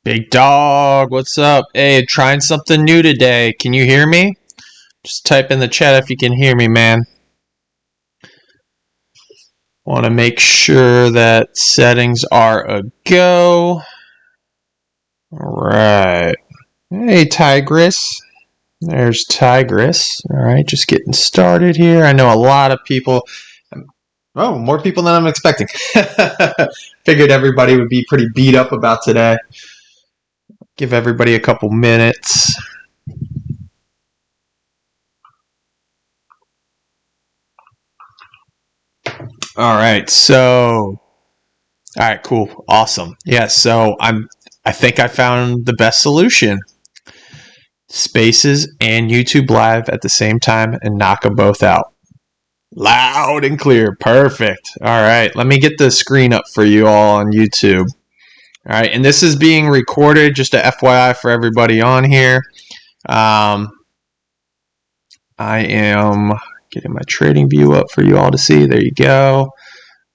Big dog, what's up? Hey, trying something new today. Can you hear me? Just type in the chat if you can hear me, man. Want to make sure that settings are a go. All right. Hey, Tigress. There's Tigress. All right, just getting started here. I know a lot of people. Oh, more people than I'm expecting. Figured everybody would be pretty beat up about today. Give everybody a couple minutes. All right, so all right, cool. Awesome. Yeah, so I think I found the best solution. Spaces and YouTube Live at the same time and knock them both out. Loud and clear. Perfect. All right, let me get the screen up for you all on YouTube. All right, and this is being recorded, just a FYI for everybody on here. I am getting my trading view up for you all to see. There you go. All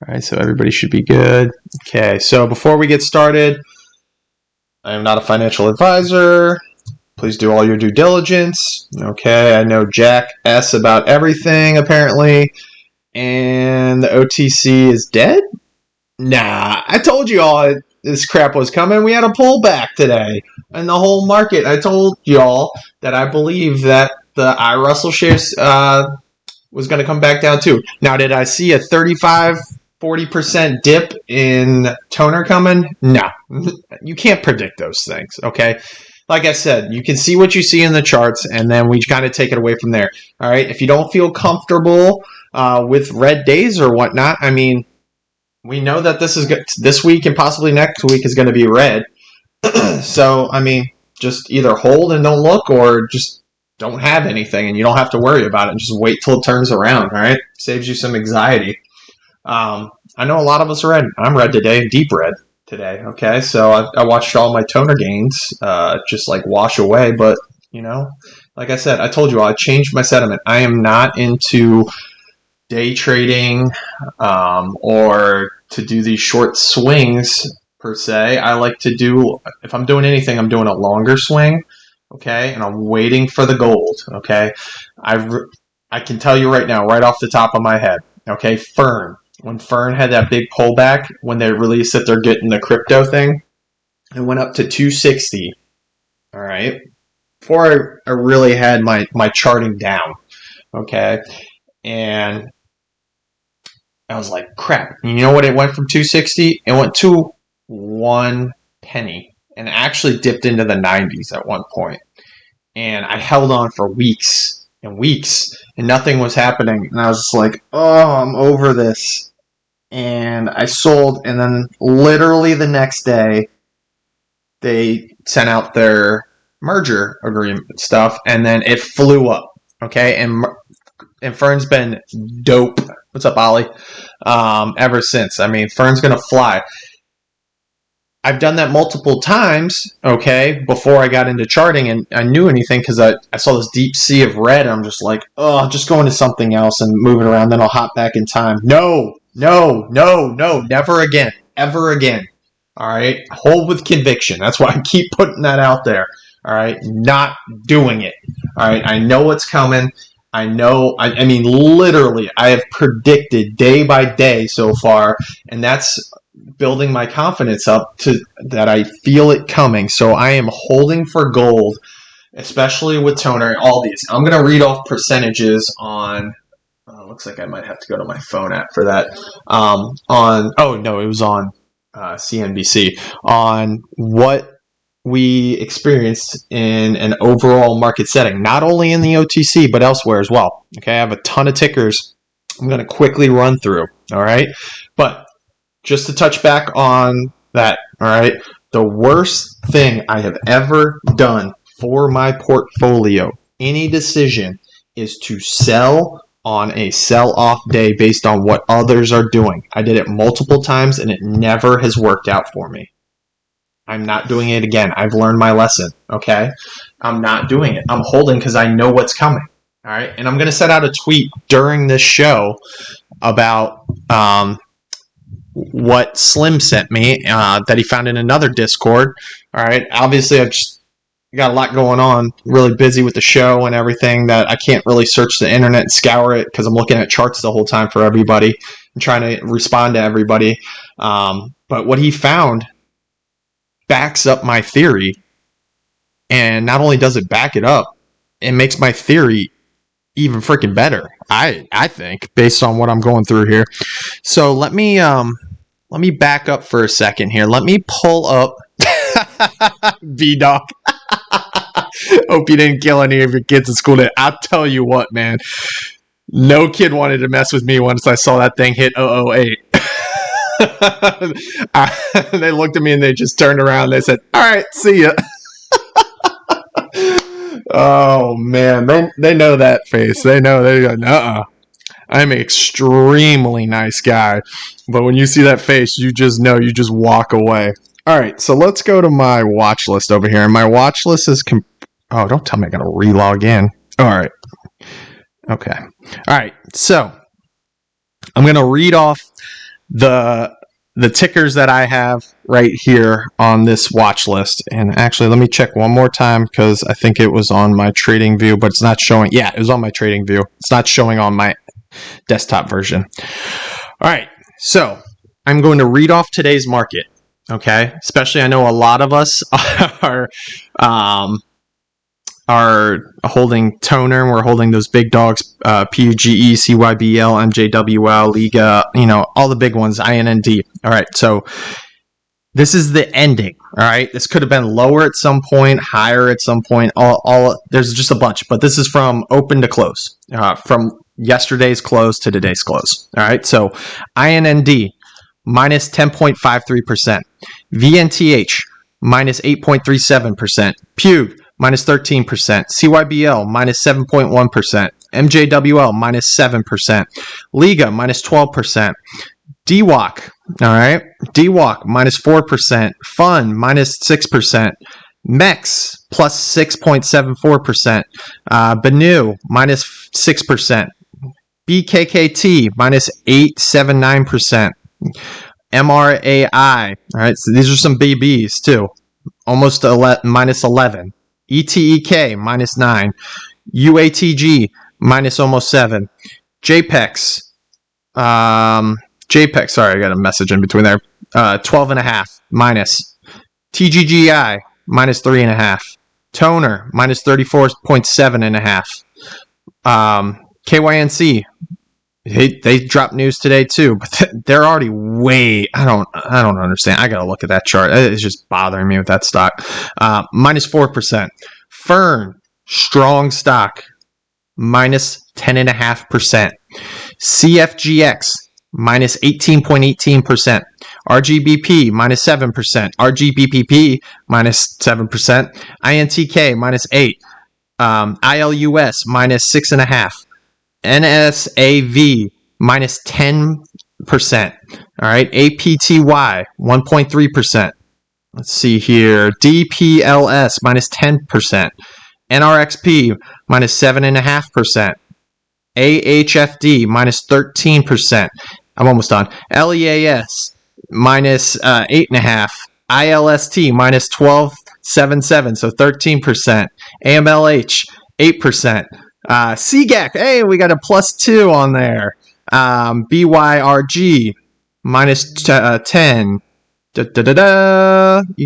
right, so everybody should be good. Okay, so before we get started, I am not a financial advisor. Please do all your due diligence. Okay, I know Jack S about everything, apparently. And the OTC is dead? Nah, I told you all this crap was coming. We had a pullback today in the whole market. I told y'all that I believe that the iRussell shares was going to come back down too. Now, did I see a 35-40% dip in toner coming? No. You can't predict those things, okay? Like I said, you can see what you see in the charts, and then we kind of take it away from there. All right? If you don't feel comfortable with red days or whatnot, I mean, we know that this week and possibly next week is going to be red. So, I mean, just either hold and don't look, or just don't have anything and you don't have to worry about it. Just wait till it turns around, all right? Saves you some anxiety. I know a lot of us are red. I'm red today, deep red today, okay? So I watched all my toner gains just like wash away, but, you know, like I said, I told you all, I changed my sentiment. I am not into day trading or to do these short swings per se. I like to do, if I'm doing anything, I'm doing a longer swing, okay, and I'm waiting for the gold, okay. I can tell you right now, right off the top of my head, okay, Fern, when Fern had that big pullback, when they released that they're getting the crypto thing, it went up to 260, all right, before I really had my charting down, okay, and I was like, crap. You know what? It went from 260. It went to 1 penny, and actually dipped into the 90s at one point. And I held on for weeks and weeks, and nothing was happening. And I was just like, oh, I'm over this. And I sold, and then literally the next day, they sent out their merger agreement stuff, and then it flew up. Okay, and Fern's been dope. What's up, Ollie? Ever since. I mean, Fern's going to fly. I've done that multiple times, okay, before I got into charting, and I knew anything because I saw this deep sea of red, and I'm just like, oh, I'll just go into something else and move it around, then I'll hop back in time. No, never again. Ever again. All right? Hold with conviction. That's why I keep putting that out there. All right? Not doing it. All right? I know what's coming. I know, I mean, literally, I have predicted day by day so far, and that's building my confidence up to that I feel it coming. So I am holding for gold, especially with toner, all these. I'm going to read off percentages on, looks like I might have to go to my phone app for that, it was on CNBC, on what we experienced in an overall market setting, not only in the OTC, but elsewhere as well. Okay, I have a ton of tickers I'm going to quickly run through, all right? But just to touch back on that, all right, the worst thing I have ever done for my portfolio, any decision, is to sell on a sell-off day based on what others are doing. I did it multiple times, and it never has worked out for me. I'm not doing it again. I've learned my lesson, okay? I'm not doing it. I'm holding because I know what's coming, all right? And I'm going to set out a tweet during this show about what Slim sent me that he found in another Discord All right. Obviously, I've just got a lot going on, really busy with the show and everything, that I can't really search the internet and scour it because I'm looking at charts the whole time for everybody and trying to respond to everybody. But what he found backs up my theory. And not only does it back it up, it makes my theory even freaking better, I think, based on what I'm going through here. So let me back up for a second here. Let me pull up B-Dog. Hope you didn't kill any of your kids in school today. I'll tell you what, man. No kid wanted to mess with me once I saw that thing hit 008. They looked at me and they just turned around. They said, all right, see ya. Oh, man. They know that face. They know. They go, nuh-uh. I'm an extremely nice guy. But when you see that face, you just know. You just walk away. All right, so let's go to my watch list over here. And my watch list is... Oh, don't tell me I got to relog in. All right. Okay. All right, so I'm going to read off the tickers that I have right here on this watch list. And actually, let me check one more time because I think it was on my trading view, but it's not showing. Yeah, it was on my trading view. It's not showing on my desktop version. All right, so I'm going to read off today's market. Okay, especially I know a lot of us are holding toner, and we're holding those big dogs, PUGE, CYBL, MJWL, Liga, all the big ones, INND. All right, so this is the ending. All right, this could have been lower at some point, higher at some point. There's just a bunch, but this is from open to close, from yesterday's close to today's close. All right, so INND minus 10.53%, VNTH minus 8.37%, PUG minus 13%, CYBL minus 7.1%, MJWL minus 7%, Liga minus 12%, DWAC, all right, DWAC minus 4%, FUN minus 6%, MEX plus 6.74%, BNU minus 6%, BKKT minus 8.79%, MRAI, all right, so these are some BBs too, almost minus 11. ETEK minus 9, UATG minus almost 7, JPEX, sorry, I got a message in between there, 12.5 minus, TGGI minus 3.5, Toner minus 34.7.5, KYNC, they dropped news today too, but they're already way. I don't understand. I gotta look at that chart. It's just bothering me with that stock. Minus 4%. Fern, strong stock, minus 10.5%. CFGX minus 18.18%. RGBP minus 7%. RGBPP minus 7%. INTK minus 8. ILUS minus 6.5. NSAV minus 10%. All right, APTY 1.3%. Let's see here. DPLS minus 10%. NRXP minus 7.5%. AHFD minus 13%. I'm almost done. LEAS minus 8.5%. ILST minus 12.77, so 13%. AMLH 8%. CGAC, hey, we got a +2 on there. BYRG minus 10. You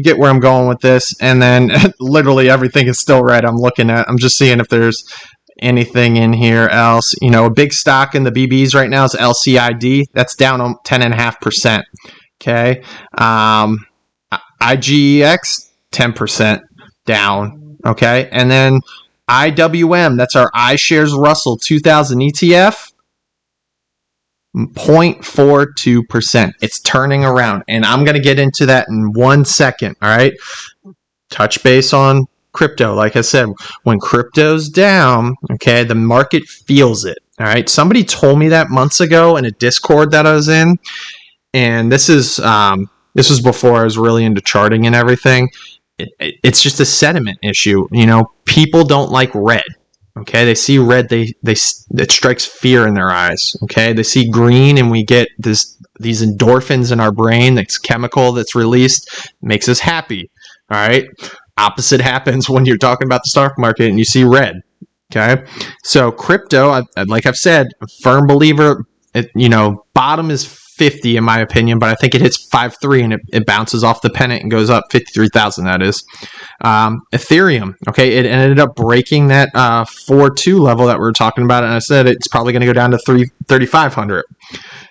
get where I'm going with this. And then literally everything is still red. I'm just seeing if there's anything in here else. A big stock in the BBs right now is LCID. That's down 10.5%. Okay. IGEX 10% down. Okay. And then IWM, that's our iShares Russell 2000 ETF, 0.42%. It's turning around, and I'm going to get into that in 1 second, all right? Touch base on crypto. Like I said, when crypto's down, okay, the market feels it, all right? Somebody told me that months ago in a Discord that I was in, and this was before I was really into charting and everything. It's just a sentiment issue. People don't like red. Okay, they see red, it strikes fear in their eyes. Okay, they see green, and we get these endorphins in our brain. That's chemical that's released, makes us happy. All right. Opposite happens when you're talking about the stock market and you see red. Okay. So crypto, like I've said, firm believer, bottom is 50 in my opinion, but I think it hits 5.3 and it bounces off the pennant and goes up 53,000. That is. Ethereum. Okay. It ended up breaking that 4.2 level that we were talking about. And I said it's probably going to go down to 3,500.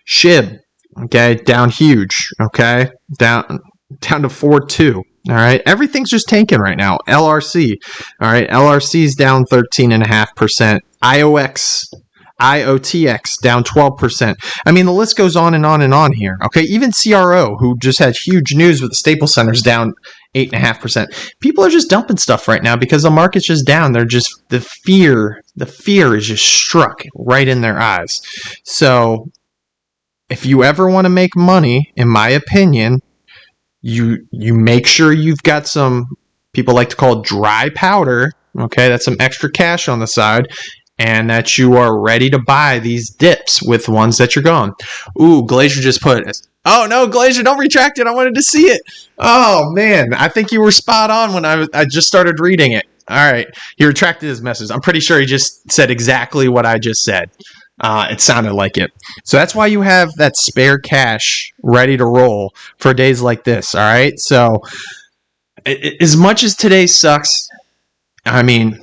SHIB. Okay. Down huge. Okay. Down to 4.2. All right. Everything's just tanking right now. LRC. All right. LRC is down 13.5%. IOTX down 12%. I mean, the list goes on and on and on here. Okay. Even CRO, who just had huge news with the Staples Centers, down 8.5%. People are just dumping stuff right now because the market's just down. They're just, the fear is just struck right in their eyes. So if you ever want to make money, in my opinion, you make sure you've got some, people like to call it dry powder. Okay. That's some extra cash on the side. And that you are ready to buy these dips with ones that you're going. Ooh, Glacier just put it. Oh, no, Glacier, don't retract it. I wanted to see it. Oh, man, I think you were spot on when I just started reading it. All right, he retracted his message. I'm pretty sure he just said exactly what I just said. It sounded like it. So that's why you have that spare cash ready to roll for days like this, all right? So as much as today sucks, I mean,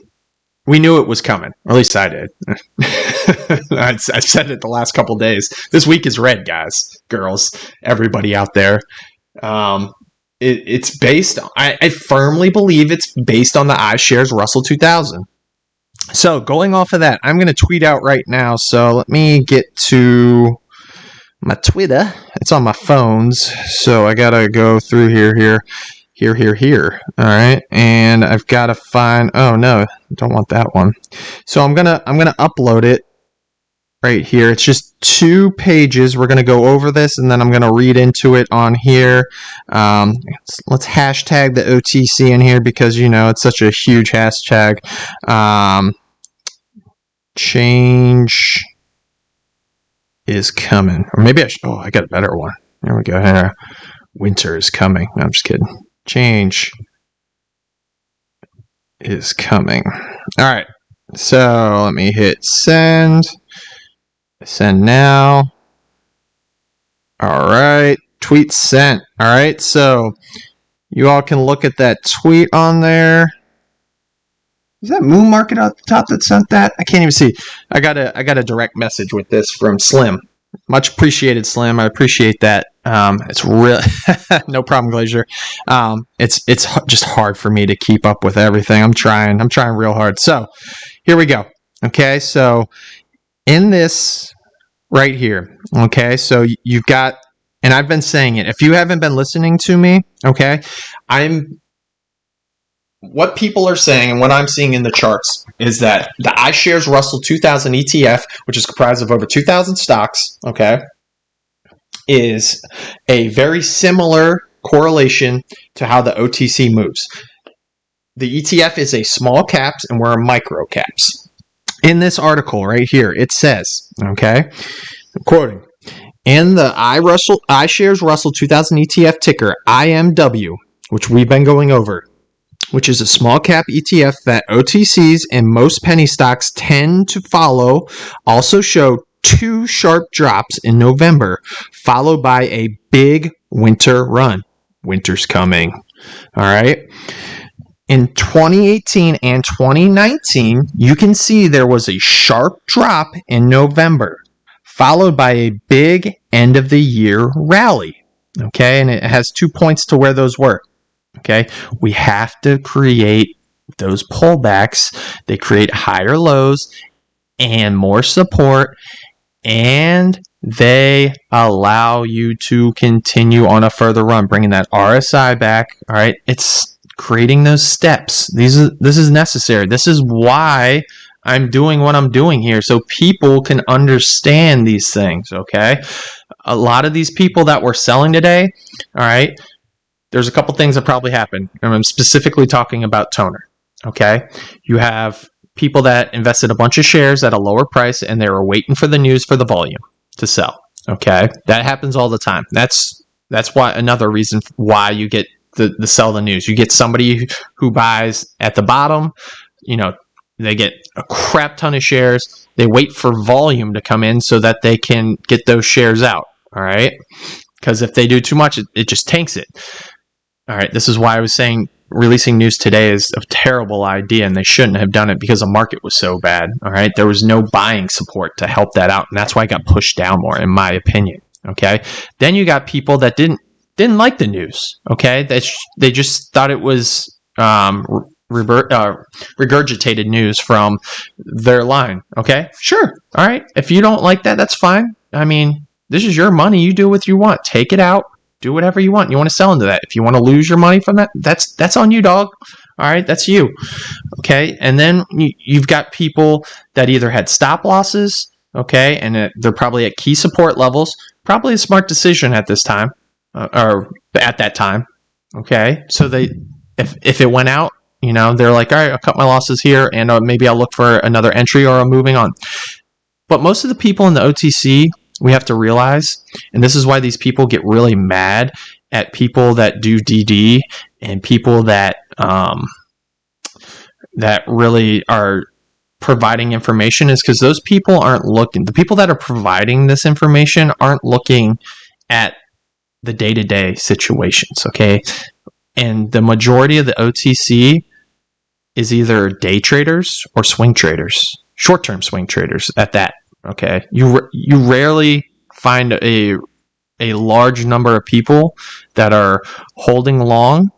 we knew it was coming, or at least I did. I've said it the last couple days. This week is red, guys, girls, everybody out there. It's based on, I firmly believe it's based on the iShares Russell 2000. So going off of that, I'm going to tweet out right now. So let me get to my Twitter. It's on my phones. So I got to go through here. All right. And I've got to find, oh no, don't want that one. So I'm going to upload it right here. It's just 2 pages. We're going to go over this and then I'm going to read into it on here. Let's hashtag the OTC in here because, it's such a huge hashtag. Change is coming. Or maybe I got a better one. There we go. Here. Winter is coming. No, I'm just kidding. Change is coming. All right. So let me hit send. Send now. All right. Tweet sent. All right. So you all can look at that tweet on there. Is that Moon Market at the top that sent that? I can't even see. I got a direct message with this from Slim. Much appreciated, Slim. I appreciate that. It's real. No problem, Glacier. It's just hard for me to keep up with everything. I'm trying real hard. So here we go. Okay. So in this right here. Okay. So you've got, and I've been saying it, if you haven't been listening to me, okay, what people are saying and what I'm seeing in the charts is that the iShares Russell 2000 ETF, which is comprised of over 2,000 stocks, okay, is a very similar correlation to how the OTC moves. The ETF is a small caps and we're a micro caps. In this article right here, it says, okay, I'm quoting, in the iShares Russell 2000 ETF ticker IMW, which we've been going over, which is a small cap ETF that OTCs and most penny stocks tend to follow, also showed 2 sharp drops in November, followed by a big winter run. Winter's coming. All right. In 2018 and 2019, you can see there was a sharp drop in November, followed by a big end of the year rally. Okay. And it has 2 points to where those were. Okay, we have to create those pullbacks. They create higher lows and more support, and they allow you to continue on a further run, bringing that RSI back. All right, it's creating those steps. This is necessary. This is why I'm doing what I'm doing here, so people can understand these things. Okay, a lot of these people that were selling today, all right, there's a couple things that probably happened. And I'm specifically talking about toner. Okay. You have people that invested a bunch of shares at a lower price and they were waiting for the news for the volume to sell. Okay. That happens all the time. That's why another reason why you get the sell the news. You get somebody who buys at the bottom, they get a crap ton of shares. They wait for volume to come in so that they can get those shares out. All right. Because if they do too much, it just tanks it. All right. This is why I was saying releasing news today is a terrible idea, and they shouldn't have done it because the market was so bad. All right. There was no buying support to help that out. And that's why it got pushed down more, in my opinion. Okay. Then you got people that didn't like the news. Okay. They just thought it was regurgitated news from their line. Okay. Sure. All right. If you don't like that, that's fine. I mean, this is your money. You do what you want. Take it out. Do whatever you want. You want to sell into that. If you want to lose your money from that, that's on you, dog. All right, that's you. Okay, and then you've got people that either had stop losses, okay, and they're probably at key support levels. Probably a smart decision at this time, or at that time. Okay, so if it went out, they're like, all right, I'll cut my losses here, and maybe I'll look for another entry, or I'm moving on. But most of the people in the OTC, we have to realize, and this is why these people get really mad at people that do DD and people that that really are providing information, is because those people aren't looking. The people that are providing this information aren't looking at the day-to-day situations, okay? And the majority of the OTC is either day traders or swing traders, short-term swing traders at that. Okay, you rarely find a large number of people that are holding long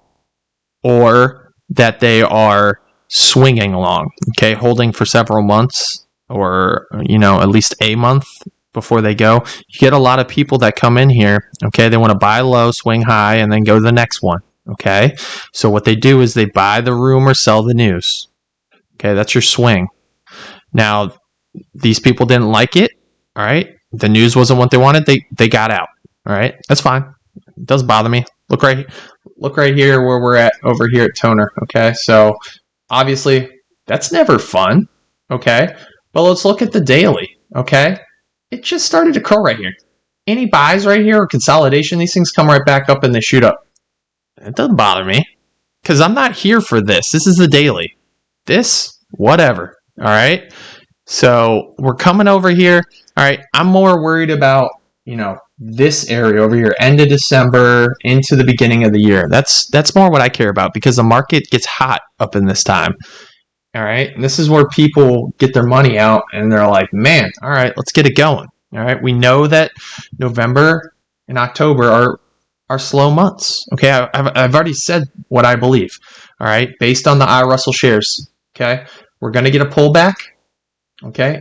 or that they are swinging long. Okay, holding for several months or at least a month before they go. You get a lot of people that come in here. Okay, they want to buy low, swing high, and then go to the next one. Okay, so what they do is they buy the rumor, sell the news. Okay, that's your swing. Now, these people didn't like it. All right. The news wasn't what they wanted. They got out. All right. That's fine. It doesn't bother me. Look right here where we're at over here at Toner. Okay. So obviously that's never fun. Okay. But let's look at the daily. Okay. It just started to curl right here. Any buys right here or consolidation, these things come right back up and they shoot up. It doesn't bother me because I'm not here for this. This is the daily. This, whatever. All right. So we're coming over here. All right, I'm more worried about, this area over here, end of December into the beginning of the year. That's more what I care about because the market gets hot up in this time. All right, and this is where people get their money out and they're like, man, all right, let's get it going. All right, we know that November and October are slow months. Okay, I've already said what I believe. All right, based on the Russell shares. Okay, we're going to get a pullback. Okay,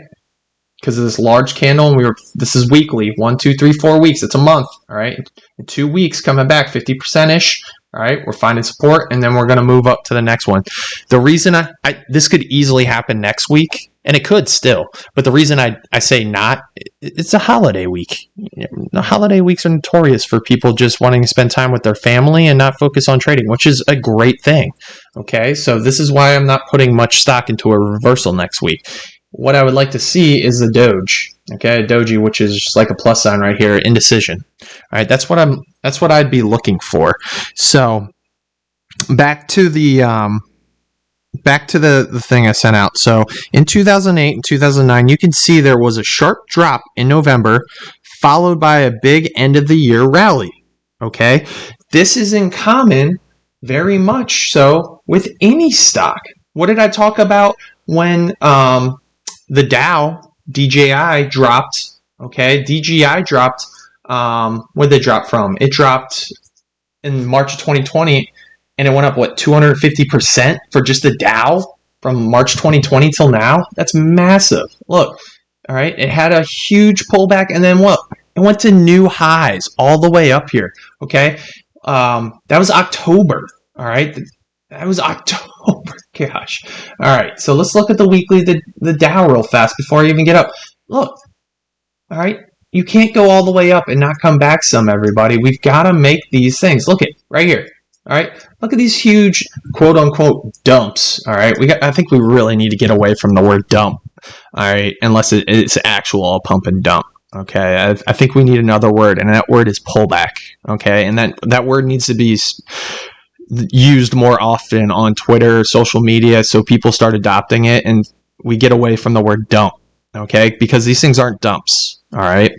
because of this large candle, and this is weekly, 1, 2, 3, 4 weeks. It's a month. All right, in 2 weeks, coming back 50% ish. All right, we're finding support, and then we're going to move up to the next one. The reason this could easily happen next week, and it could still, but the reason I say not, it's a holiday week. The holiday weeks are notorious for people just wanting to spend time with their family and not focus on trading, which is a great thing. Okay, so this is why I'm not putting much stock into a reversal next week. What I would like to see is the Doge, okay, Doji, which is just like a plus sign right here, indecision. All right, that's what I'd be looking for. So back to the thing I sent out. So in 2008 and 2009, you can see there was a sharp drop in November, followed by a big end of the year rally. Okay, this is in common, very much so, with any stock. What did I talk about when the Dow, DJI, dropped? Okay, DJI dropped. Where did they drop from? It dropped in March of 2020, and it went up, 250% for just the Dow from March 2020 till now? That's massive. Look, all right, it had a huge pullback, and then what? It went to new highs all the way up here, okay? That was October, all right? That was October. Gosh. All right. So let's look at the weekly, the Dow real fast before I even get up. Look. All right. You can't go all the way up and not come back some, everybody. We've got to make these things. Look at right here. All right. Look at these huge quote unquote dumps. All right. I think we really need to get away from the word dump. All right. Unless it's actual pump and dump. Okay. I think we need another word, and that word is pullback. Okay. And that word needs to be used more often on Twitter, social media, so people start adopting it, and we get away from the word dump, okay? Because these things aren't dumps, all right?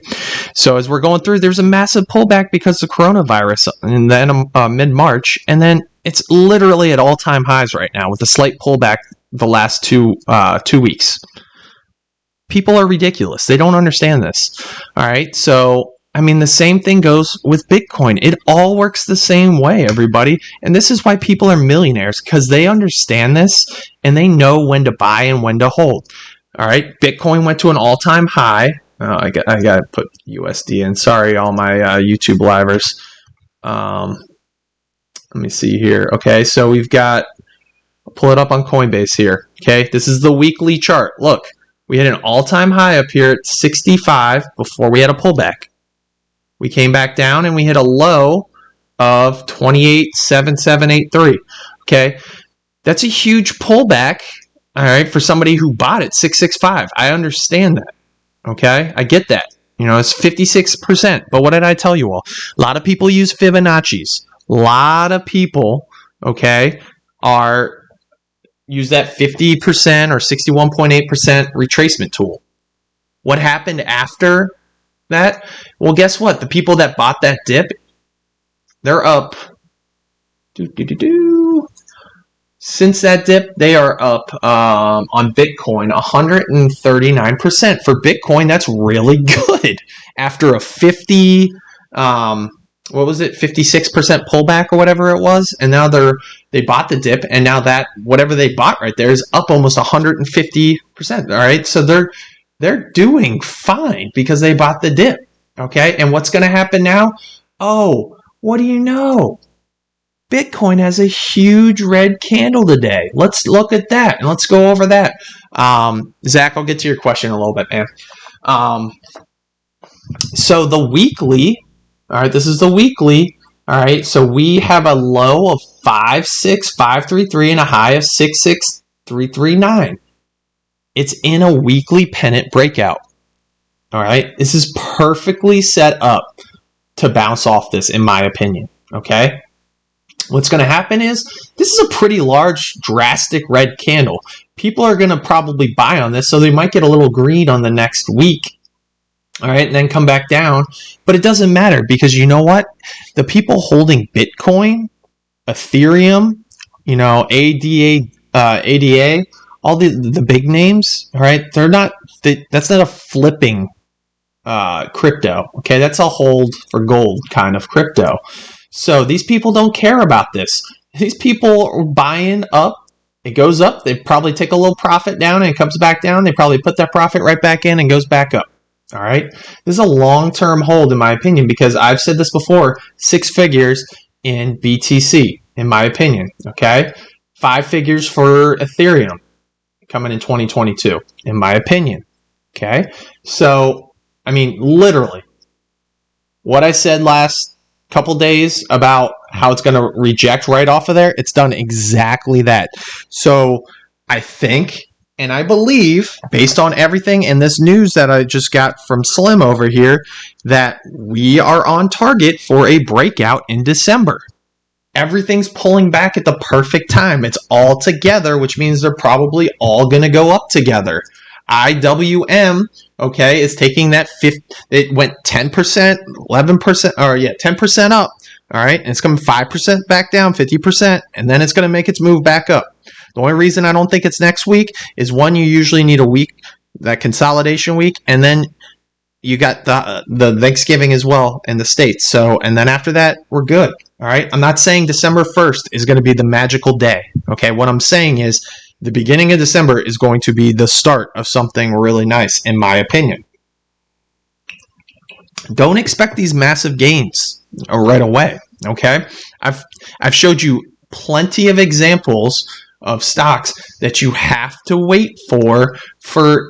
So as we're going through, there's a massive pullback because of coronavirus, and then mid-March, and then it's literally at all-time highs right now with a slight pullback the last 2 weeks. People are ridiculous. They don't understand this, all right? So I mean, the same thing goes with Bitcoin. It all works the same way, everybody. And this is why people are millionaires, because they understand this and they know when to buy and when to hold. All right. Bitcoin went to an all-time high. I got to put USD in. Sorry, all my YouTube livers. Let me see here. Okay. So we've got, I'll pull it up on Coinbase here. Okay. This is the weekly chart. Look, we had an all-time high up here at 65 before we had a pullback. We came back down and we hit a low of 28.7783. Okay, that's a huge pullback. All right, for somebody who bought it 665. I understand that. Okay, I get that. You know, it's 56%. But what did I tell you all? A lot of people use Fibonacci's. A lot of people, okay, use that 50% or 61.8% retracement tool. What happened after that? Well, guess what? The people that bought that dip, they're up. Since that dip, they are up on Bitcoin 139%. For Bitcoin, that's really good. After a 56% pullback or whatever it was, and now they bought the dip, and now that whatever they bought right there is up almost 150%. All right, so they're doing fine because they bought the dip. Okay, and what's going to happen now? Oh, what do you know? Bitcoin has a huge red candle today. Let's look at that and let's go over that. Zach, I'll get to your question in a little bit, man. So the weekly, all right, this is the weekly. All right, so we have a low of 56533 and a high of 66339. It's in a weekly pennant breakout. All right, this is perfectly set up to bounce off this, in my opinion. Okay, what's going to happen is this is a pretty large, drastic red candle. People are going to probably buy on this, so they might get a little green on the next week. All right, and then come back down. But it doesn't matter because you know what? The people holding Bitcoin, Ethereum, you know, ADA, all the big names, all right, that's not a flipping crypto, okay? That's a hold for gold kind of crypto. So these people don't care about this. These people are buying up. It goes up. They probably take a little profit down and it comes back down. They probably put that profit right back in and goes back up. All right. This is a long-term hold, in my opinion, because I've said this before, 6 figures in BTC, in my opinion. Okay. 5 figures for Ethereum coming in 2022, in my opinion. Okay. So, I mean, literally, what I said last couple days about how it's going to reject right off of there, it's done exactly that. So I think and I believe, based on everything in this news that I just got from Slim over here, that we are on target for a breakout in December. Everything's pulling back at the perfect time. It's all together, which means they're probably all going to go up together. IWM, okay, is taking that it went 10%, 11%, or yeah, 10% up, all right, and it's coming 5% back down, 50%, and then it's going to make its move back up. The only reason I don't think it's next week is, one, you usually need a week, that consolidation week, and then you got the Thanksgiving as well in the States. So, and then after that, we're good. All right. I'm not saying December 1st is going to be the magical day. Okay. What I'm saying is the beginning of December is going to be the start of something really nice, in my opinion. Don't expect these massive gains right away. Okay. I've showed you plenty of examples of stocks that you have to wait for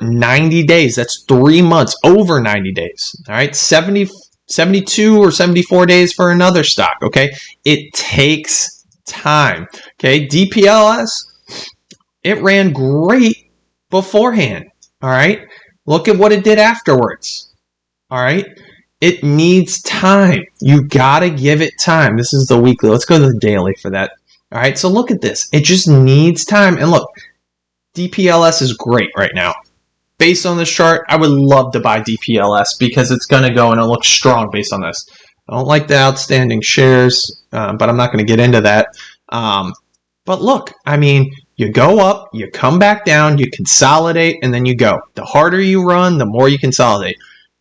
90 days. That's 3 months, over 90 days. All right. 72 or 74 days for another stock. Okay. It takes time. Okay. DPLS, it ran great beforehand. All right. Look at what it did afterwards. All right. It needs time. You got to give it time. This is the weekly. Let's go to the daily for that. All right, so look at this. It just needs time. And look, DPLS is great right now. Based on this chart, I would love to buy DPLS because it's going to go and it looks strong based on this. I don't like the outstanding shares, but I'm not going to get into that. But look, I mean, you go up, you come back down, you consolidate, and then you go. The harder you run, the more you consolidate.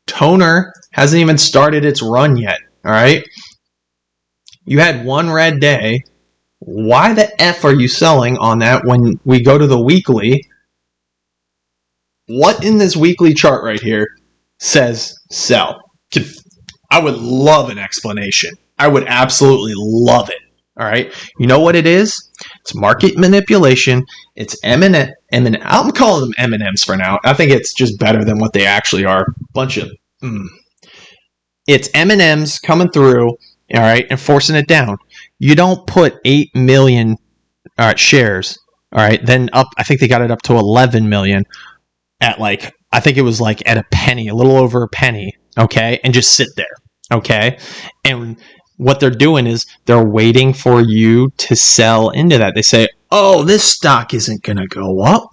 Toner hasn't even started its run yet, all right? You had one red day. Why the F are you selling on that when we go to the weekly? What in this weekly chart right here says sell? I would love an explanation. I would absolutely love it. All right. You know what it is? It's market manipulation. It's M&M. I'm calling them M&Ms for now. I think it's just better than what they actually are. Bunch of. It's M&Ms coming through. All right, and forcing it down. You don't put 8 million shares. All right, then up. I think they got it up to 11 million at like, I think it was like at a penny, a little over a penny. Okay, and just sit there. Okay, and what they're doing is they're waiting for you to sell into that. They say, oh, this stock isn't going to go up.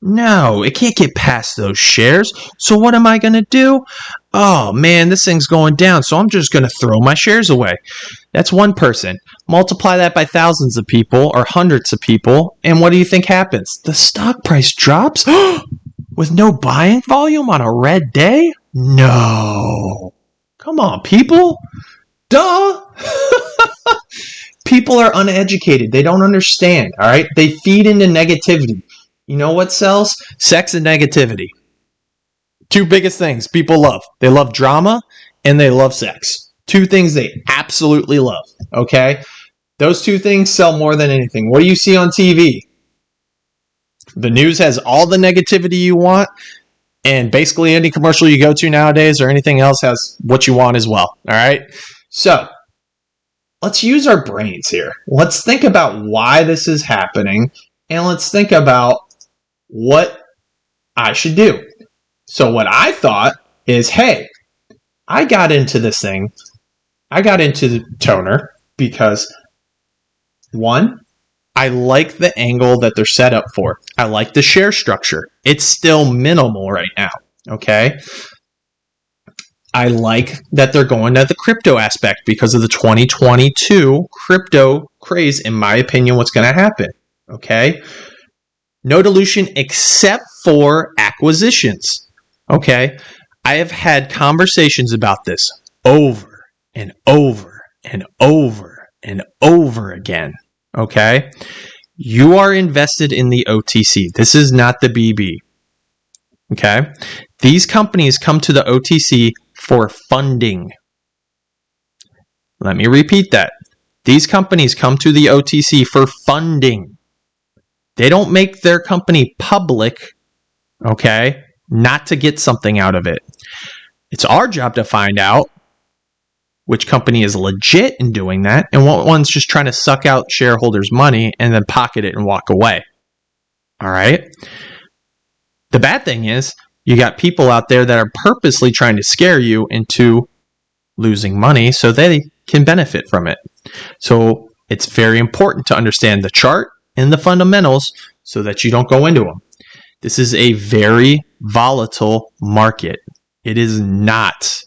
No, it can't get past those shares. So what am I going to do? Oh, man, this thing's going down. So I'm just going to throw my shares away. That's one person. Multiply that by thousands of people or hundreds of people. And what do you think happens? The stock price drops with no buying volume on a red day? No. Come on, people. Duh. People are uneducated. They don't understand, all right? They feed into negativity. You know what sells? Sex and negativity. Two biggest things people love. They love drama and they love sex. Two things they absolutely love, okay? Those two things sell more than anything. What do you see on TV? The news has all the negativity you want, and basically any commercial you go to nowadays or anything else has what you want as well, all right? So, let's use our brains here. Let's think about why this is happening, and let's think about what I should do. So what I thought is, hey, I got into this thing. I got into the toner because, one, I like the angle that they're set up for. I like the share structure. It's still minimal right now, okay? I like that they're going to the crypto aspect because of the 2022 crypto craze, in my opinion, what's going to happen, okay? No dilution except for acquisitions, okay? I have had conversations about this over and over and over and over again, okay? You are invested in the OTC. This is not the BB, okay? These companies come to the OTC for funding. Let me repeat that. These companies come to the OTC for funding. They don't make their company public, okay, not to get something out of it. It's our job to find out which company is legit in doing that and what one's just trying to suck out shareholders' money and then pocket it and walk away. All right? The bad thing is you got people out there that are purposely trying to scare you into losing money so they can benefit from it. So it's very important to understand the chart and the fundamentals so that you don't go into them. This is a very volatile market. It is not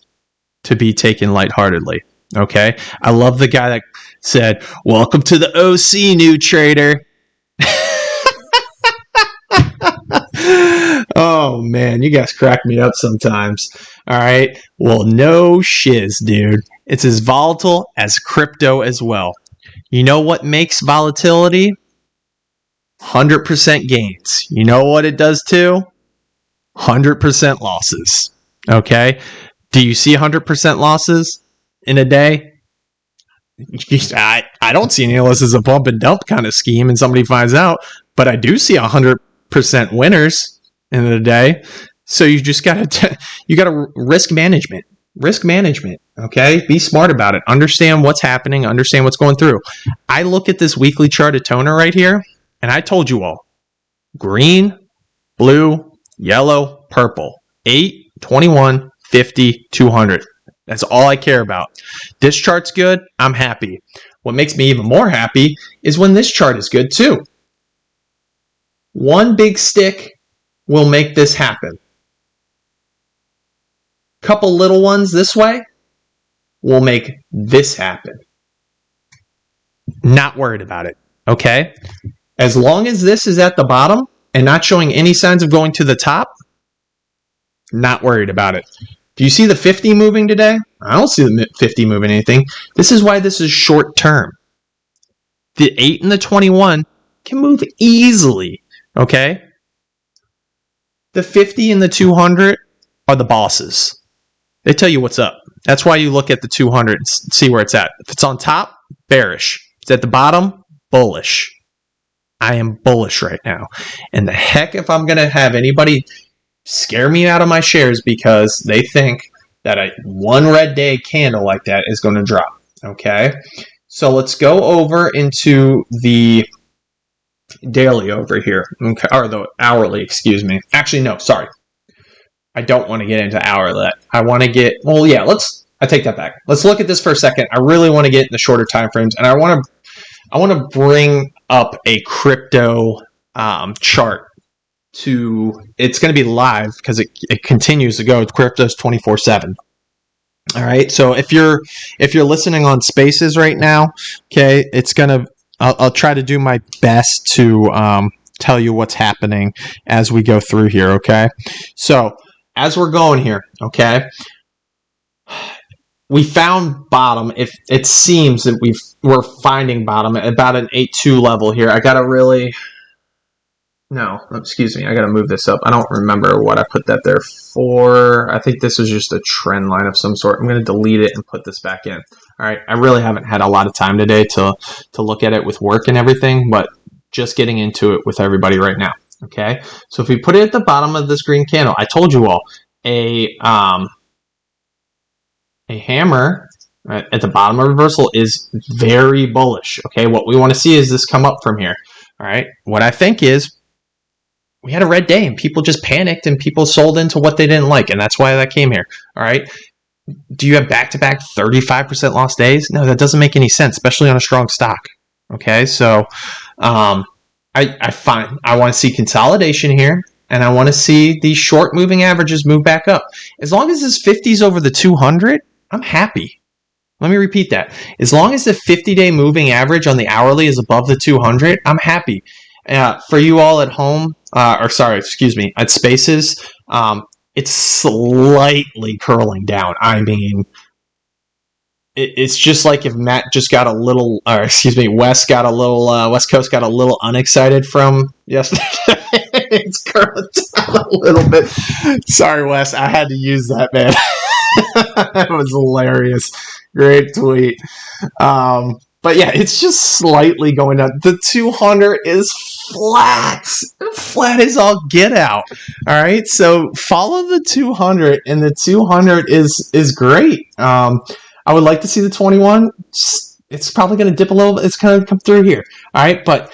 to be taken lightheartedly, okay? I love the guy that said, welcome to the OC, new trader. Oh, man, you guys crack me up sometimes, all right? Well, no shiz, dude. It's as volatile as crypto as well. You know what makes volatility? 100% gains. You know what it does too? 100% losses. Okay? Do you see 100% losses in a day? I don't see any unless it's a bump and dump kind of scheme and somebody finds out, but I do see 100% winners in a day. So you just gotta risk management. Risk management, okay? Be smart about it. Understand what's happening. Understand what's going through. I look at this weekly chart of toner right here, and I told you all, green, blue, yellow, purple, 8, 21, 50, 200. That's all I care about. This chart's good. I'm happy. what makes me even more happy is when this chart is good too. One big stick will make this happen. Couple little ones this way will make this happen. Not worried about it, okay? As long as this is at the bottom and not showing any signs of going to the top, not worried about it. Do you see the 50 moving today? I don't see the 50 moving anything. This is why this is short term. The 8 and the 21 can move easily, okay? The 50 and the 200 are the bosses. They tell you what's up. That's why you look at the 200 and see where it's at. If it's on top, bearish. If it's at the bottom, bullish. I am bullish right now. And the heck if I'm going to have anybody scare me out of my shares because they think that a one red day candle like that is going to drop. Okay? So let's go over into the daily over here. Okay, or the hourly, excuse me. Actually, no, sorry. I don't want to get into hourly. I want to get, well, yeah, I take that back. Let's look at this for a second. I really want to get in the shorter time frames, and I want to bring up a crypto chart to, it's going to be live because it continues to go. Crypto's 24/7. All right. So if you're listening on Spaces right now, okay, it's going to, I'll try to do my best to tell you what's happening as we go through here. Okay. So as we're going here, okay, we found bottom. If it seems that we're finding bottom at about an 8.2 level here. I gotta really, no, excuse me, I gotta move this up. I don't remember what I put that there for. I think this was just a trend line of some sort. I'm gonna delete it and put this back in. All right, I really haven't had a lot of time today to look at it with work and everything, but just getting into it with everybody right now. Okay, so if we put it at the bottom of this green candle, I told you all, a hammer at the bottom of reversal is very bullish. Okay, what we want to see is this come up from here. All right, what I think is we had a red day and people just panicked and people sold into what they didn't like, and that's why that came here. All right, do you have back-to-back 35% loss days? No, that doesn't make any sense, especially on a strong stock. Okay, so I want to see consolidation here, and I want to see these short moving averages move back up. As long as this 50 is over the 200, I'm happy. Let me repeat that. As long as the 50-day moving average on the hourly is above the 200, I'm happy. For you all at home, at Spaces, it's slightly curling down. I mean, it's just like if Matt just got a little, West got a little, West Coast got a little unexcited from yesterday. It's curling down a little bit. Sorry, Wes, I had to use that, man. That was hilarious. Great tweet. But yeah, it's just slightly going down. The 200 is flat. Flat as all get out. All right, so follow the 200, and the 200 is great. I would like to see the 21. It's probably going to dip a little bit. It's going to come through here. All right, but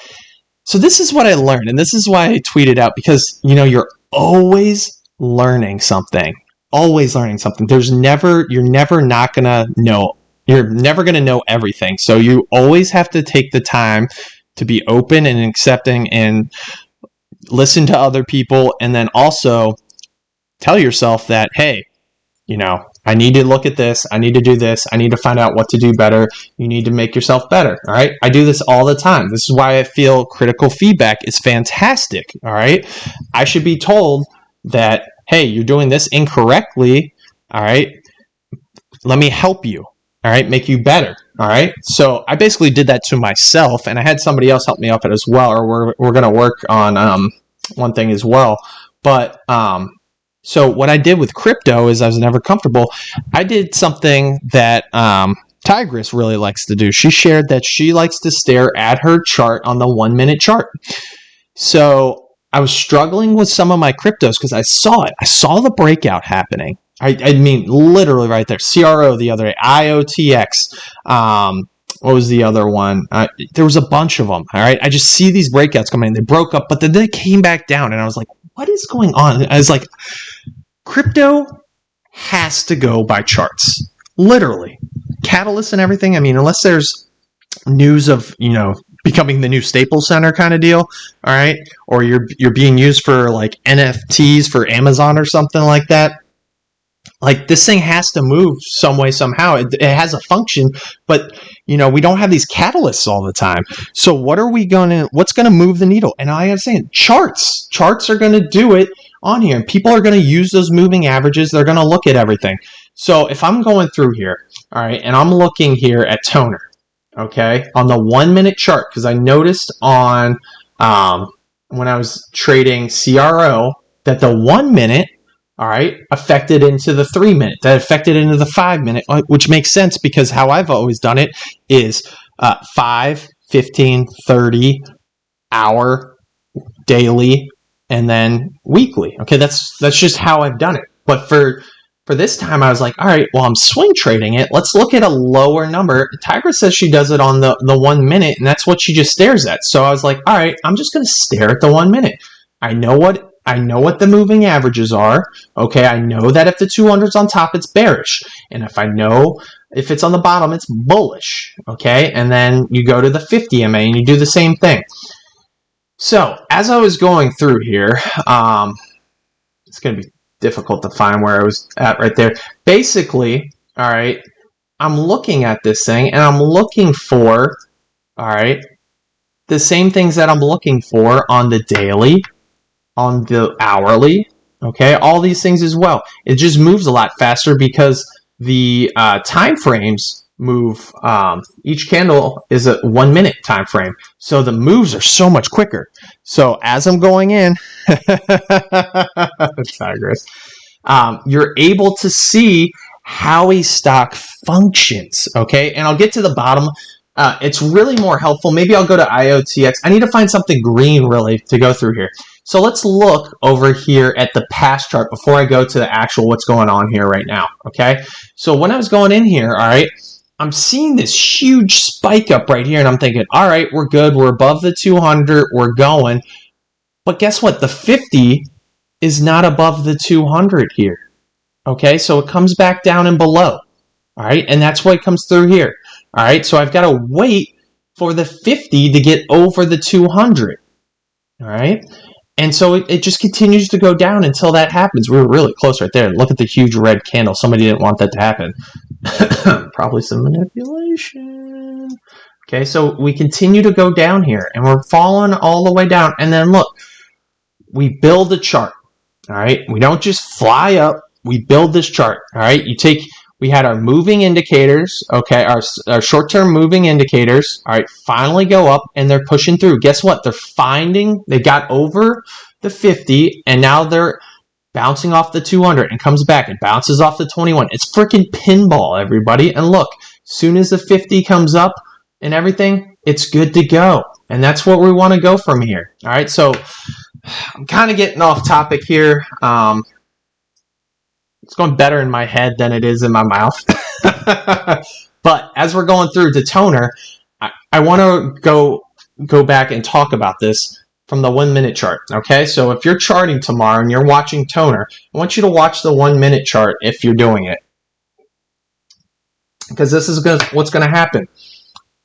so this is what I learned, and this is why I tweeted out, because you're always learning something. Always learning something. You're never going to know everything. So you always have to take the time to be open and accepting and listen to other people, and then also tell yourself that, hey, I need to look at this. I need to do this. I need to find out what to do better. You need to make yourself better. All right. I do this all the time. This is why I feel critical feedback is fantastic. All right. I should be told that, hey, you're doing this incorrectly. All right. Let me help you. All right. Make you better. All right. So I basically did that to myself, and I had somebody else help me up it as well, or we're going to work on one thing as well. But, so what I did with crypto is I was never comfortable. I did something that Tigress really likes to do. She shared that she likes to stare at her chart on the 1 minute chart. So I was struggling with some of my cryptos because I saw it. I saw the breakout happening. I mean, literally right there. CRO the other day, IOTX. What was the other one? There was a bunch of them. All right. I just see these breakouts coming in. They broke up, but then they came back down, and I was like, what is going on? I was like, crypto has to go by charts. Literally. Catalysts and everything. I mean, unless there's news of, you know, becoming the new Staples Center kind of deal, all right? Or you're being used for like NFTs for Amazon or something like that. Like, this thing has to move some way, somehow. It has a function, but, you know, we don't have these catalysts all the time. So what's going to move the needle? And I am saying charts. Charts are going to do it on here. And people are going to use those moving averages. They're going to look at everything. So if I'm going through here, all right, and I'm looking here at toner, okay, on the 1 minute chart, because I noticed on when I was trading CRO that the 1 minute, all right, affected into the 3 minute, that affected into the 5 minute, which makes sense because how I've always done it is 5, 15, 30, hour, daily, and then weekly. Okay, that's just how I've done it. But for this time, I was like, all right, well, I'm swing trading it. Let's look at a lower number. Tigra says she does it on the 1 minute, and that's what she just stares at. So I was like, all right, I'm just going to stare at the 1 minute. I know what the moving averages are. Okay, I know that if the 200's on top, it's bearish. And if I know if it's on the bottom, it's bullish. Okay, and then you go to the 50 MA and you do the same thing. So as I was going through here, it's going to be difficult to find where I was at right there. Basically, all right, I'm looking at this thing and I'm looking for, all right, the same things that I'm looking for on the daily, on the hourly, okay, all these things as well. It just moves a lot faster because the time frames move. Each candle is a 1 minute time frame, so the moves are so much quicker. So as I'm going in, Tigris, you're able to see how a stock functions, okay? And I'll get to the bottom. It's really more helpful. Maybe I'll go to IOTX. I need to find something green really to go through here. So let's look over here at the past chart before I go to the actual what's going on here right now, okay? So when I was going in here, all right, I'm seeing this huge spike up right here, and I'm thinking, all right, we're good. We're above the 200. We're going. But guess what? The 50 is not above the 200 here, okay? So it comes back down and below, all right? And that's why it comes through here, all right? So I've got to wait for the 50 to get over the 200, all right? And so it just continues to go down until that happens. We were really close right there. Look at the huge red candle. Somebody didn't want that to happen. Probably some manipulation. Okay, so we continue to go down here, and we're falling all the way down. And then look, we build a chart, all right? We don't just fly up. We build this chart, all right? We had our moving indicators, okay, our short-term moving indicators, all right, finally go up, and they're pushing through. Guess what? They got over the 50, and now they're bouncing off the 200 and comes back and bounces off the 21. It's freaking pinball, everybody. And look, soon as the 50 comes up and everything, it's good to go. And that's what we want to go from here. All right, so I'm kind of getting off topic here. It's going better in my head than it is in my mouth. But as we're going through the toner, I want to go back and talk about this from the 1 minute chart. Okay, so if you're charting tomorrow and you're watching toner, I want you to watch the 1 minute chart if you're doing it, because this is what's going to happen.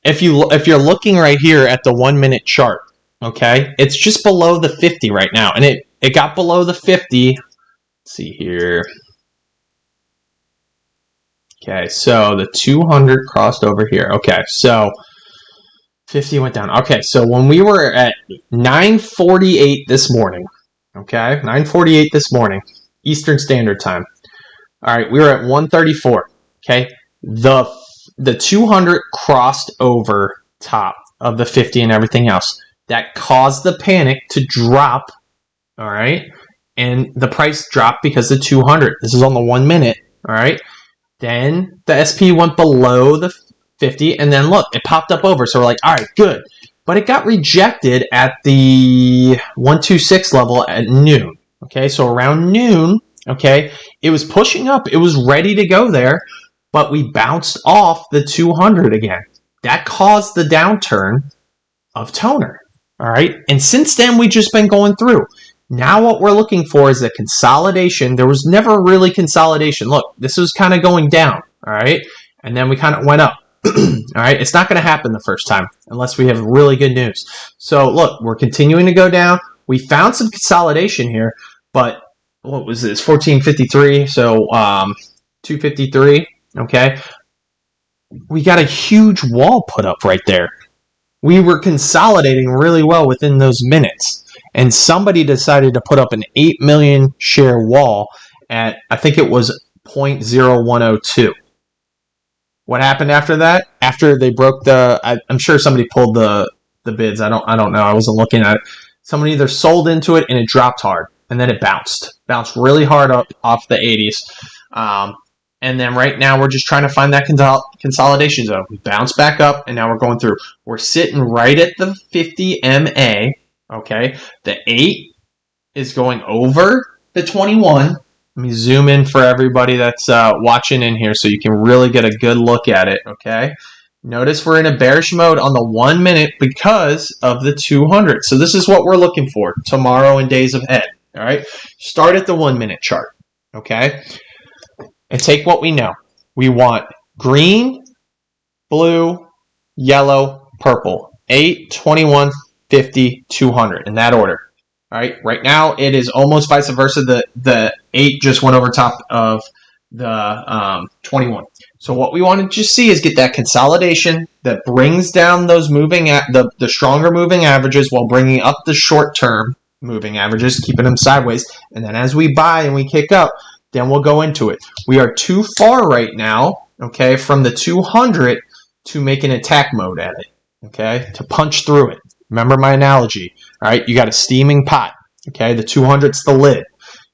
If you're looking right here at the 1 minute chart, okay, it's just below the 50 right now, and it got below the 50. Let's see here. Okay, so the 200 crossed over here. Okay, so 50 went down. Okay, so when we were at 9:48 this morning, okay, 9:48 this morning, Eastern Standard Time. All right, we were at 134. Okay, the 200 crossed over top of the 50 and everything else. That caused the panic to drop. All right, and the price dropped because the 200. This is on the 1 minute. All right. Then the SP went below the 50, and then look, it popped up over. So we're like, all right, good. But it got rejected at the 126 level at noon. Okay, so around noon, okay, it was pushing up. It was ready to go there, but we bounced off the 200 again. That caused the downturn of toner. All right, and since then, we've just been going through. Now what we're looking for is a consolidation. There was never really consolidation. Look, this was kind of going down, all right? And then we kind of went up. All right, it's not going to happen the first time unless we have really good news. So look, we're continuing to go down. We found some consolidation here, but what was this? 1453, so 253. Okay, we got a huge wall put up right there. We were consolidating really well within those minutes, and somebody decided to put up an 8 million share wall at, I think it was 0.0102. What happened after that? After they broke I'm sure somebody pulled the bids. I don't know. I wasn't looking at it. Somebody either sold into it and it dropped hard, and then it bounced really hard up off the 80s. And then right now we're just trying to find that consolidation zone. We bounced back up, and now we're going through. We're sitting right at the 50 MA. Okay, the 8 is going over the 21. Let me zoom in for everybody that's watching in here so you can really get a good look at it, okay? Notice we're in a bearish mode on the 1 minute because of the 200. So this is what we're looking for tomorrow and days ahead, all right? Start at the 1 minute chart, okay? And take what we know. We want green, blue, yellow, purple. 8, 21, 50, 200 in that order. All right, right now it is almost vice versa. The 8 just went over top of the 21. So what we want to just see is get that consolidation that brings down those the stronger moving averages while bringing up the short-term moving averages, keeping them sideways. And then as we buy and we kick up, then we'll go into it. We are too far right now, okay, from the 200 to make an attack mode at it, okay, to punch through it. Remember my analogy, all right? You got a steaming pot, okay? The 200's the lid.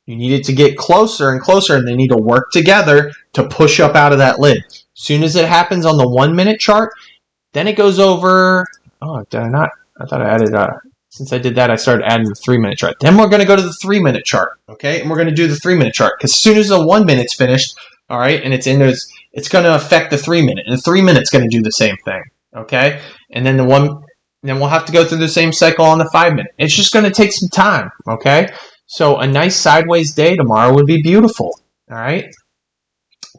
You need it to get closer and closer, and they need to work together to push up out of that lid. As soon as it happens on the 1 minute chart, then it goes over. Oh, did I not? I thought I added. Since I did that, I started adding the 3 minute chart. Then we're going to go to the 3 minute chart, okay? And we're going to do the 3 minute chart because as soon as the 1 minute's finished, all right, and it's in there, it's going to affect the 3 minute, and the 3 minute's going to do the same thing, okay? And then then we'll have to go through the same cycle on the 5 minute. It's just going to take some time, okay? So a nice sideways day tomorrow would be beautiful, all right?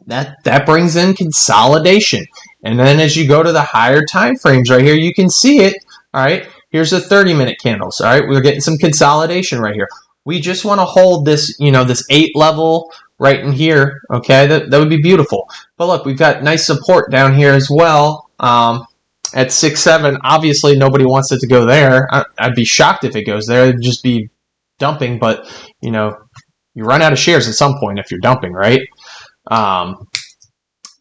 That brings in consolidation. And then as you go to the higher time frames right here, you can see it, all right? Here's the 30-minute candles, all right? We're getting some consolidation right here. We just want to hold this, this 8 level right in here, okay? That would be beautiful. But look, we've got nice support down here as well. At 6-7, obviously nobody wants it to go there. I'd be shocked if it goes there. It'd just be dumping, but you run out of shares at some point if you're dumping, right? And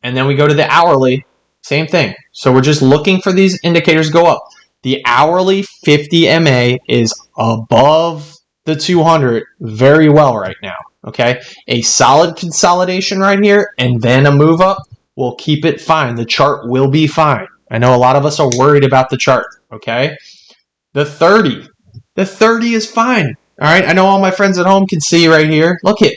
then we go to the hourly, same thing. So we're just looking for these indicators to go up. The hourly 50 MA is above the 200 very well right now, okay? A solid consolidation right here and then a move up will keep it fine. The chart will be fine. I know a lot of us are worried about the chart, okay? The 30 is fine, all right? I know all my friends at home can see right here. Look at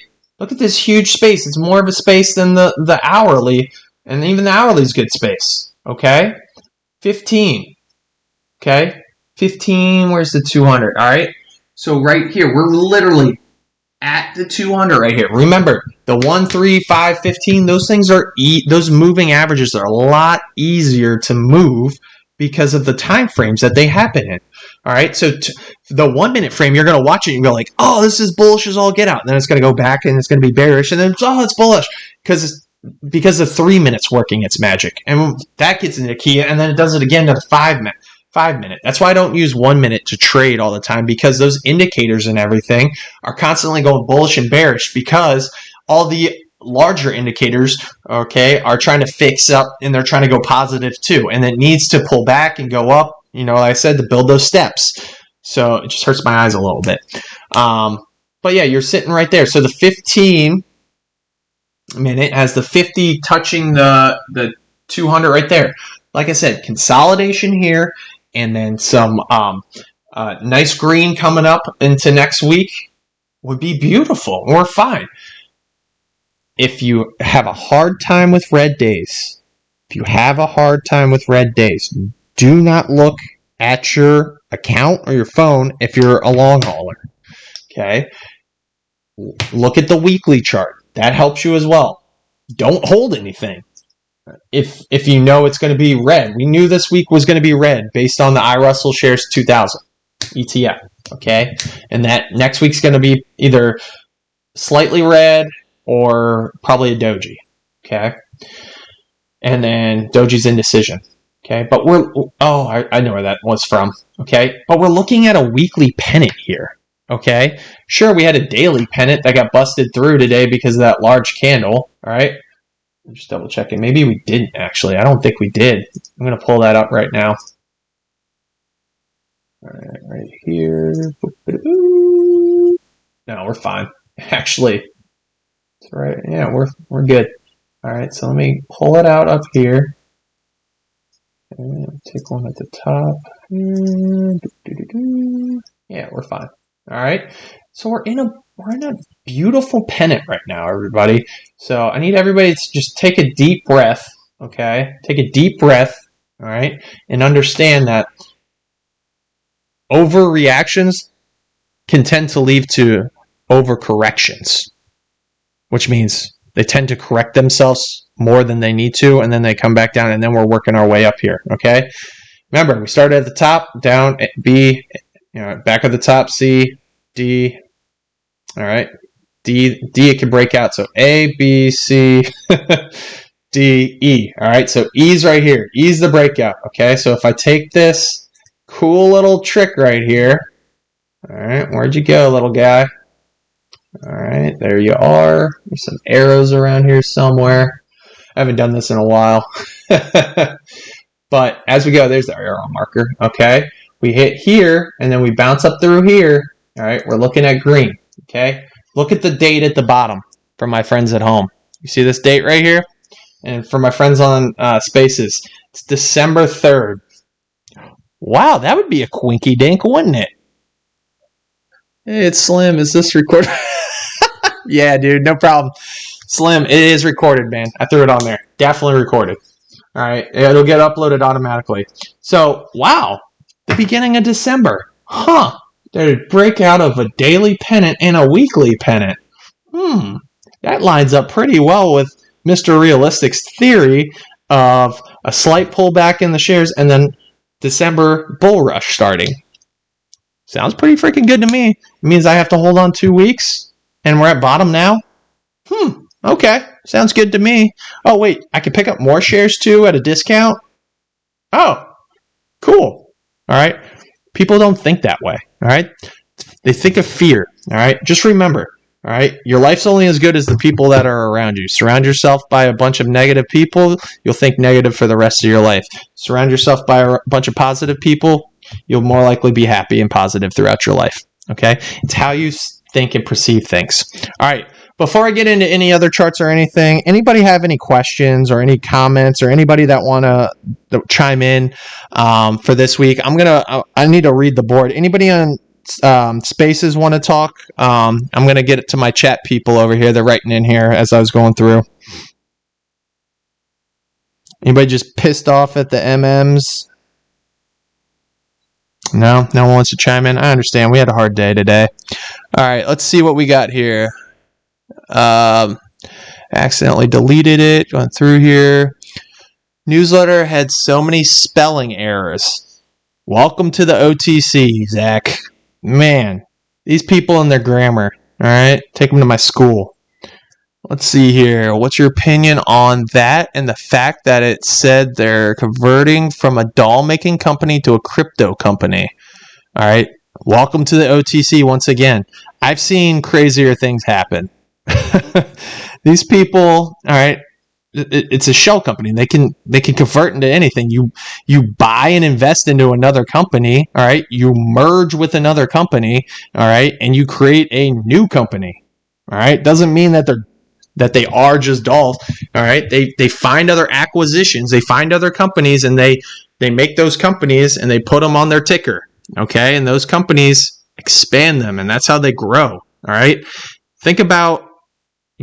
this huge space. It's more of a space than the hourly, and even the hourly is good space, okay? 15, okay? 15, where's the 200, all right? So right here, we're literally at the 200 right here. Remember, the 1, 3, 5, 15, those things are those moving averages are a lot easier to move because of the time frames that they happen in. All right, so the 1 minute frame, you're going to watch it and go like, oh, this is bullish as all get out. And then it's going to go back and it's going to be bearish. And then, oh, it's bullish because the 3 minutes working its magic. And that gets into key. And then it does it again to the 5 minute. 5 minute. That's why I don't use 1 minute to trade all the time, because those indicators and everything are constantly going bullish and bearish because all the larger indicators, okay, are trying to fix up and they're trying to go positive too. And it needs to pull back and go up, like I said, to build those steps. So it just hurts my eyes a little bit. But yeah, you're sitting right there. So the 15 minute has the 50 touching the 200 right there. Like I said, consolidation here. And then some nice green coming up into next week would be beautiful. We're fine. If you have a hard time with red days, do not look at your account or your phone if you're a long hauler. Okay? Look at the weekly chart. That helps you as well. Don't hold anything. if you know it's going to be red. We knew this week was going to be red based on the iRussell Shares 2000 ETF, okay? And that next week's going to be either slightly red or probably a doji, okay? And then doji's indecision, okay? But I know where that was from, okay? But we're looking at a weekly pennant here, okay? Sure, we had a daily pennant that got busted through today because of that large candle, all right? I'm just double checking. Maybe we didn't actually. I don't think we did. I'm going to pull that up right now. All right, right here. No, we're fine. Actually, that's right. Yeah, we're good. All right, so let me pull it out up here. And take one at the top. Yeah, we're fine. All right. So we're in a beautiful pennant right now, everybody. So I need everybody to just take a deep breath, okay? Take a deep breath, all right? And understand that overreactions can tend to lead to overcorrections, which means they tend to correct themselves more than they need to, and then they come back down, and then we're working our way up here, okay? Remember, we started at the top, down, B, back at the top, C, D, all right, D it can break out. So A, B, C, D, E. All right, so E's right here. E's the breakout. Okay, so if I take this cool little trick right here, all right, where'd you go, little guy? All right, there you are. There's some arrows around here somewhere. I haven't done this in a while. But as we go, there's the arrow marker. Okay, we hit here, and then we bounce up through here. All right, we're looking at green. Okay, look at the date at the bottom for my friends at home. You see this date right here? And for my friends on Spaces, it's December 3rd. Wow, that would be a quinky dink, wouldn't it? Hey, it's Slim. Is this recorded? Yeah, dude, no problem. Slim, it is recorded, man. I threw it on there. Definitely recorded. All right, it'll get uploaded automatically. So, wow, the beginning of December. Huh. There's a breakout of a daily pennant and a weekly pennant. That lines up pretty well with Mr. Realistic's theory of a slight pullback in the shares and then December bull rush starting. Sounds pretty freaking good to me. It means I have to hold on 2 weeks and we're at bottom now? Okay. Sounds good to me. Oh, wait. I can pick up more shares too at a discount? Oh, cool. All right. People don't think that way, all right? They think of fear, all right? Just remember, all right? Your life's only as good as the people that are around you. Surround yourself by a bunch of negative people, you'll think negative for the rest of your life. Surround yourself by a bunch of positive people, you'll more likely be happy and positive throughout your life, okay? It's how you think and perceive things. All right, before I get into any other charts or anything, anybody have any questions or any comments or anybody that want to chime in for this week? I need to read the board. Anybody on Spaces want to talk? I'm going to get it to my chat people over here. They're writing in here as I was going through. Anybody just pissed off at the MMs? No one wants to chime in. I understand. We had a hard day today. All right, let's see what we got here. Accidentally deleted it. Going through here. Newsletter had so many spelling errors. Welcome to the OTC, Zach. Man, these people and their grammar. All right, take them to my school. Let's see here. What's your opinion on that and the fact that it said they're converting from a doll making company to a crypto company? All right. Welcome to the OTC once again. I've seen crazier things happen. These people, all right, it's a shell company. They can convert into anything. You buy and invest into another company, all right? You merge with another company, all right, and you create a new company. All right? Doesn't mean that they are just dolls. All right? They find other acquisitions, they find other companies, and they make those companies and they put them on their ticker. Okay? And those companies expand them, and that's how they grow. All right? Think about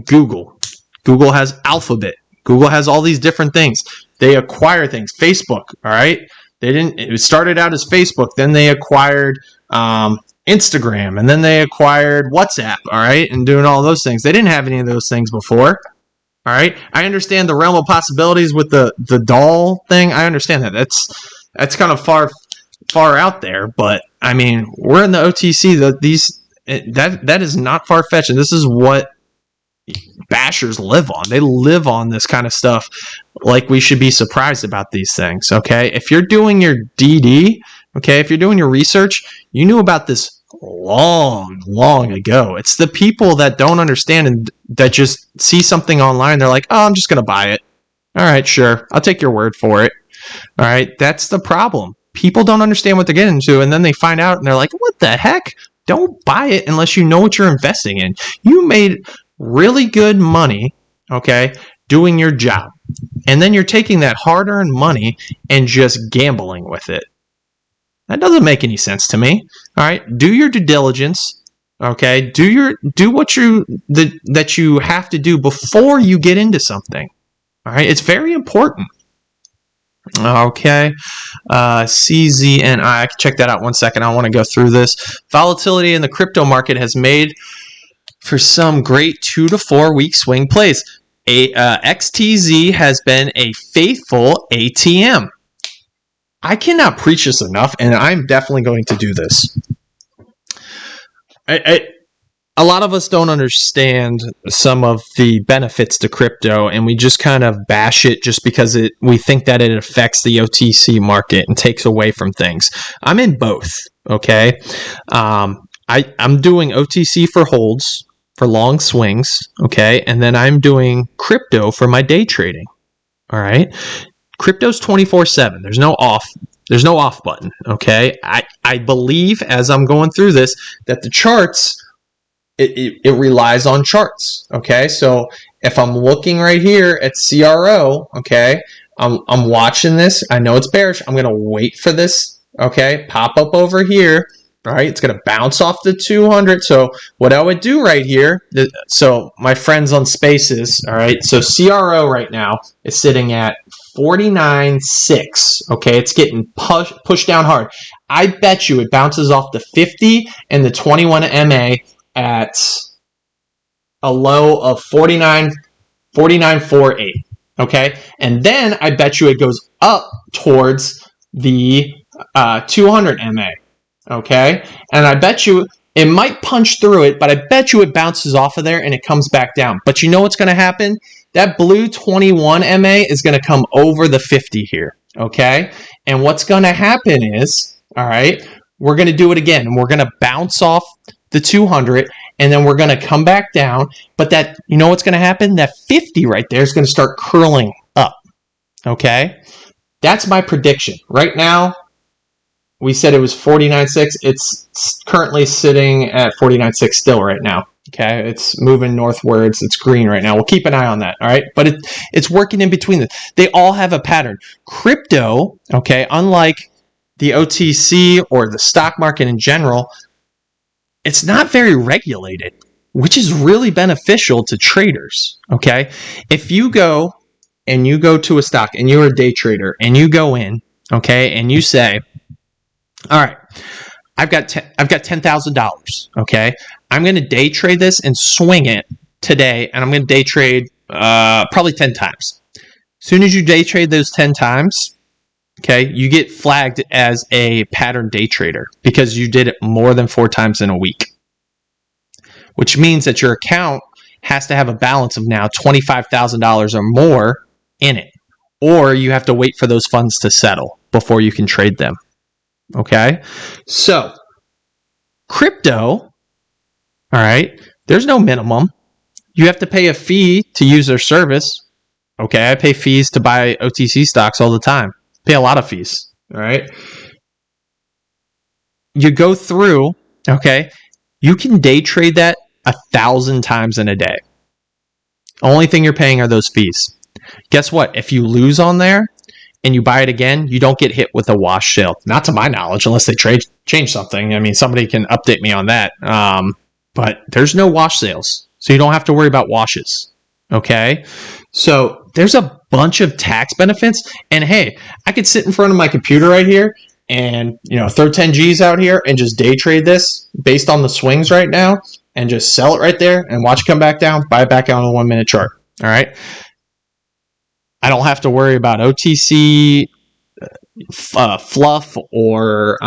Google. Google has Alphabet. Google has all these different things. They acquire things. Facebook, all right? It started out as Facebook, then they acquired Instagram, and then they acquired WhatsApp, all right? And doing all those things. They didn't have any of those things before. All right. I understand the realm of possibilities with the doll thing. I understand that. That's kind of far out there, but I mean, we're in the OTC. That is not far fetched, and this is what bashers live on. They live on this kind of stuff. Like, we should be surprised about these things. Okay, if you're doing your DD, okay, if you're doing your research, you knew about this long ago. It's the people that don't understand and that just see something online. They're like, oh, I'm just gonna buy it. All right, sure, I'll take your word for it. All right, that's the problem. People don't understand what they're getting into, and then they find out and they're like, what the heck? Don't buy it unless you know what you're investing in. You made really good money, okay, doing your job. And then you're taking that hard-earned money and just gambling with it. That doesn't make any sense to me. All right, do your due diligence, okay? Do what that you have to do before you get into something. All right, it's very important. Okay, CZNI, I can check that out 1 second. I want to go through this. Volatility in the crypto market has made for some great 2 to 4 week swing plays. XTZ has been a faithful ATM. I cannot preach this enough, and I'm definitely going to do this. A lot of us don't understand some of the benefits to crypto, and we just kind of bash it just because we think that it affects the OTC market and takes away from things. I'm in both, okay? I'm doing OTC for holds, for long swings, okay? And then I'm doing crypto for my day trading, all right? Crypto's 24/7. There's no off button, okay? I believe, as I'm going through this, that the charts, it relies on charts, okay? So if I'm looking right here at CRO, okay, I'm watching this. I know it's bearish. I'm going to wait for this, okay, pop up over here. All right, it's going to bounce off the 200. So what I would do right here, so my friends on Spaces, all right, so CRO right now is sitting at 49.6. Okay, it's getting pushed down hard. I bet you it bounces off the 50 and the 21 MA at a low of 49.48. Okay, and then I bet you it goes up towards the 200 MA. Okay, and I bet you it might punch through it, but I bet you it bounces off of there and it comes back down. But you know what's going to happen? That blue 21 MA is going to come over the 50 here. Okay, and what's going to happen is, all right, we're going to do it again, and we're going to bounce off the 200, and then we're going to come back down. But that, you know what's going to happen? That 50 right there is going to start curling up. Okay, that's my prediction right now. We said it was 49.6. It's currently sitting at 49.6 still right now. Okay, it's moving northwards. It's green right now. We'll keep an eye on that. All right, but it's working in between them. They all have a pattern. Crypto, okay, unlike the OTC or the stock market in general, it's not very regulated, which is really beneficial to traders. Okay, if you go to a stock and you're a day trader and you go in, okay, and you say, all right, I've got $10,000. Okay, I'm going to day trade this and swing it today, and I'm going to day trade probably 10 times. As soon as you day trade those 10 times, okay, you get flagged as a pattern day trader because you did it more than 4 times in a week, which means that your account has to have a balance of now $25,000 or more in it, or you have to wait for those funds to settle before you can trade them. Okay, so crypto, all right, there's no minimum. You have to pay a fee to use their service. Okay, I pay fees to buy OTC stocks all the time. Pay a lot of fees, all right? You go through, okay, you can day trade that 1,000 times in a day. Only thing you're paying are those fees. Guess what? If you lose on there, and you buy it again, you don't get hit with a wash sale. Not to my knowledge, unless they change something. I mean, somebody can update me on that. But there's no wash sales, so you don't have to worry about washes. Okay? So there's a bunch of tax benefits. And hey, I could sit in front of my computer right here and, throw 10 G's out here and just day trade this based on the swings right now and just sell it right there and watch it come back down, buy it back out on a 1 minute chart. All right. I don't have to worry about OTC fluff or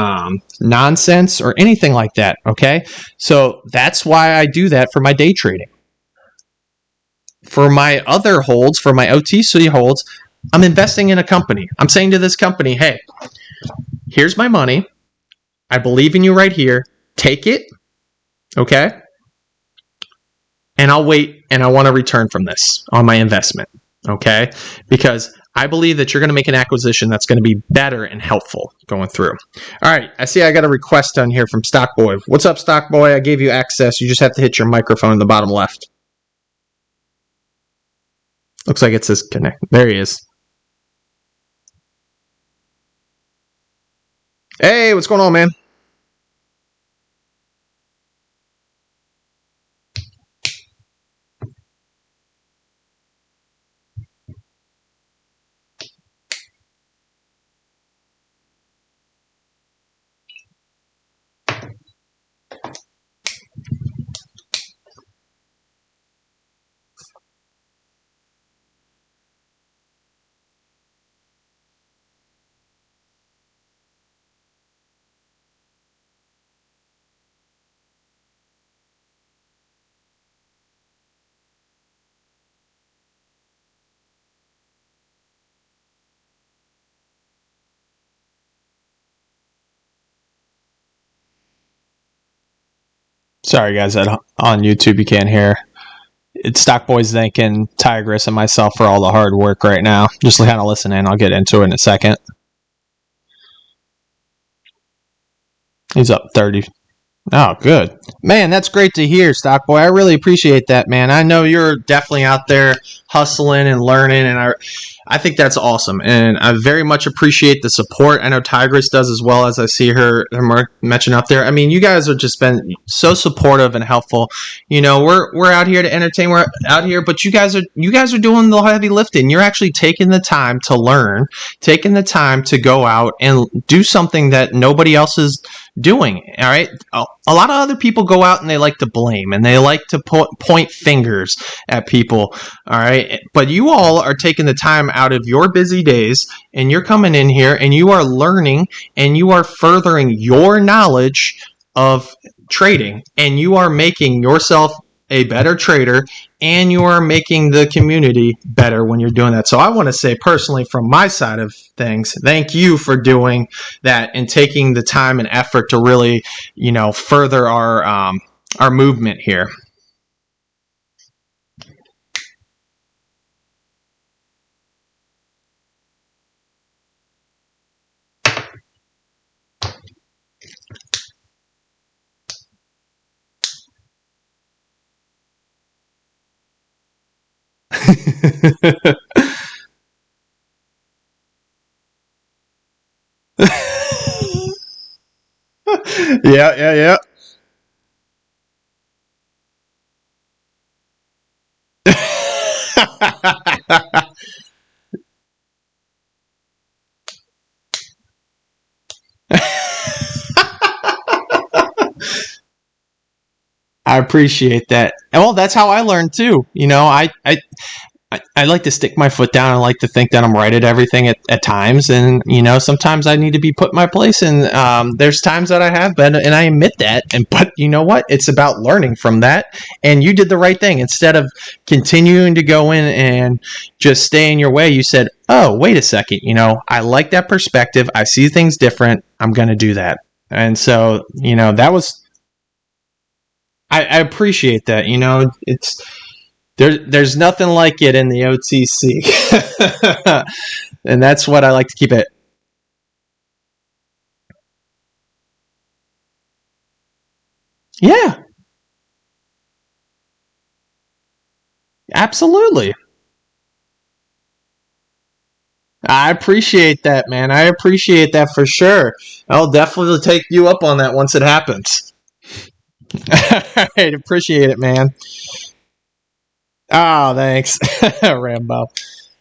nonsense or anything like that. Okay. So that's why I do that for my day trading. For my other holds, for my OTC holds, I'm investing in a company. I'm saying to this company, hey, here's my money. I believe in you right here. Take it. Okay. And I'll wait, and I want a return from this on my investment. Okay. Because I believe that you're going to make an acquisition that's going to be better and helpful going through. All right. I see I got a request on here from Stockboy. What's up, Stockboy? I gave you access. You just have to hit your microphone in the bottom left. Looks like it says connect. There he is. Hey, what's going on, man? Sorry, guys, that on YouTube you can't hear. It's Stockboy's thanking Tigress and myself for all the hard work right now. Just kind of listen in. I'll get into it in a second. He's up 30. Oh, good. Man, that's great to hear, Stockboy. I really appreciate that, man. I know you're definitely out there hustling and learning, and I think that's awesome. And I very much appreciate the support. I know Tigress does as well, as I see her mention up there. I mean, you guys have just been so supportive and helpful. You know, we're out here to entertain. We're out here, but you guys are doing the heavy lifting. You're actually taking the time to learn, taking the time to go out and do something that nobody else is doing. All right. A lot of other people go out and they like to blame and they like to point fingers at people. All right. But you all are taking the time out of your busy days and you're coming in here and you are learning and you are furthering your knowledge of trading and you are making yourself a better trader and you are making the community better when you're doing that. So I want to say personally from my side of things, thank you for doing that and taking the time and effort to really, you know, further our movement here. Yeah. I appreciate that. Well, that's how I learned too. You know, I like to stick my foot down. I like to think that I'm right at everything at times. And, you know, sometimes I need to be put in my place. And there's times that I have been, and I admit that. But you know what? It's about learning from that. And you did the right thing. Instead of continuing to go in and just stay in your way, you said, oh, wait a second. You know, I like that perspective. I see things different. I'm going to do that. And so, you know, that was... I appreciate that. You know, it's there's nothing like it in the OTC, and that's what I like to keep it. Yeah, absolutely. I appreciate that, man. I appreciate that for sure. I'll definitely take you up on that once it happens. All right, appreciate it, man. Oh, thanks, Rambo.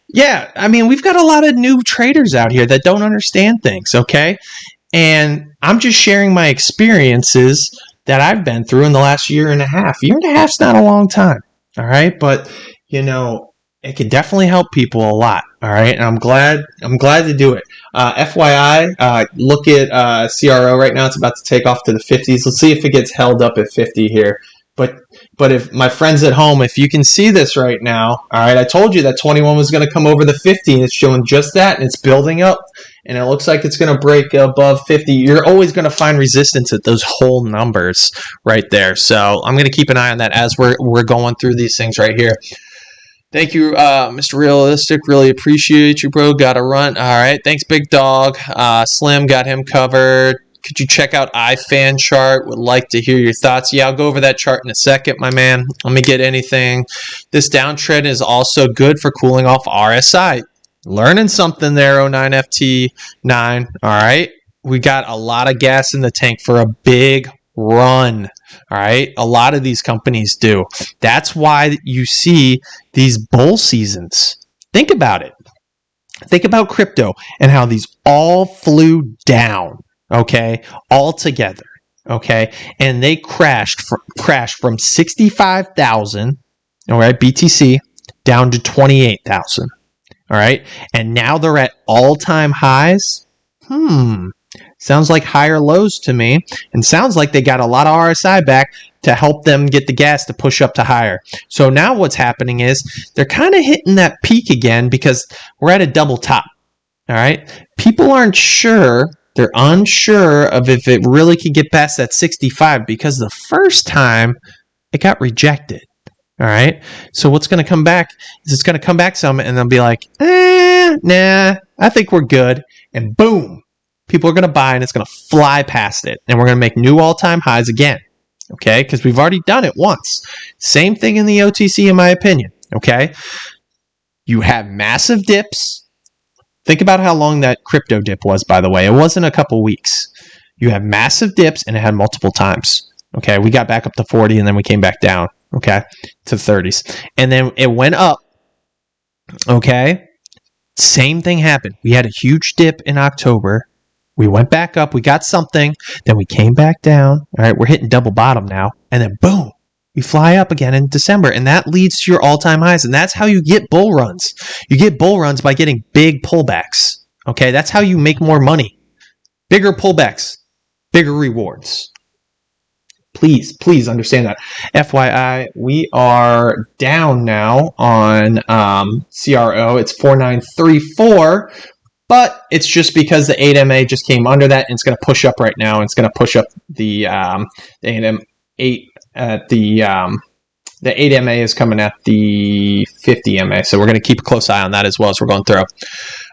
Yeah, I mean, we've got a lot of new traders out here that don't understand things, okay? And I'm just sharing my experiences that I've been through in the last year and a half. Year and a half's not a long time, all right? But, you know, it could definitely help people a lot. All right, and I'm glad to do it. FYI, look at CRO right now. It's about to take off to the 50s. Let's see if it gets held up at 50 here. But if my friends at home, if you can see this right now, all right, I told you that 21 was going to come over the 50, and it's showing just that, and it's building up, and it looks like it's going to break above 50. You're always going to find resistance at those whole numbers right there. So I'm going to keep an eye on that as we're going through these things right here. Thank you, Mr. Realistic. Really appreciate you, bro. Got to run. All right. Thanks, Big Dog. Slim, got him covered. Could you check out iFan chart? Would like to hear your thoughts. Yeah, I'll go over that chart in a second, my man. Let me get anything. This downtrend is also good for cooling off RSI. Learning something there, 09FT9. All right. We got a lot of gas in the tank for a big run. All right. A lot of these companies do. That's why you see these bull seasons. Think about it. Think about crypto and how these all flew down. Okay, all together. Okay, and they crashed from 65,000, all right, BTC down to 28,000. All right, and now they're at all-time highs. Sounds like higher lows to me, and sounds like they got a lot of RSI back to help them get the gas to push up to higher. So now what's happening is they're kind of hitting that peak again because we're at a double top. All right, people aren't sure. They're unsure of if it really can get past that 65 because the first time it got rejected. All right. So what's going to come back is it's going to come back some and they'll be like, nah, I think we're good. And boom, people are going to buy and it's going to fly past it. And we're going to make new all-time highs again. Okay. Because we've already done it once. Same thing in the OTC, in my opinion. Okay. You have massive dips. Think about how long that crypto dip was, by the way. It wasn't a couple weeks. You have massive dips, and it had multiple times. Okay, we got back up to 40, and then we came back down, okay, to 30s. And then it went up, okay? Same thing happened. We had a huge dip in October. We went back up. We got something. Then we came back down. All right, we're hitting double bottom now. And then boom, we fly up again in December, and that leads to your all-time highs, and that's how you get bull runs. You get bull runs by getting big pullbacks, okay? That's how you make more money. Bigger pullbacks, bigger rewards. Please understand that. FYI, we are down now on CRO. It's 4934, but it's just because the 8MA just came under that, and it's going to push up right now, and it's going to push up the 8 at the 8MA is coming at the 50MA, so we're going to keep a close eye on that as well as we're going through. All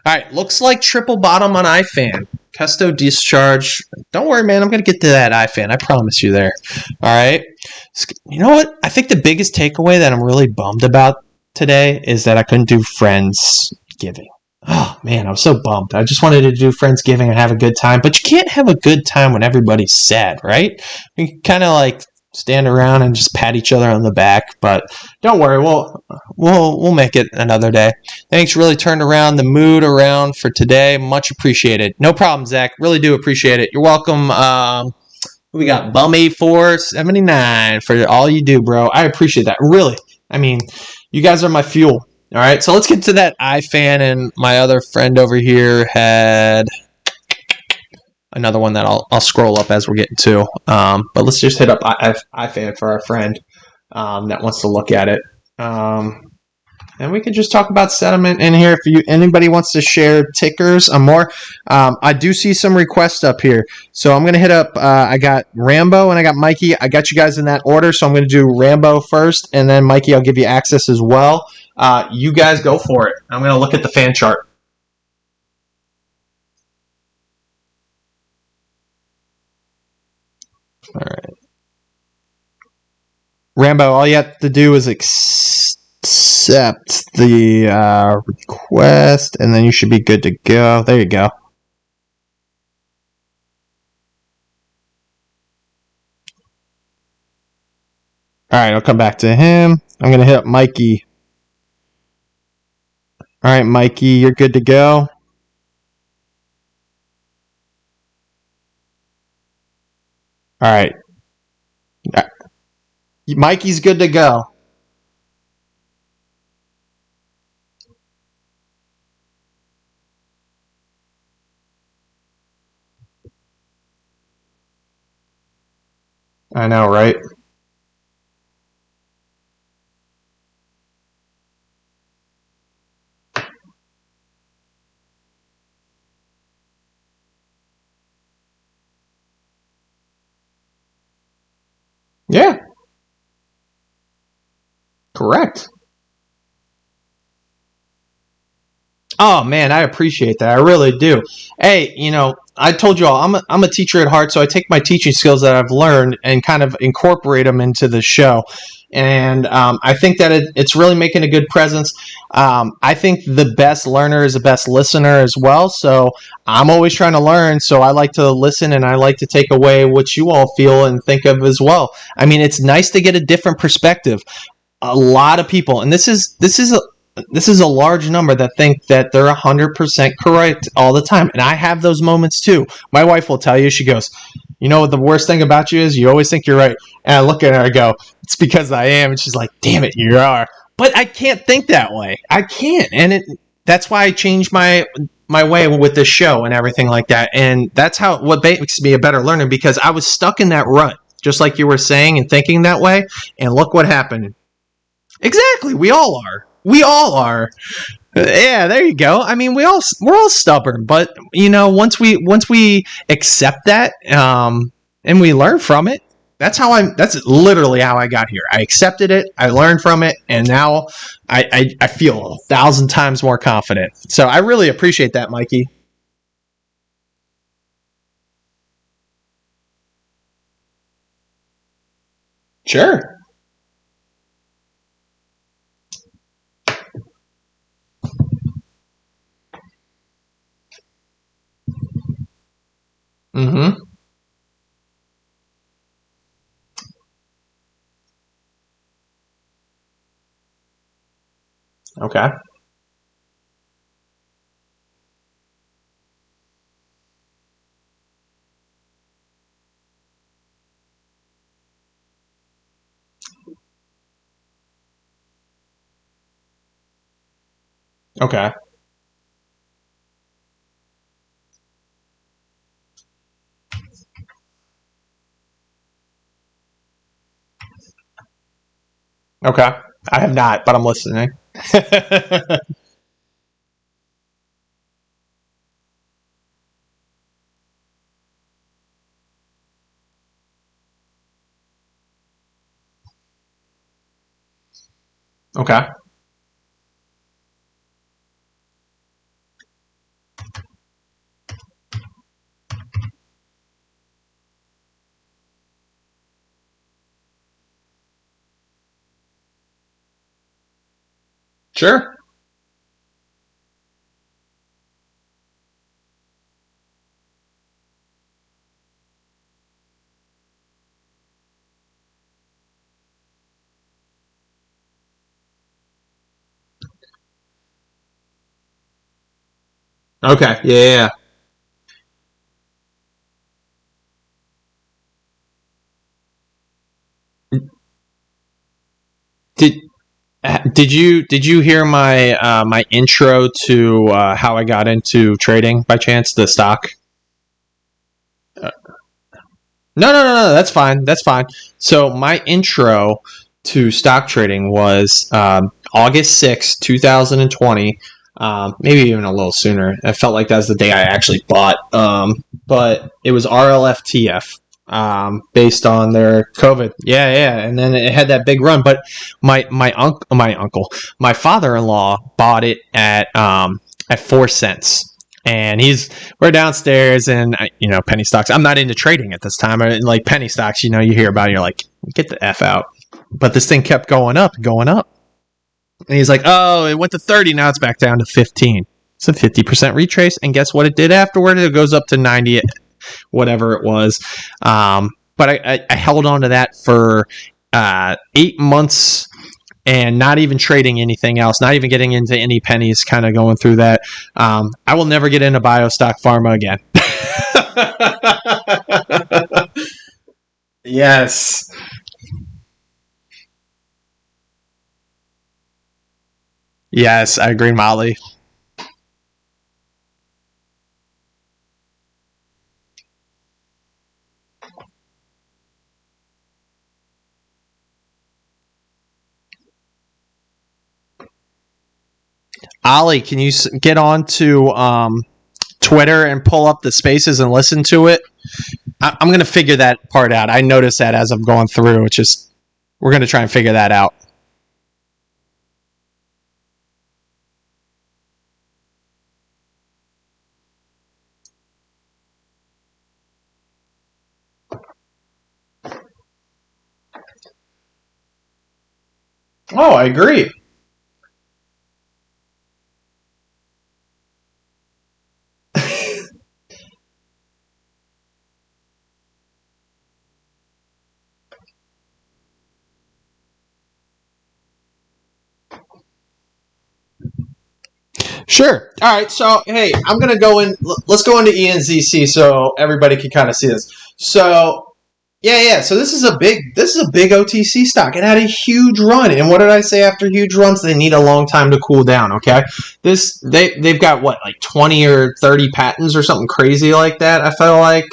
right, looks like triple bottom on iFan. Custo discharge. Don't worry, man. I'm going to get to that iFan. I promise you there. All right. You know what? I think the biggest takeaway that I'm really bummed about today is that I couldn't do Friendsgiving. Oh, man, I was so bummed. I just wanted to do Friendsgiving and have a good time, but you can't have a good time when everybody's sad, right? You kind of like stand around and just pat each other on the back, but don't worry, we'll make it another day. Thanks, really turned around the mood around for today. Much appreciated. No problem, Zach. Really do appreciate it. You're welcome. We got Bum8479 for all you do, bro. I appreciate that. Really. I mean, you guys are my fuel. All right, so let's get to that iFan, and my other friend over here had another one that I'll scroll up as we're getting to. But let's just hit up iFan for our friend that wants to look at it. And we can just talk about sentiment in here. If anybody wants to share tickers or more, I do see some requests up here. So I'm going to hit up, I got Rambo and I got Mikey. I got you guys in that order. So I'm going to do Rambo first, and then Mikey, I'll give you access as well. You guys go for it. I'm going to look at the fan chart. All right. Rambo, all you have to do is accept the request, and then you should be good to go. There you go. All right, I'll come back to him. I'm going to hit up Mikey. All right, Mikey, you're good to go. All right. Mikey's good to go. I know, right? Yeah, correct. Oh man, I appreciate that. I really do. Hey, I told you all I'm a teacher at heart, so I take my teaching skills that I've learned and kind of incorporate them into the show. And I think that it's really making a good presence. I think the best learner is the best listener as well. So I'm always trying to learn. So I like to listen and I like to take away what you all feel and think of as well. I mean, it's nice to get a different perspective. A lot of people, and this is a large number that think that they're 100% correct all the time, and I have those moments too. My wife will tell you, she goes, "You know what the worst thing about you is? You always think you're right." And I look at her, I go, "It's because I am." And she's like, "Damn it, you are." But I can't think that way. I can't, and that's why I changed my way with this show and everything like that. And that's what makes me a better learner, because I was stuck in that rut, just like you were saying, and thinking that way. And look what happened. Exactly. We all are. We all are. Yeah, there you go. I mean, we're all stubborn, but once we accept that, and we learn from it, that's literally how I got here. I accepted it, I learned from it, and now I feel 1,000 times more confident. So I really appreciate that, Mikey. Sure. Mm-hmm. Okay. Okay. Okay. I have not, but I'm listening. Okay. Sure. Okay. Yeah. Did did you hear my intro to how I got into trading by chance, the stock? No, no, no, no. That's fine. That's fine. So my intro to stock trading was August 6th, 2020. Maybe even a little sooner. I felt like that was the day I actually bought. But it was RLFTF, based on their COVID. Yeah, yeah. And then it had that big run. But my uncle, my father-in-law bought it at 4 cents. And we're downstairs, and penny stocks. I'm not into trading at this time. Like penny stocks, you hear about it, you're like, get the f out. But this thing kept going up, and going up, and he's like, oh, it went to 30, now it's back down to 15. It's a 50% retrace, and guess what it did afterward? It goes up to 90, whatever it was. But I held on to that for 8 months, and not even trading anything else, not even getting into any pennies, kind of going through that. I will never get into biostock pharma again. Yes. Yes, I agree, Molly. Ollie, can you get on to Twitter and pull up the spaces and listen to it? I'm going to figure that part out. I noticed that as I'm going through. It's just, we're going to try and figure that out. Oh, I agree. Sure. All right. So, hey, I'm going to go in. Let's go into ENZC so everybody can kind of see this. So, yeah. So this is a big OTC stock. It had a huge run. And what did I say after huge runs? They need a long time to cool down, okay? They've got what, like 20 or 30 patents or something crazy like that, I feel like.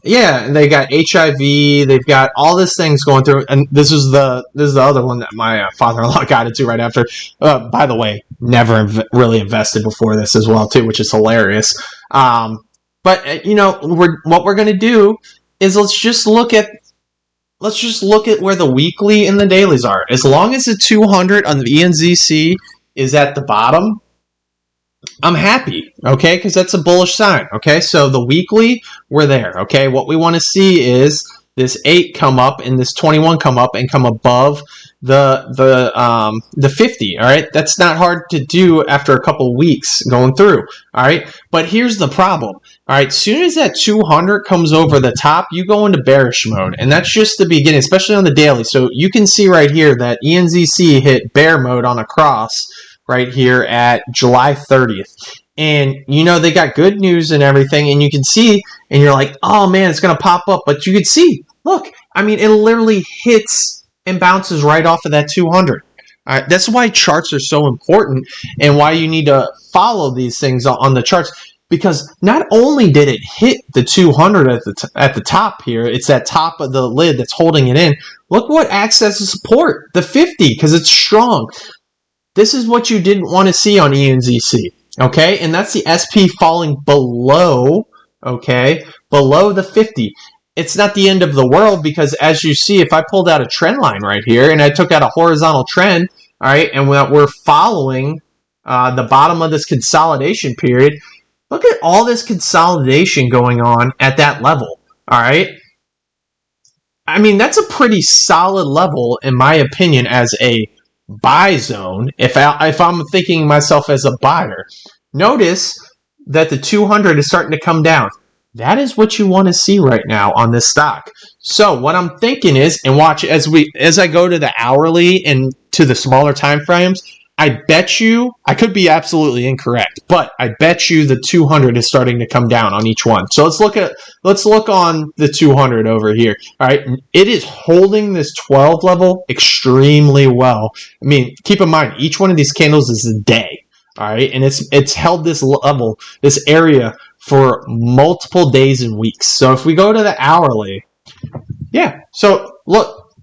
Yeah, and they got HIV. They've got all these things going through, and this is the other one that my father-in-law got into right after. By the way, never really invested before this as well too, which is hilarious. But what we're gonna do is let's just look at where the weekly and the dailies are. As long as the 200 on the ENZC is at the bottom, I'm happy, okay, because that's a bullish sign, okay? So the weekly, we're there, okay? What we want to see is this 8 come up and this 21 come up and come above the 50, all right? That's not hard to do after a couple weeks going through, all right? But here's the problem, all right? As soon as that 200 comes over the top, you go into bearish mode, and that's just the beginning, especially on the daily. So you can see right here that ENZC hit bear mode on a cross right here at July 30th. And, they got good news and everything, and you can see, and you're like, oh, man, it's going to pop up. But you can see, look, I mean, it literally hits and bounces right off of that 200. All right, that's why charts are so important and why you need to follow these things on the charts. Because not only did it hit the 200 at the top here, it's that top of the lid that's holding it in. Look what acts as a support, the 50, because it's strong. This is what you didn't want to see on ENZC, okay? And that's the SP falling below, okay, below the 50. It's not the end of the world because, as you see, if I pulled out a trend line right here and I took out a horizontal trend, all right, and we're following the bottom of this consolidation period, look at all this consolidation going on at that level, all right? I mean, that's a pretty solid level, in my opinion, as a buy zone. If I'm thinking myself as a buyer, notice that the 200 is starting to come down. That is what you want to see right now on this stock. So what I'm thinking is, and watch as I go to the hourly and to the smaller time frames, I bet you, I could be absolutely incorrect, but I bet you the 200 is starting to come down on each one. So let's look on the 200 over here. All right, it is holding this 12 level extremely well. I mean, keep in mind, each one of these candles is a day. All right, and it's held this level, this area for multiple days and weeks. So if we go to the hourly, yeah. So look,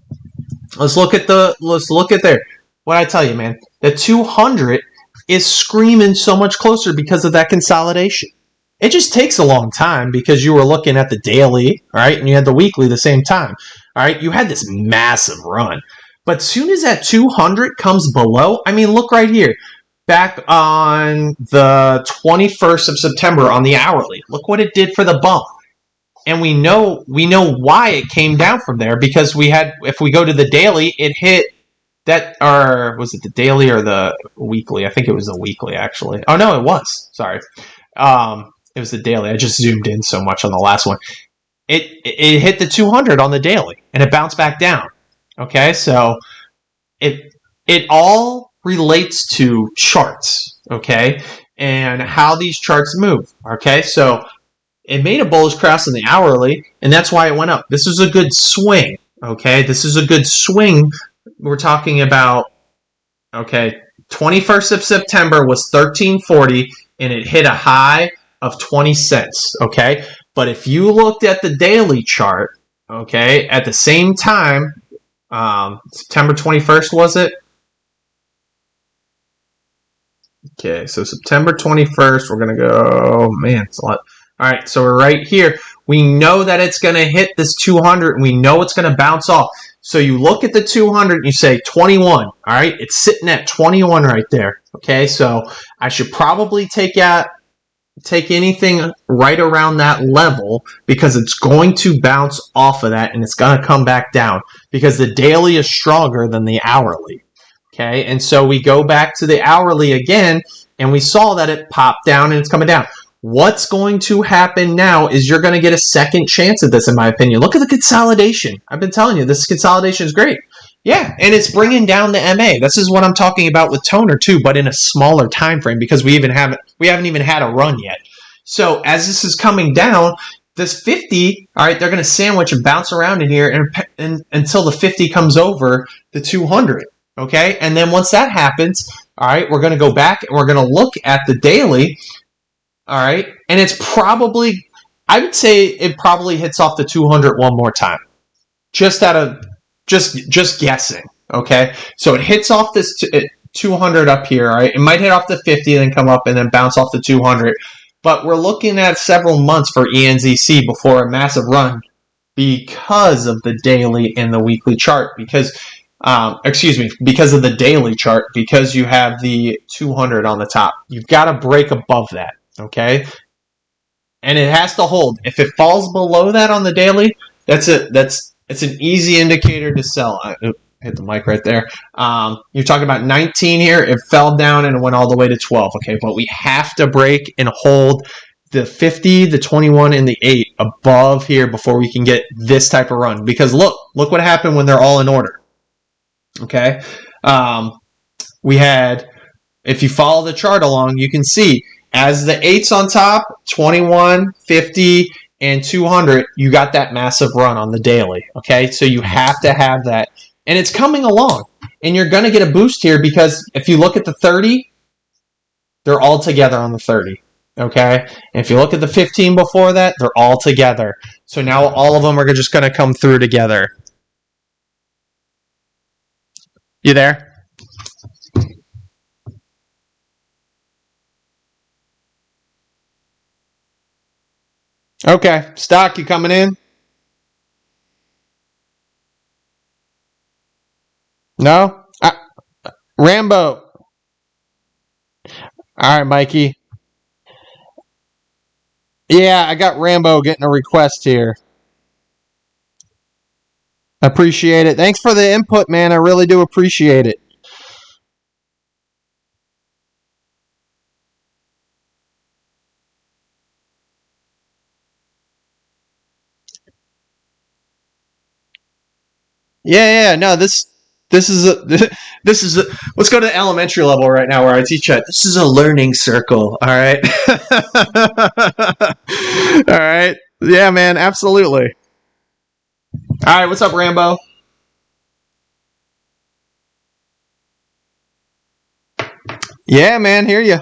let's look at there. What I tell you, man, the 200 is screaming so much closer because of that consolidation. It just takes a long time because you were looking at the daily, all right, and you had the weekly the same time, all right. You had this massive run, but as soon as that 200 comes below, I mean, look right here. Back on the 21st of September on the hourly, look what it did for the bump. And we know why it came down from there because if we go to the daily, it hit that, or was it the daily or the weekly? I think it was the weekly, actually. Oh, no, it was. Sorry. It was the daily. I just zoomed in so much on the last one. It hit the 200 on the daily, and it bounced back down. Okay, so it all relates to charts, okay, and how these charts move, okay? So it made a bullish cross in the hourly, and that's why it went up. This is a good swing, okay? This is a good swing. We're talking about, okay, 21st of September was 1340, and it hit a high of 20 cents, okay? But if you looked at the daily chart, okay, at the same time, September 21st, was it? Okay, so September 21st, we're going to go, man, it's a lot. All right, so we're right here. We know that it's going to hit this 200, and we know it's going to bounce off. So you look at the 200 and you say 21. All right, it's sitting at 21 right there. Okay, so I should probably take anything right around that level because it's going to bounce off of that and it's going to come back down because the daily is stronger than the hourly. Okay, and so we go back to the hourly again and we saw that it popped down and it's coming down. What's going to happen now is you're going to get a second chance at this, in my opinion. Look at the consolidation. I've been telling you, this consolidation is great. Yeah, and it's bringing down the MA. This is what I'm talking about with toner too, but in a smaller time frame because we haven't even had a run yet. So as this is coming down, this 50, all right, they're going to sandwich and bounce around in here and until the 50 comes over the 200. Okay, and then once that happens, all right, we're going to go back and we're going to look at the daily. All right, and it's probably, I would say it probably hits off the 200 one more time, just guessing. Okay, so it hits off this 200 up here. All right, it might hit off the 50, then come up and then bounce off the 200. But we're looking at several months for ENZC before a massive run because of the daily and the weekly chart. Because of the daily chart, because you have the 200 on the top. You've got to break above that. Okay, and it has to hold. If it falls below that on the daily, it's an easy indicator to sell. Hit the mic right there. You're talking about 19 here. It fell down and it went all the way to 12. Okay, but we have to break and hold the 50, the 21, and the 8 above here before we can get this type of run. Because look what happened when they're all in order. Okay, we had, if you follow the chart along, you can see as the 8's on top, 21, 50, and 200, you got that massive run on the daily. Okay, so you have to have that. And it's coming along. And you're going to get a boost here because if you look at the 30, they're all together on the 30. Okay? And if you look at the 15 before that, they're all together. So now all of them are just going to come through together. You there? Okay. Stock, you coming in? No? Rambo. All right, Mikey. Yeah, I got Rambo getting a request here. Appreciate it. Thanks for the input, man. I really do appreciate it. Yeah. No, this is let's go to the elementary level right now where I teach that. This is a learning circle. All right. All right. Yeah, man. Absolutely. All right. What's up, Rambo? Yeah, man. Hear you.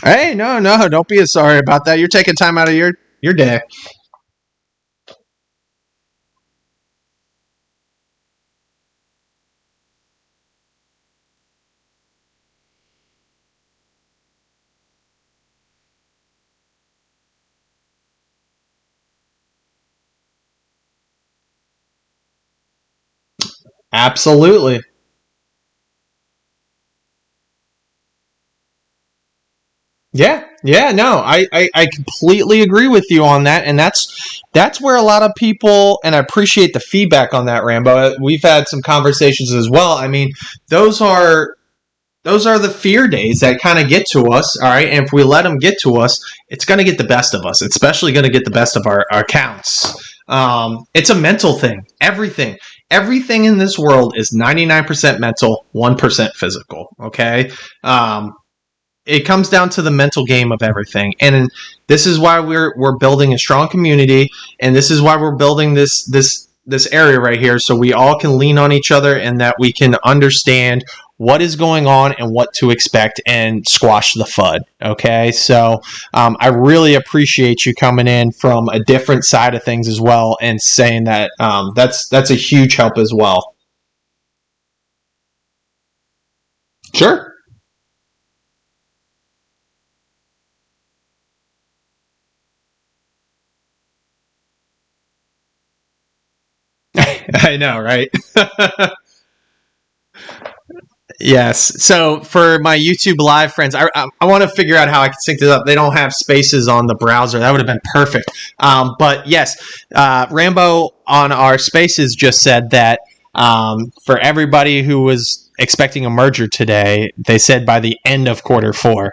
Hey, no. Don't be sorry about that. You're taking time out of your day. Absolutely. Yeah, no, I completely agree with you on that, and that's where a lot of people, and I appreciate the feedback on that, Rambo. We've had some conversations as well. I mean, those are the fear days that kind of get to us, all right? And if we let them get to us, it's going to get the best of us. It's especially going to get the best of our accounts. It's a mental thing. Everything in this world is 99% mental, 1% physical, okay? It comes down to the mental game of everything, and this is why we're building a strong community, and this is why we're building this area right here, so we all can lean on each other, and that we can understand what is going on and what to expect, and squash the FUD. Okay, so I really appreciate you coming in from a different side of things as well, and saying that that's a huge help as well. Sure. I know, right? Yes. So for my YouTube Live friends, I want to figure out how I can sync this up. They don't have spaces on the browser. That would have been perfect. But yes, Rambo on our spaces just said that for everybody who was expecting a merger today, they said by the end of Q4.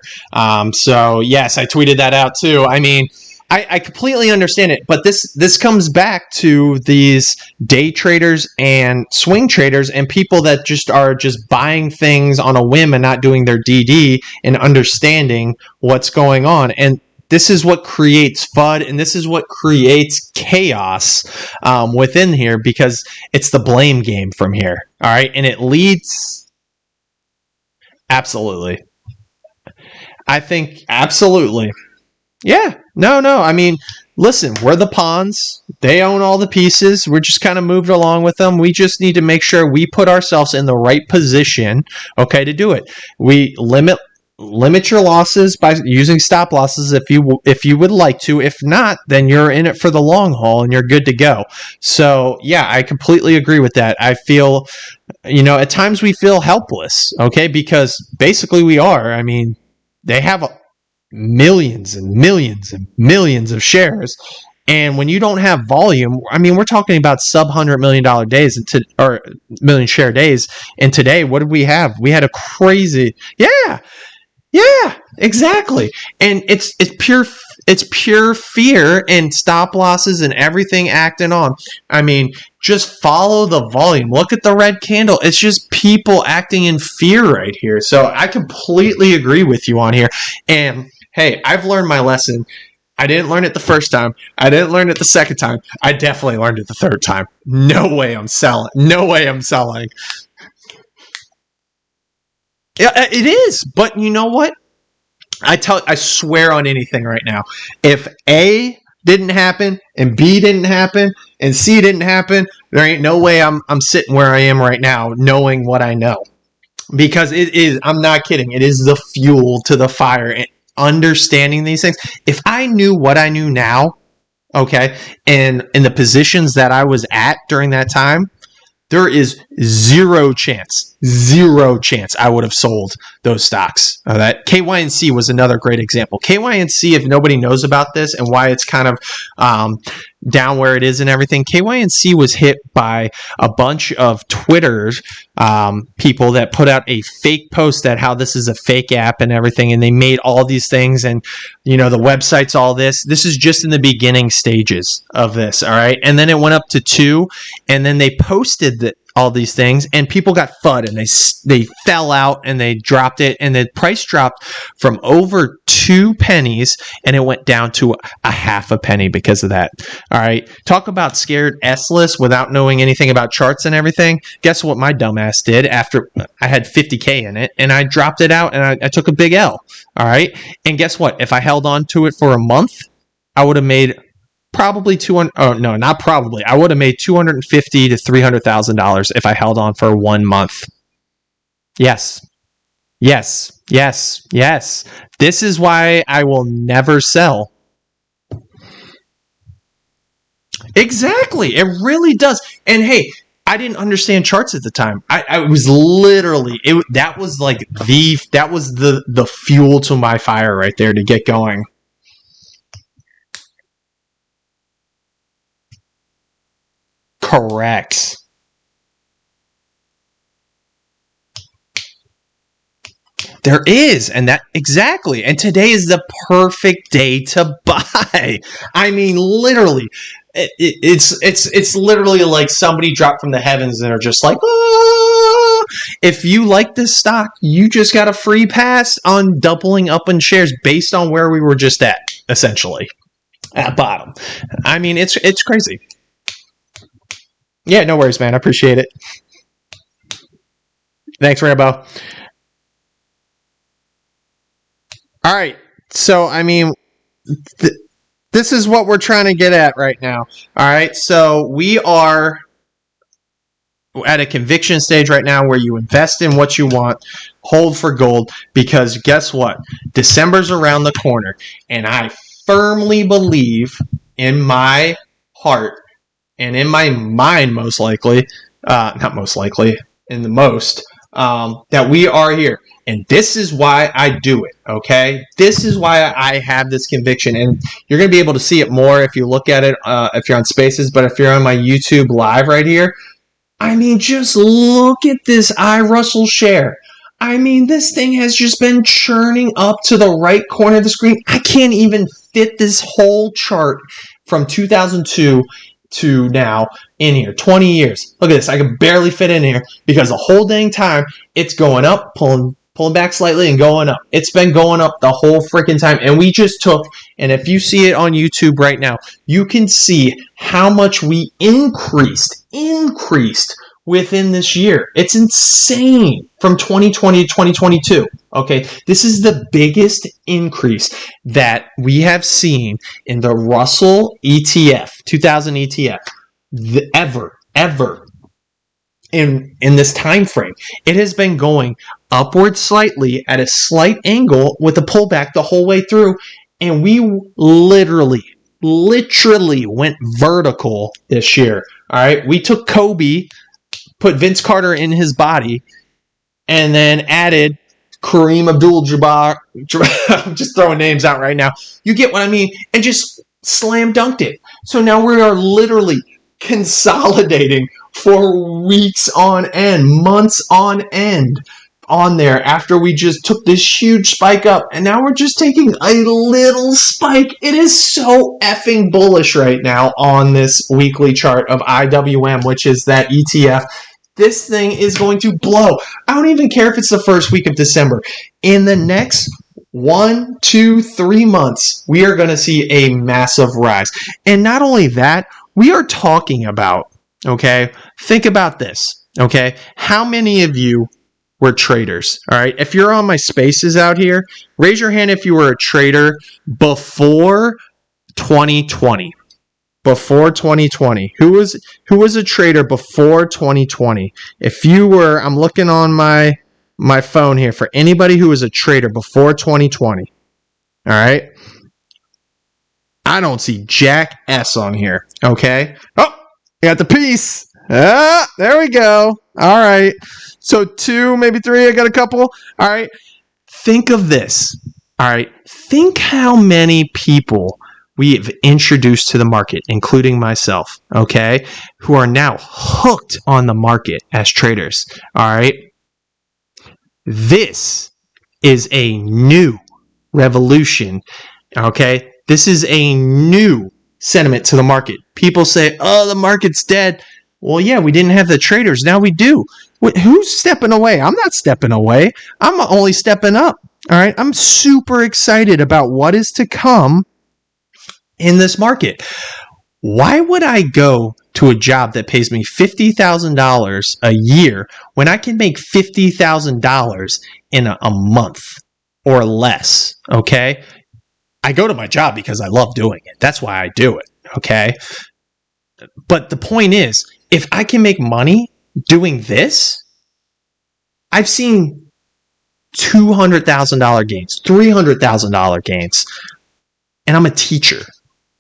So yes, I tweeted that out too. I mean, I completely understand it, but this comes back to these day traders and swing traders and people that just are just buying things on a whim and not doing their DD and understanding what's going on. And this is what creates FUD, and this is what creates chaos within here, because it's the blame game from here. All right, and it leads. Absolutely. I think absolutely. Yeah. No. I mean, listen, we're the pawns. They own all the pieces. We're just kind of moved along with them. We just need to make sure we put ourselves in the right position, okay, to do it. We limit your losses by using stop losses if you would like to. If not, then you're in it for the long haul and you're good to go. So, yeah, I completely agree with that. I feel, at times we feel helpless, okay, because basically we are. I mean, they have millions and millions and millions of shares, and when you don't have volume, I mean, we're talking about sub $100 million days or million share days. And today, what did we have? We had a crazy, yeah, exactly. And it's pure fear and stop losses and everything acting on. I mean, just follow the volume. Look at the red candle. It's just people acting in fear right here. So I completely agree with you on here. And hey, I've learned my lesson. I didn't learn it the first time. I didn't learn it the second time. I definitely learned it the third time. No way I'm selling. Yeah, it is. But you know what? I swear on anything right now. If A didn't happen and B didn't happen and C didn't happen, there ain't no way I'm sitting where I am right now knowing what I know. Because it is, I'm not kidding, it is the fuel to the fire. And understanding these things. If I knew what I knew now, okay, and in the positions that I was at during that time, there is zero chance I would have sold those stocks. That KYNC was another great example. KYNC, if nobody knows about this and why it's kind of down where it is and everything, KYNC was hit by a bunch of Twitter people that put out a fake post that how this is a fake app and everything, and they made all these things, and the website's all this. This is just in the beginning stages of this, all right? And then it went up to 2, and then they posted all these things, and people got FUD, and they fell out, and they dropped it, and the price dropped from over 2 pennies, and it went down to a half a penny because of that. All right, talk about scared S-list without knowing anything about charts and everything. Guess what my dumbass did after I had 50K in it, and I dropped it out, and I took a big L. All right, and guess what? If I held on to it for a month, I would have made probably 200. Oh no, not probably. I would have made $250,000 to $300,000 if I held on for 1 month. Yes. This is why I will never sell. Exactly. It really does. And hey, I didn't understand charts at the time. I was literally that was the fuel to my fire right there to get going. Correct. There is, and that exactly. And today is the perfect day to buy. I mean, literally, it's literally like somebody dropped from the heavens and are just like, oh! If you like this stock, you just got a free pass on doubling up in shares based on where we were just at, essentially, at bottom. I mean, it's crazy. Yeah, no worries, man. I appreciate it. Thanks, Rambo. All right. So, I mean, this is what we're trying to get at right now. All right. So, we are at a conviction stage right now where you invest in what you want, hold for gold, because guess what? December's around the corner, and I firmly believe in my heart and in my mind, most likely, not most likely, in the most, that we are here. And this is why I do it, okay? This is why I have this conviction. And you're going to be able to see it more if you look at it, if you're on Spaces. But if you're on my YouTube live right here, I mean, just look at this Russell share. I mean, this thing has just been churning up to the right corner of the screen. I can't even fit this whole chart from 2002 to now in here. 20 years. Look at this. I can barely fit in here because the whole dang time it's going up, pulling back slightly and going up. It's been going up the whole freaking time. And we just took, and if you see it on YouTube right now, you can see how much we increased within this year. It's insane from 2020 to 2022. Okay, this is the biggest increase that we have seen in the Russell ETF, 2000 ETF, ever in this time frame. It has been going upward slightly at a slight angle with a pullback the whole way through, and we literally went vertical this year. All right, we took Kobe, put Vince Carter in his body, and then added Kareem Abdul-Jabbar. I'm just throwing names out right now. You get what I mean? And just slam dunked it. So now we are literally consolidating for weeks on end, months on end on there after we just took this huge spike up. And now we're just taking a little spike. It is so effing bullish right now on this weekly chart of IWM, which is that ETF. This thing is going to blow. I don't even care if it's the first week of December. In the next 1, 2, 3 months, we are going to see a massive rise. And not only that, we are talking about, okay, think about this, okay, how many of you were traders? All right, if you're on my Spaces out here, raise your hand if you were a trader before 2020. Before 2020, who was a trader before 2020? If you were, I'm looking on my phone here for anybody who was a trader before 2020. All right, I don't see Jack S on here. Okay, oh, got the piece. Ah, there we go. All right, so 2, maybe 3. I got a couple. All right, think of this. All right, think how many people we've introduced to the market, including myself, okay, who are now hooked on the market as traders, all right? This is a new revolution, okay? This is a new sentiment to the market. People say, oh, the market's dead. Well, yeah, we didn't have the traders. Now we do. Who's stepping away? I'm not stepping away. I'm only stepping up, all right? I'm super excited about what is to come in this market. Why would I go to a job that pays me $50,000 a year when I can make $50,000 in a month or less? Okay, I go to my job because I love doing it. That's why I do it. Okay, but the point is, if I can make money doing this, I've seen $200,000 gains, $300,000 gains, and I'm a teacher.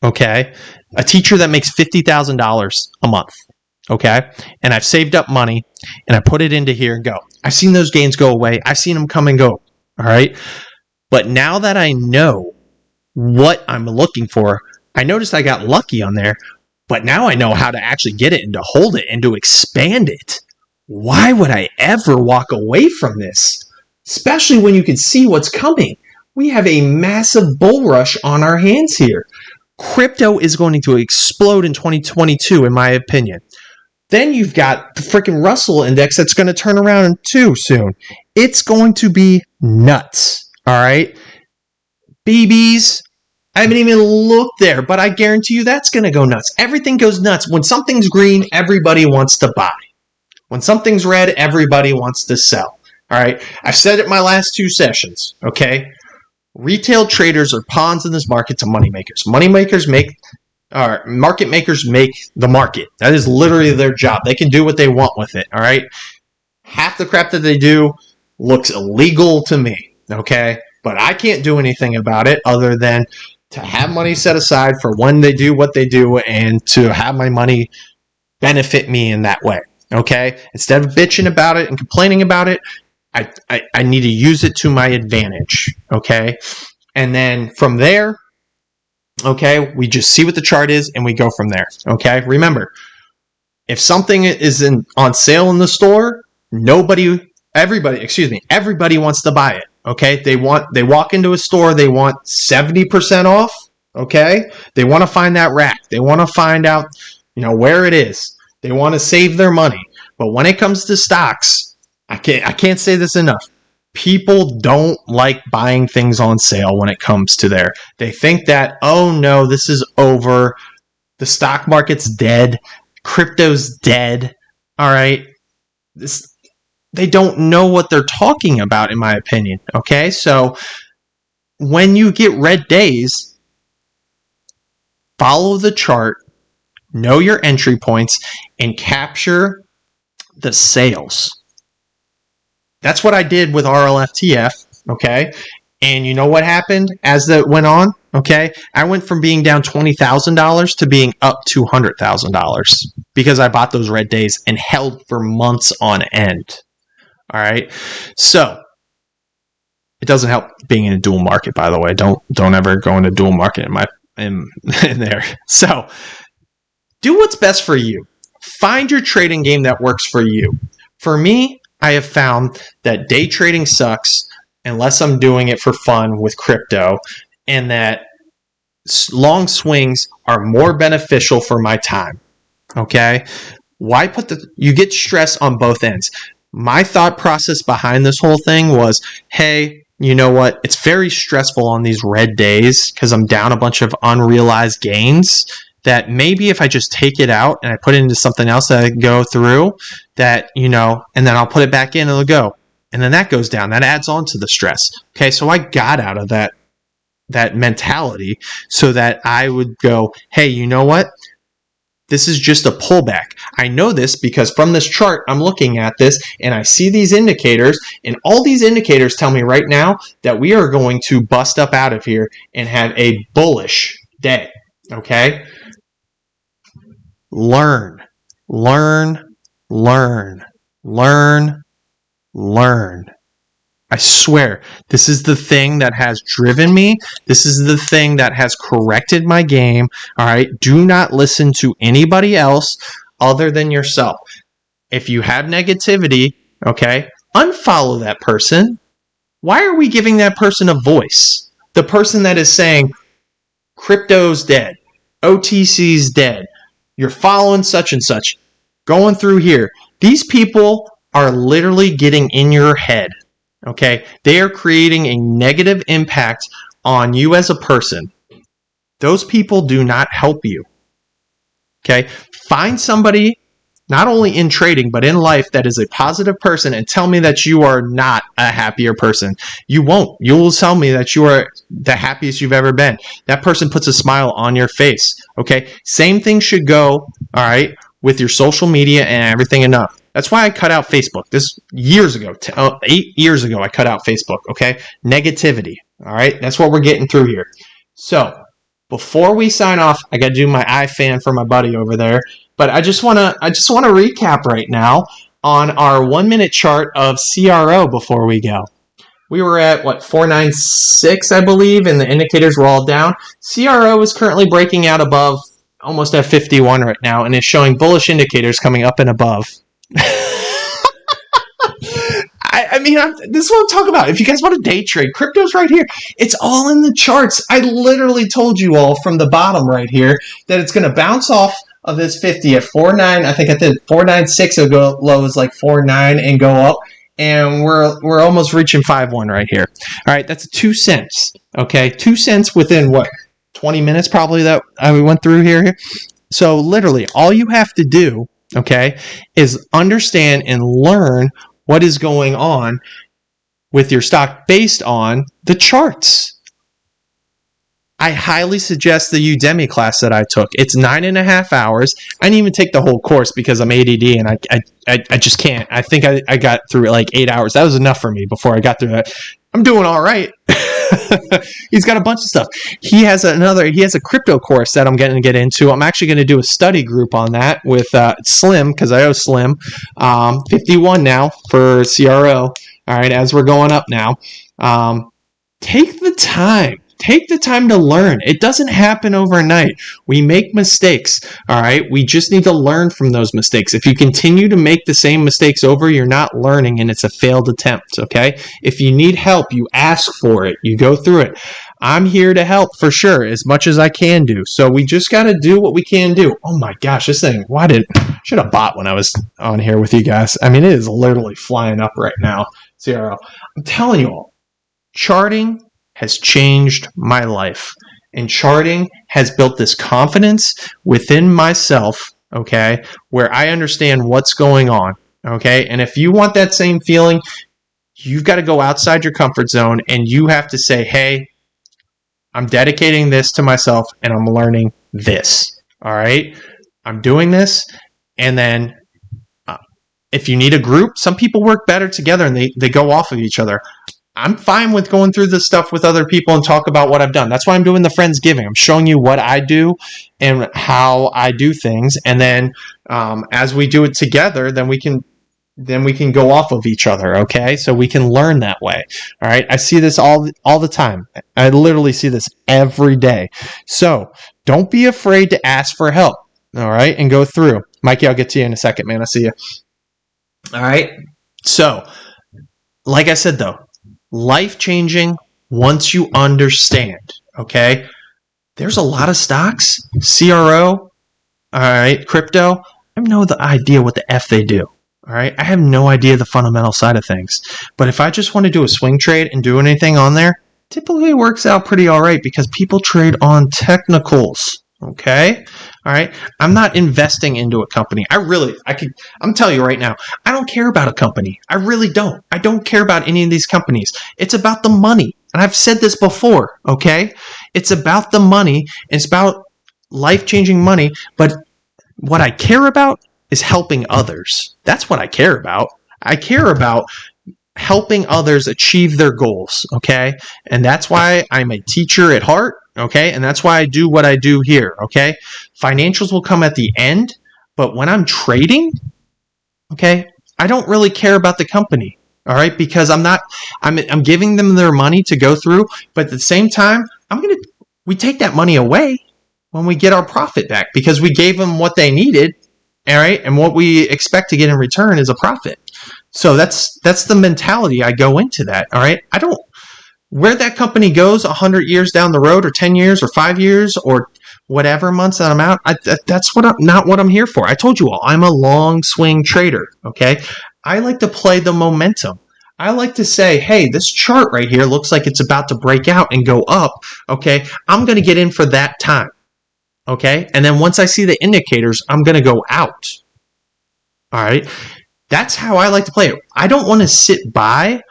Okay, a teacher that makes $50,000 a month. Okay, and I've saved up money and I put it into here and go. I've seen those gains go away. I've seen them come and go. All right, but now that I know what I'm looking for, I noticed I got lucky on there, but now I know how to actually get it and to hold it and to expand it. Why would I ever walk away from this? Especially when you can see what's coming. We have a massive bull rush on our hands here. Crypto is going to explode in 2022, in my opinion. Then you've got the freaking Russell index that's going to turn around too soon. It's going to be nuts. All right, BBs. I haven't even looked there, but I guarantee you that's going to go nuts. Everything goes nuts. When something's green, everybody wants to buy. When something's red, everybody wants to sell. All right, I've said it in my last 2 sessions. Okay. Retail traders are pawns in this market to moneymakers. Market makers make the market. That is literally their job. They can do what they want with it, all right? Half the crap that they do, looks illegal to me, okay? But I can't do anything about it other than to have money set aside for when they do what they do and to have my money benefit me in that way, okay? Instead of bitching about it and complaining about it, I need to use it to my advantage, okay? And then from there, okay, we just see what the chart is and we go from there, okay? Remember, if something is on sale in the store, everybody wants to buy it, okay? They walk into a store, they want 70% off, okay? They want to find that rack. They want to find out, where it is. They want to save their money. But when it comes to stocks, I can't say this enough. People don't like buying things on sale when it comes to there. They think that, oh no, this is over. The stock market's dead. Crypto's dead. All right. They don't know what they're talking about, in my opinion. Okay. So when you get red days, follow the chart, know your entry points, and capture the sales. That's what I did with RLFTF, okay? And you know what happened as that went on, okay? I went from being down $20,000 to being up $200,000 because I bought those red days and held for months on end, all right? So it doesn't help being in a dual market, by the way. Don't ever go into dual market in there. So do what's best for you. Find your trading game that works for you. For me, I have found that day trading sucks unless I'm doing it for fun with crypto, and that long swings are more beneficial for my time. Okay? Why you get stress on both ends. My thought process behind this whole thing was, hey, you know what? It's very stressful on these red days because I'm down a bunch of unrealized gains. That maybe if I just take it out and I put it into something else that I can go through, that, and then I'll put it back in and it'll go. And then that goes down. That adds on to the stress. Okay, so I got out of that mentality so that I would go, hey, you know what? This is just a pullback. I know this because from this chart, I'm looking at this and I see these indicators, and all these indicators tell me right now that we are going to bust up out of here and have a bullish day. Okay? Learn. I swear, this is the thing that has driven me. This is the thing that has corrected my game. All right. Do not listen to anybody else other than yourself. If you have negativity, okay, unfollow that person. Why are we giving that person a voice? The person that is saying crypto's dead, OTC's dead, you're following such and such, going through here. These people are literally getting in your head, okay? They are creating a negative impact on you as a person. Those people do not help you, okay? Find somebody, not only in trading, but in life, that is a positive person, and tell me that you are not a happier person. You won't. You will tell me that you are the happiest you've ever been. That person puts a smile on your face, okay? Same thing should go, all right, with your social media and everything enough. That's why I cut out Facebook. This years ago, 8 years ago, I cut out Facebook, okay? Negativity, all right? That's what we're getting through here. So before we sign off, I got to do my iFan for my buddy over there. But I just want to recap right now on our 1 minute chart of CRO before we go. We were at 496, I believe, and the indicators were all down. CRO is currently breaking out above, almost at 51 right now, and is showing bullish indicators coming up and above. I mean, this is what I'm talking about. If you guys want to day trade, crypto's right here. It's all in the charts. I literally told you all from the bottom right here that it's going to bounce off of this 50 at 4.9. I think I did 4.96. It'll go low as 4.9 and go up. And we're almost reaching 5.1 right here. All right, that's 2 cents. Okay, 2 cents within 20 minutes probably that we went through here. So literally, all you have to do, okay, is understand and learn what is going on with your stock based on the charts. I highly suggest the Udemy class that I took. It's 9.5 hours. I didn't even take the whole course because I'm ADD and I just can't. I think I got through it like 8 hours. That was enough for me before I got through that. I'm doing all right. He's got a bunch of stuff. He has a crypto course that I'm going to get into. I'm actually going to do a study group on that with Slim, because I owe Slim 51 now for CRO. All right, as we're going up now. Take the time. Take the time to learn. It doesn't happen overnight. We make mistakes, all right? We just need to learn from those mistakes. If you continue to make the same mistakes over, you're not learning and it's a failed attempt, okay? If you need help, you ask for it. You go through it. I'm here to help for sure, as much as I can do. So we just got to do what we can do. Oh my gosh, this thing, should have bought when I was on here with you guys. I mean, it is literally flying up right now. CRO. I'm telling you all, charting has changed my life. And charting has built this confidence within myself, okay, where I understand what's going on, okay? And if you want that same feeling, you've got to go outside your comfort zone and you have to say, hey, I'm dedicating this to myself and I'm learning this, all right? I'm doing this, and then if you need a group, some people work better together and they go off of each other. I'm fine with going through this stuff with other people and talk about what I've done. That's why I'm doing the Friendsgiving. I'm showing you what I do and how I do things. And then as we do it together, then we can go off of each other, okay? So we can learn that way, all right? I see this all the time. I literally see this every day. So don't be afraid to ask for help, all right, and go through. Mikey, I'll get to you in a second, man. I see you. All right? So, like I said, though, life-changing once you understand, okay? There's a lot of stocks, CRO, all right, crypto. I have no idea what the F they do, all right? I have no idea the fundamental side of things. But if I just want to do a swing trade and do anything on there, typically it works out pretty all right because people trade on technicals, okay? All right. I'm not investing into a company. I'm telling you right now, I don't care about a company. I really don't. I don't care about any of these companies. It's about the money. And I've said this before, okay? It's about the money. It's about life-changing money. But what I care about is helping others. That's what I care about. I care about helping others achieve their goals, okay? And that's why I'm a teacher at heart. Okay, and that's why I do what I do here, okay? Financials will come at the end, but when I'm trading, okay, I don't really care about the company, all right? Because I'm giving them their money to go through, but at the same time, we take that money away when we get our profit back because we gave them what they needed, all right? And what we expect to get in return is a profit. So that's the mentality I go into that, all right? Where that company goes 100 years down the road or 10 years or 5 years or whatever months that I'm out, that's not what I'm here for. I told you all, I'm a long swing trader, okay? I like to play the momentum. I like to say, hey, this chart right here looks like it's about to break out and go up, okay? I'm going to get in for that time, okay? And then once I see the indicators, I'm going to go out, all right? That's how I like to play it. I don't want to sit by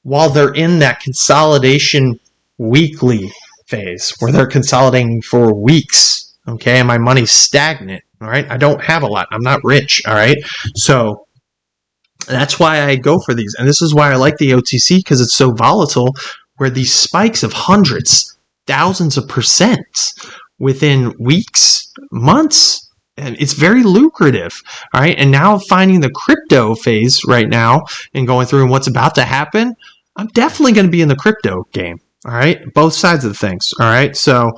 while they're in that consolidation weekly phase where they're consolidating for weeks, okay, and my money's stagnant, all right? I don't have a lot. I'm not rich, all right? So that's why I go for these. And this is why I like the OTC, because it's so volatile, where these spikes of hundreds, thousands of percent within weeks, months, and it's very lucrative, all right? And now finding the crypto phase right now and going through and what's about to happen, I'm definitely going to be in the crypto game, all right? Both sides of things, all right? So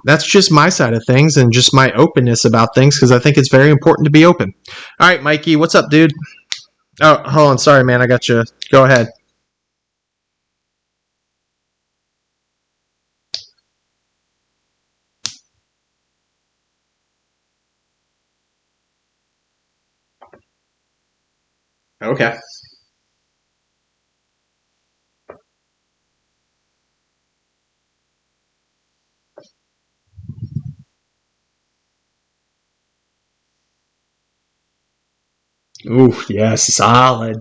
that's just my side of things and just my openness about things because I think it's very important to be open. All right, Mikey, what's up, dude? Oh, hold on. Sorry, man. I got you. Go ahead. Okay. Ooh, yes, solid.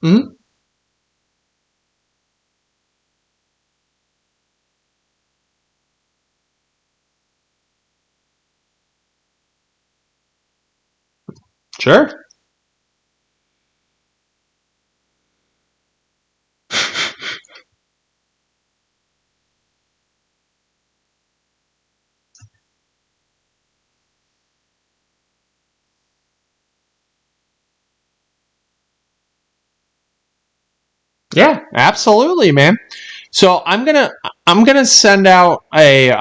Mm-hmm. Sure. Yeah, absolutely, man. So I'm gonna send out the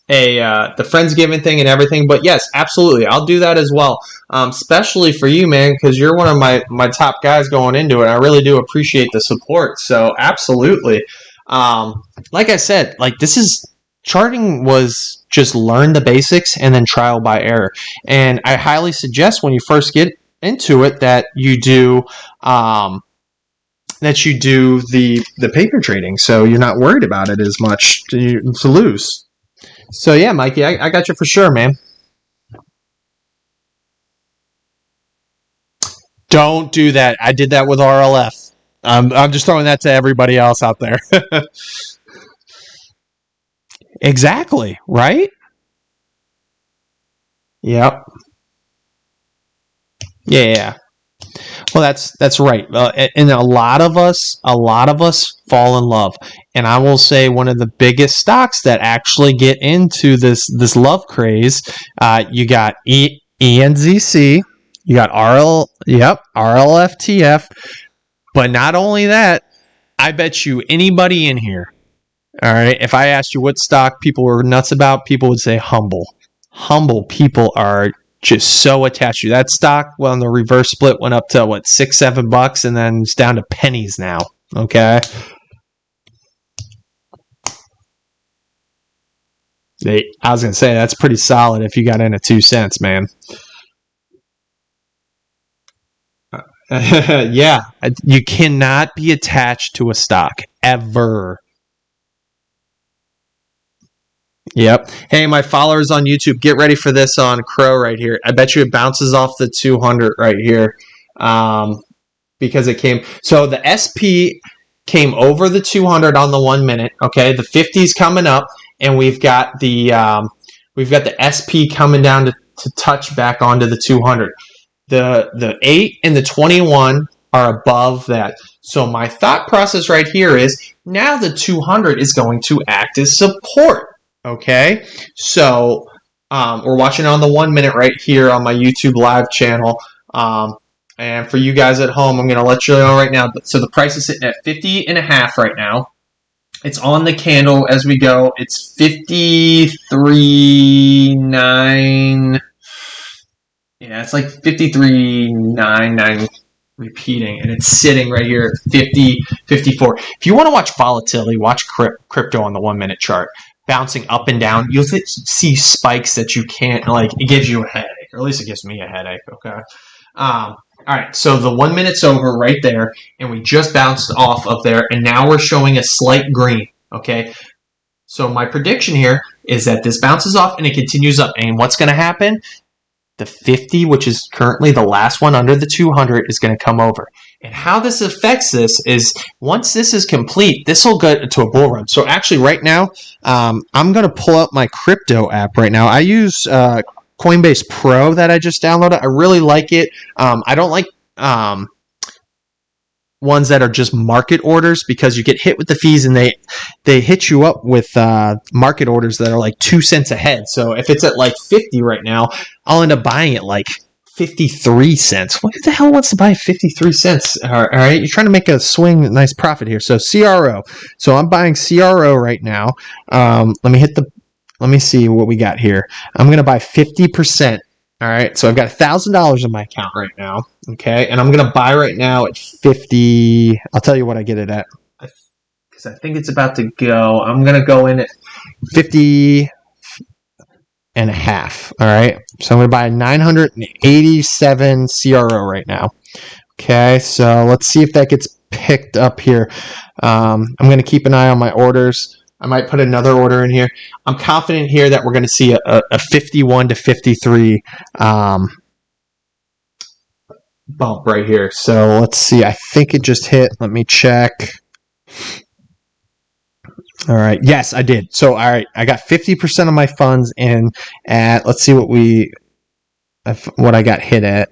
Friendsgiving thing and everything. But yes, absolutely, I'll do that as well. Especially for you, man, because you're one of my top guys going into it. I really do appreciate the support. So absolutely, like I said, like this is charting was just learn the basics and then trial by error. And I highly suggest when you first get into it that you do. The paper trading, so you're not worried about it as much to lose. So yeah, Mikey, I got you for sure, man. Don't do that. I did that with RLF. I'm just throwing that to everybody else out there. Exactly, right? Yep. Yeah. Well, that's right. And a lot of us fall in love. And I will say one of the biggest stocks that actually get into this love craze. You got ENZC, you got RLFTF. But not only that, I bet you anybody in here. All right, if I asked you what stock people were nuts about, people would say Humble. Humble people are just so attached to that stock. Well, the reverse split went up to what, $6-7, and then it's down to pennies now. Okay, I was gonna say that's pretty solid if you got in at 2 cents, man. Yeah, you cannot be attached to a stock ever. Yep. Hey, my followers on YouTube, get ready for this on Crow right here. I bet you it bounces off the 200 right here, because it came. So the SP came over the 200 on the 1 minute. Okay, the 50's coming up, and we've got the SP coming down to touch back onto the 200. The 8 and the 21 are above that. So my thought process right here is now the 200 is going to act as support. Okay, so we're watching on the 1 minute right here on my YouTube live channel. And for you guys at home, I'm going to let you know right now. So the price is sitting at 50.5 right now. It's on the candle as we go. It's 53.9. Yeah, it's like 53.99 repeating, and it's sitting right here at 50.54. If you want to watch volatility, watch crypto on the 1 minute chart. Bouncing up and down, you'll see spikes that you can't, like, it gives you a headache, or at least it gives me a headache, okay? All right, so the 1 minute's over right there, and we just bounced off of there, and now we're showing a slight green, okay? So my prediction here is that this bounces off and it continues up, and what's going to happen? The 50, which is currently the last one under the 200, is going to come over. And how this affects this is once this is complete, this will go to a bull run. So actually right now, I'm going to pull up my crypto app right now. I use Coinbase Pro that I just downloaded. I really like it. I don't like ones that are just market orders because you get hit with the fees and they hit you up with market orders that are like 2 cents ahead. So if it's at like 50 right now, I'll end up buying it like 53 cents. What the hell wants to buy 53 cents? All right, you're trying to make a swing, nice profit here. So CRO. So I'm buying CRO right now. Let me see what we got here. I'm going to buy 50%. All right, so I've got $1,000 in my account right now. Okay, and I'm going to buy right now at 50. I'll tell you what I get it at because I think it's about to go. I'm going to go in at 50 and a half. All right, so I'm going to buy 987 CRO right now. Okay, so let's see if that gets picked up here. I'm going to keep an eye on my orders. I might put another order in here. I'm confident here that we're going to see a 51 to 53 bump right here. So let's see. I think it just hit. Let me check. All right. Yes, I did. So, all right. I got 50% of my funds in at, let's see what I got hit at.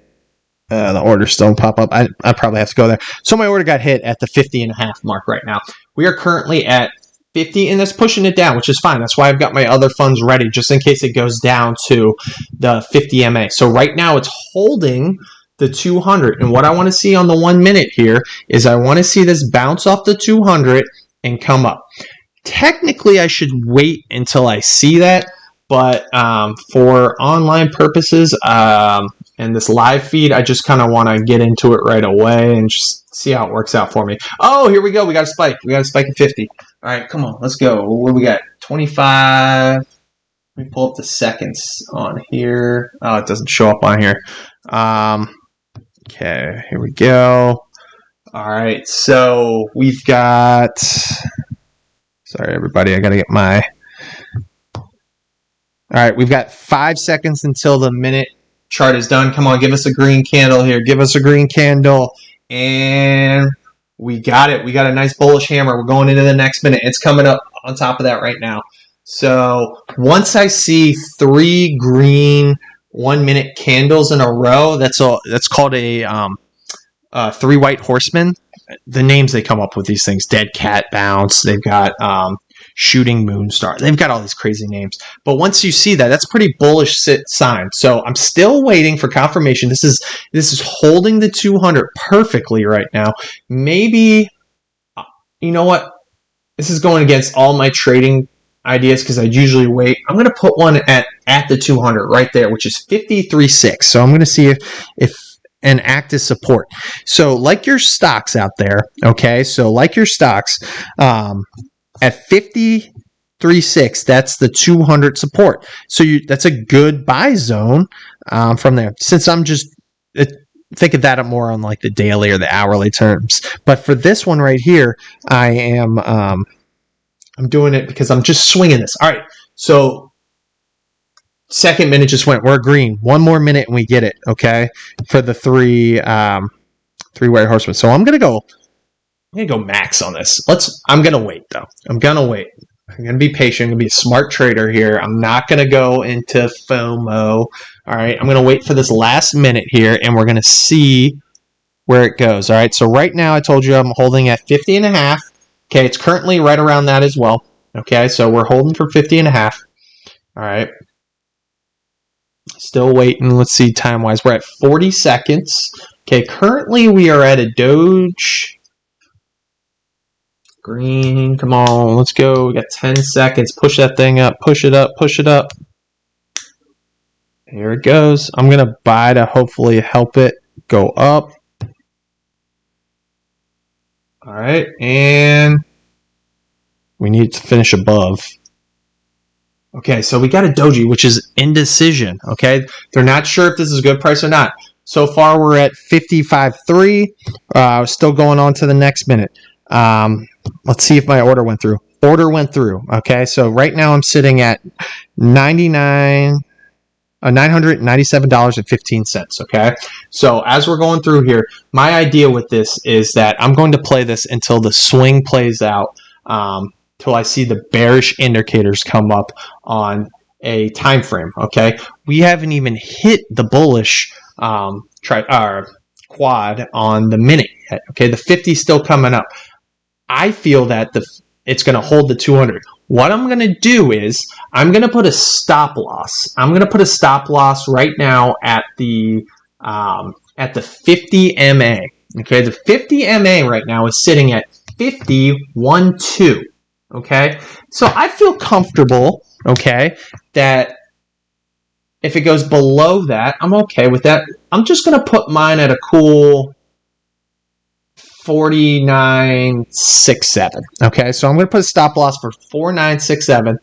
The order still don't pop up. I probably have to go there. So my order got hit at the 50.5 mark right now. We are currently at 50, and that's pushing it down, which is fine. That's why I've got my other funds ready, just in case it goes down to the 50 MA. So right now it's holding the 200. And what I want to see on the 1 minute here is I want to see this bounce off the 200 and come up. Technically, I should wait until I see that, but for online purposes and this live feed, I just kind of want to get into it right away and just see how it works out for me. Oh, here we go. We got a spike. We got a spike at 50. All right, come on. Let's go. What do we got? 25. Let me pull up the seconds on here. Oh, it doesn't show up on here. Okay, here we go. All right, so we've got... Sorry, everybody. I got to get my... All right, we've got 5 seconds until the minute chart is done. Come on, give us a green candle here. Give us a green candle. And we got it. We got a nice bullish hammer. We're going into the next minute. It's coming up on top of that right now. So once I see 3 green 1 minute candles in a row, that's called a 3 white horsemen. The names they come up with these things, dead cat bounce, they've got shooting moon star, they've got all these crazy names. But once you see that, that's a pretty bullish sign. So I'm still waiting for confirmation. This is holding the 200 perfectly right now. Maybe, you know what, this is going against all my trading ideas because I usually wait. I'm going to put one at the 200 right there, which is 53.6. So I'm going to see if and act as support. So like your stocks out there, okay? So like your stocks, at 53.6, that's the 200 support. So that's a good buy zone from there. Since I'm just think of that more on like the daily or the hourly terms. But for this one right here, I am I'm doing it because I'm just swinging this. All right, so second minute just went. We're green. 1 more minute and we get it. Okay, for the 3 white horsemen. So I'm gonna go max on this. I'm gonna wait though. I'm gonna wait. I'm gonna be patient. I'm gonna be a smart trader here. I'm not gonna go into FOMO. All right, I'm gonna wait for this last minute here, and we're gonna see where it goes. All right. So right now, I told you I'm holding at 50.5. Okay, it's currently right around that as well. Okay, so we're holding for 50.5. All right. Still waiting. Let's see time-wise. We're at 40 seconds. Okay, currently we are at a Doge. Green, come on, let's go. We got 10 seconds. Push that thing up. Push it up. Push it up. Here it goes. I'm going to buy to hopefully help it go up. All right, and we need to finish above. Okay, so we got a doji, which is indecision, okay? They're not sure if this is a good price or not. So far, we're at 55.3. Still going on to the next minute. Let's see if my order went through. Order went through, okay? So right now, I'm sitting at $997.15, okay? So as we're going through here, my idea with this is that I'm going to play this until the swing plays out, till I see the bearish indicators come up on a time frame. Okay, we haven't even hit the bullish quad on the minute yet. Okay, the 50 is still coming up. I feel that it's going to hold the 200. What I'm going to do is I'm going to put a stop loss. I'm going to put a stop loss right now at the 50 MA. Okay, the 50 MA right now is sitting at 50.12. Okay, so I feel comfortable, okay, that if it goes below that, I'm okay with that. I'm just going to put mine at a cool 49.67. Okay, so I'm going to put a stop loss for 49.67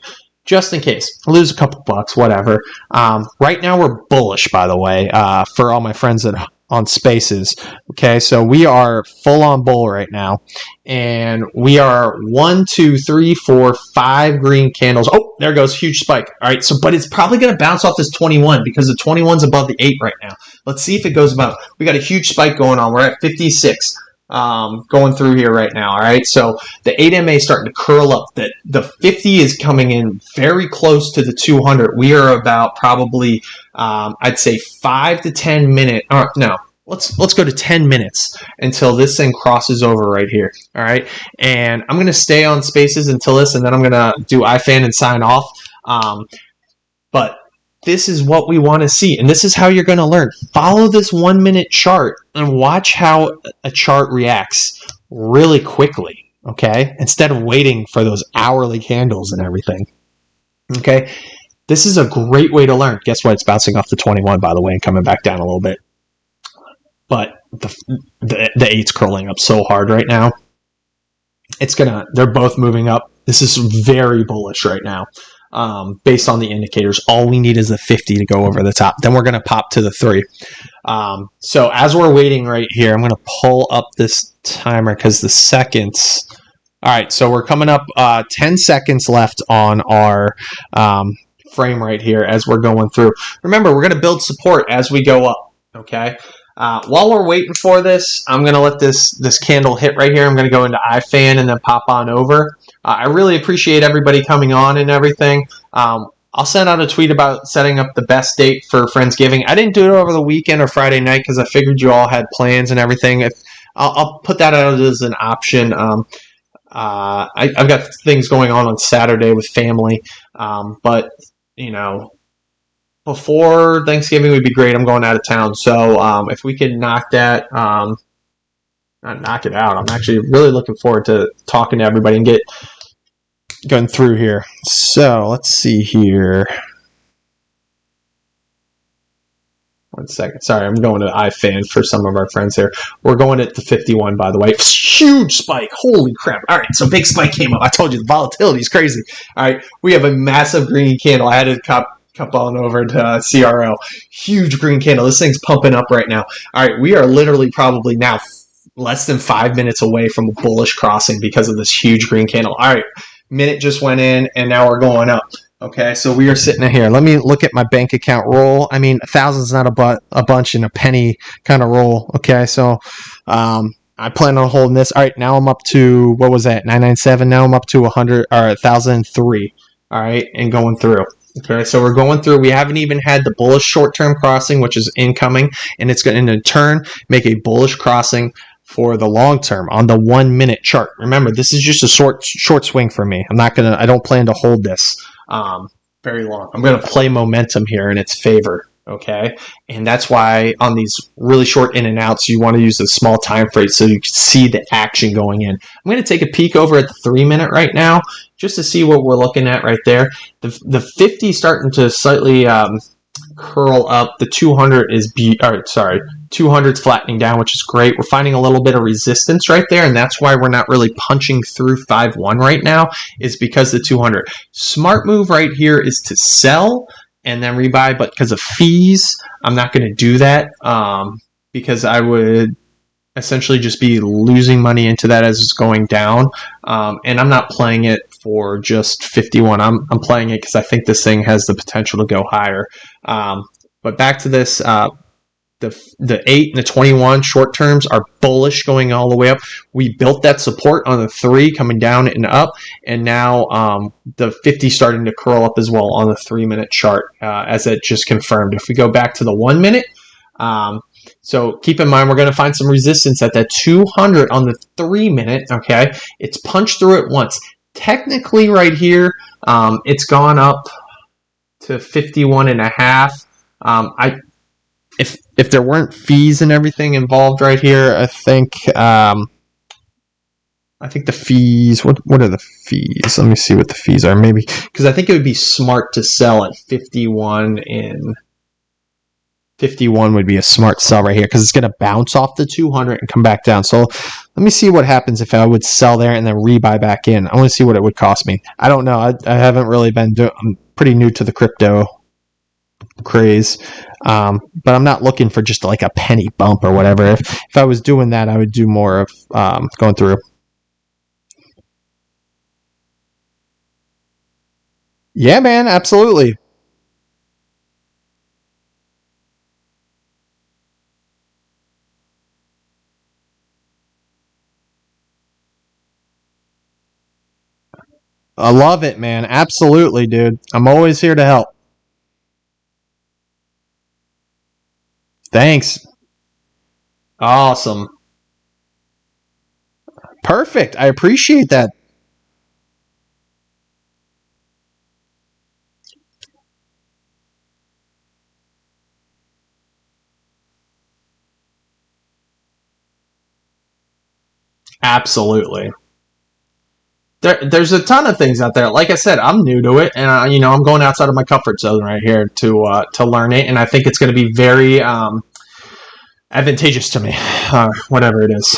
just in case. I'll lose a couple bucks, whatever. Right now we're bullish, by the way, for all my friends that on spaces. Okay, so we are full on bull right now, and we are 1, 2, 3, 4, 5 green candles. Oh, there goes, huge spike. All right, so but it's probably going to bounce off this 21 because the 21's above the 8 right now. Let's see if it goes above. We got a huge spike going on. We're at 56. Going through here right now. All right, so the 8MA is starting to curl up. The 50 is coming in very close to the 200. We are about probably I'd say 5 to 10 minutes. No, let's go to 10 minutes until this thing crosses over right here. All right, and I'm gonna stay on spaces until this, and then I'm gonna do iFan and sign off. But this is what we want to see, and this is how you're going to learn. Follow this 1 minute chart and watch how a chart reacts really quickly, okay? Instead of waiting for those hourly candles and everything, okay? This is a great way to learn. Guess what? It's bouncing off the 21, by the way, and coming back down a little bit. But the 8's curling up so hard right now. They're both moving up. This is very bullish right now. Based on the indicators, all we need is a 50 to go over the top. Then we're going to pop to the 3. So as we're waiting right here, I'm going to pull up this timer because the seconds. All right, so we're coming up 10 seconds left on our frame right here as we're going through. Remember, we're going to build support as we go up, okay? While we're waiting for this, I'm going to let this candle hit right here. I'm going to go into iFan and then pop on over. I really appreciate everybody coming on and everything. I'll send out a tweet about setting up the best date for Friendsgiving. I didn't do it over the weekend or Friday night because I figured you all had plans and everything. I'll put that out as an option. I've got things going on Saturday with family, but you know, before Thanksgiving would be great. I'm going out of town, so if we could knock that. Not knock it out. I'm actually really looking forward to talking to everybody and going through here. So let's see here. 1 second. Sorry, I'm going to iFan for some of our friends here. We're going at the 51, by the way. Huge spike. Holy crap. All right, so big spike came up. I told you the volatility is crazy. All right, we have a massive green candle. I had to cup on over to CRO. Huge green candle. This thing's pumping up right now. All right, we are literally probably now less than 5 minutes away from a bullish crossing because of this huge green candle. All right, minute just went in, and now we're going up. Okay, so we are sitting in here. Let me look at my bank account roll. I mean, 1,000's not a bunch in a penny kind of roll. Okay, so I plan on holding this. All right, now I'm up to, what was that, 997? Now I'm up to 100 or 1,003. All right, and going through. Okay, so we're going through. We haven't even had the bullish short-term crossing, which is incoming, and it's going to in turn make a bullish crossing for the long term on the 1 minute chart. Remember, this is just a short swing for me. I don't plan to hold this very long. I'm going to play momentum here in its favor. Okay, and that's why on these really short in and outs, you want to use the small time frame so you can see the action going in. I'm going to take a peek over at the 3 minute right now just to see what we're looking at right there. The 50 starting to slightly curl up. The 200 is 200's flattening down, which is great. We're finding a little bit of resistance right there, and that's why we're not really punching through 5-1 right now, is because the 200. Smart move right here is to sell and then rebuy, but because of fees, I'm not going to do that because I would essentially just be losing money into that as it's going down, and I'm not playing it for just 51. I'm playing it because I think this thing has the potential to go higher. But back to this, the 8 and the 21 short terms are bullish going all the way up. We built that support on the 3 coming down and up, and now the 50 starting to curl up as well on the 3 minute chart, as it just confirmed. If we go back to the 1 minute, so keep in mind we're going to find some resistance at that 200 on the 3 minute. Okay, it's punched through it once. Technically, right here, it's gone up to 51 and a half. If there weren't fees and everything involved right here, I think the fees. What are the fees? Let me see what the fees are. Maybe because I think it would be smart to sell at 51 and 51 would be a smart sell right here because it's going to bounce off the 200 and come back down. So let me see what happens if I would sell there and then rebuy back in. I want to see what it would cost me. I don't know. I haven't really been doing. I'm pretty new to the crypto craze. But I'm not looking for just like a penny bump or whatever. If I was doing that, I would do more of going through. Yeah, man, absolutely. I love it, man. Absolutely, dude. I'm always here to help. Thanks. Awesome. Perfect. I appreciate that. Absolutely. There's a ton of things out there. Like I said, I'm new to it, and I'm going outside of my comfort zone right here to learn it, and I think it's going to be very advantageous to me, whatever it is.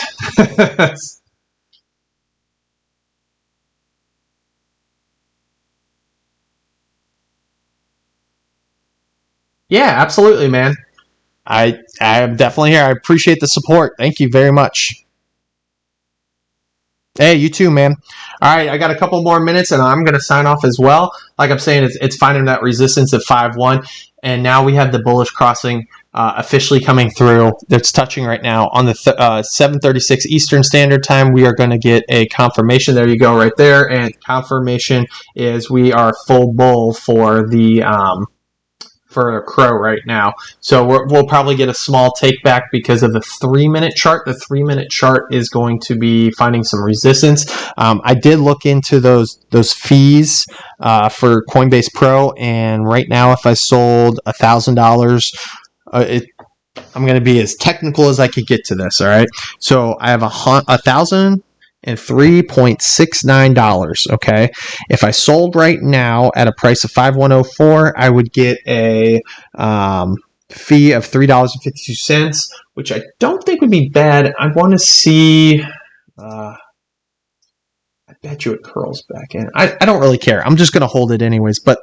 Yeah, absolutely, man. I am definitely here. I appreciate the support. Thank you very much. Hey, you too, man. All right, I got a couple more minutes, and I'm going to sign off as well. Like I'm saying, it's finding that resistance at 5-1, and now we have the bullish crossing officially coming through. It's touching right now on the 7:36 Eastern Standard Time. We are going to get a confirmation. There you go, right there, and confirmation is we are full bull for a crow right now. So we'll probably get a small take back because of the 3-minute chart. The 3-minute chart is going to be finding some resistance. I did look into those fees for Coinbase Pro, and right now if I sold $1,000, I'm going to be as technical as I could get to this. All right. So I have $1,003.69. Okay. If I sold right now at a price of 5,104, I would get a fee of $3.52, which I don't think would be bad. I want to see. I bet you it curls back in. I don't really care. I'm just going to hold it anyways. But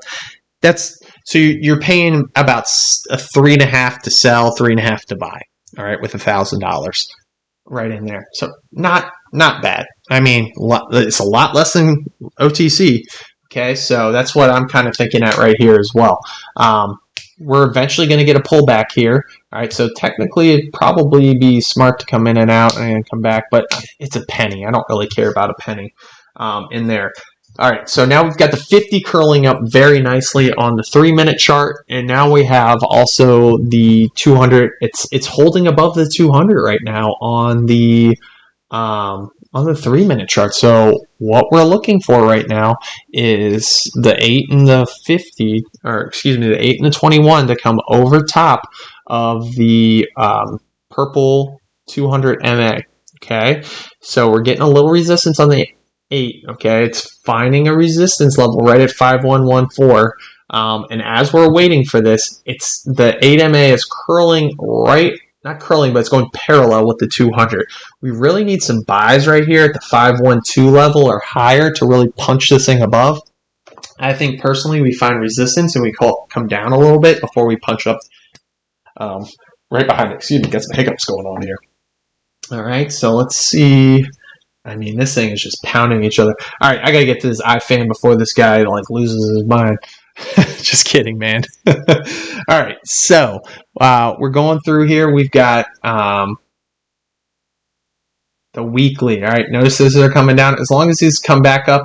that's so you're paying about a 3.5 to sell, 3.5 to buy. All right, with $1,000 right in there. So not bad. I mean, it's a lot less than OTC. Okay, so that's what I'm kind of thinking at right here as well. We're eventually going to get a pullback here. All right, so technically it'd probably be smart to come in and out and come back, but it's a penny. I don't really care about a penny in there. All right, so now we've got the 50 curling up very nicely on the 3-minute chart, and now we have also the 200. It's holding above the 200 right now on the 3-minute chart. So what we're looking for right now is the 8 and the 50, or excuse me, the 8 and the 21 to come over top of the purple 200 MA. Okay, so we're getting a little resistance on the 8. Okay, it's finding a resistance level right at 5114. And as we're waiting for this, it's the 8 MA is curling right, not curling, but it's going parallel with the 200. We really need some buys right here at the 512 level or higher to really punch this thing above. I think personally we find resistance and we come down a little bit before we punch up right behind it. Excuse me, got some hiccups going on here. All right, so let's see. I mean, this thing is just pounding each other. All right, I got to get to this iFan before this guy loses his mind. Just kidding, man. All right, so we're going through here. We've got the weekly. All right, notice these are coming down. As long as these come back up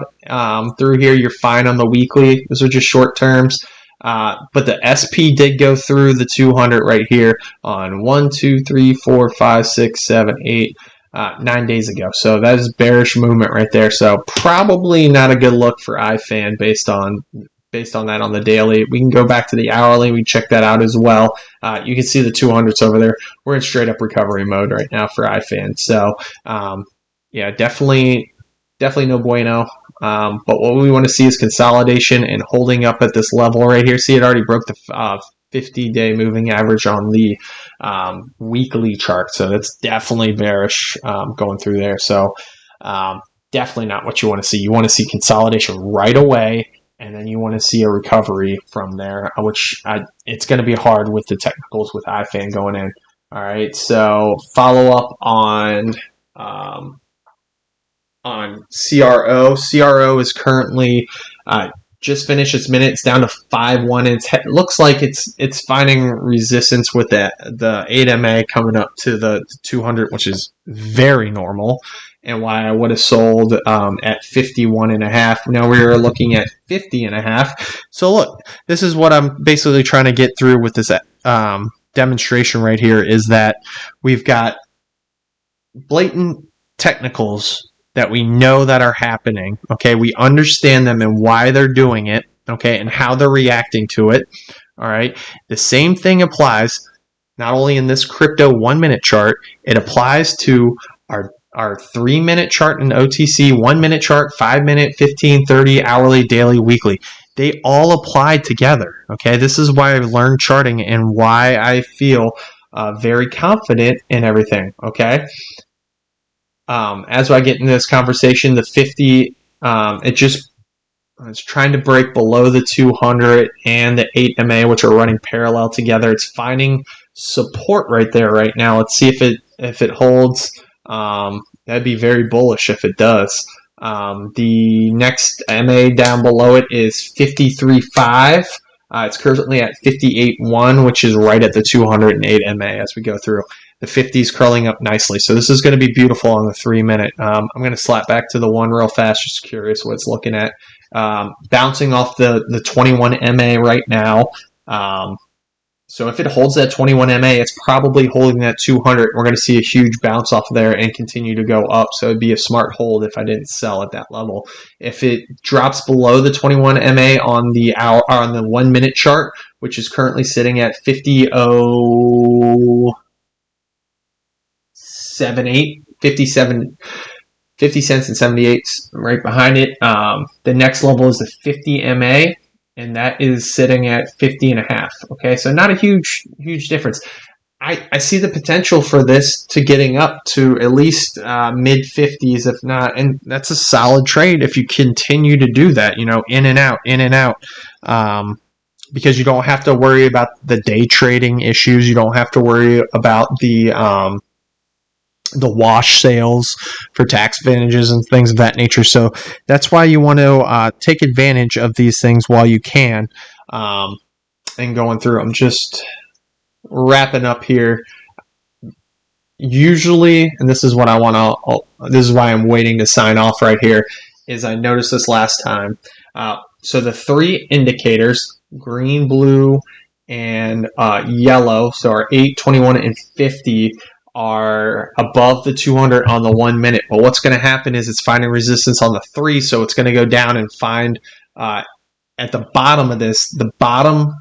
through here, you're fine on the weekly. Those are just short terms. But the SP did go through the 200 right here on 1, 2, 3, 4, 5, 6, 7, 8. 9 days ago. So that is bearish movement right there. So probably not a good look for iFan based on that on the daily. We can go back to the hourly. We can check that out as well. You can see the 200s over there. We're in straight up recovery mode right now for iFan. So yeah, definitely no bueno. But what we want to see is consolidation and holding up at this level right here. See, it already broke the 50-day moving average on the weekly chart. So that's definitely bearish going through there. So definitely not what you want to see. You want to see consolidation right away and then you want to see a recovery from there, which it's going to be hard with the technicals with iFan going in. All right, so follow up on CRO. CRO is currently just finished its minute. It's down to 5-1. It looks like it's finding resistance with the 8MA coming up to the 200, which is very normal, and why I would have sold at 51.5. Now we're looking at 50.5. So look, this is what I'm basically trying to get through with this demonstration right here, is that we've got blatant technicals that we know that are happening. Okay, we understand them and why they're doing it. Okay, and how they're reacting to it. All right, the same thing applies not only in this crypto 1 minute chart, it applies to our 3 minute chart in OTC, 1 minute chart, 5 minute, 15, 30, hourly, daily, weekly. They all apply together. Okay, this is why I learned charting and why I feel very confident in everything. Okay. As I get into this conversation, the 50, it's trying to break below the 200 and the 8MA, which are running parallel together. It's finding support right there right now. Let's see if it holds. That'd be very bullish if it does. The next MA down below it is 53.5. It's currently at 58.1, which is right at the 208 MA as we go through. The 50 is curling up nicely. So this is going to be beautiful on the 3 minute. I'm going to slap back to the 1 real fast, just curious what it's looking at. Bouncing off the 21 MA right now. So if it holds that 21 MA, it's probably holding that 200. We're going to see a huge bounce off there and continue to go up. So it'd be a smart hold if I didn't sell at that level. If it drops below the 21 MA on the 1 minute chart, which is currently sitting at 50 cents and 78 right behind it. The next level is the 50 MA, and that is sitting at 50.5. Okay, so not a huge difference. I see the potential for this to getting up to at least mid 50s, if not, and that's a solid trade if you continue to do that. You know, in and out, because you don't have to worry about the day trading issues. You don't have to worry about the wash sales for tax advantages and things of that nature. So that's why you want to take advantage of these things while you can, and going through. I'm just wrapping up here. Usually, and this is what I want to, this is why I'm waiting to sign off right here, is I noticed this last time. So the 3 indicators, green, blue, and yellow, so our 8, 21, and 50, are above the 200 on the 1 minute. But what's going to happen is it's finding resistance on the 3, so it's going to go down and find at the bottom of this, the bottom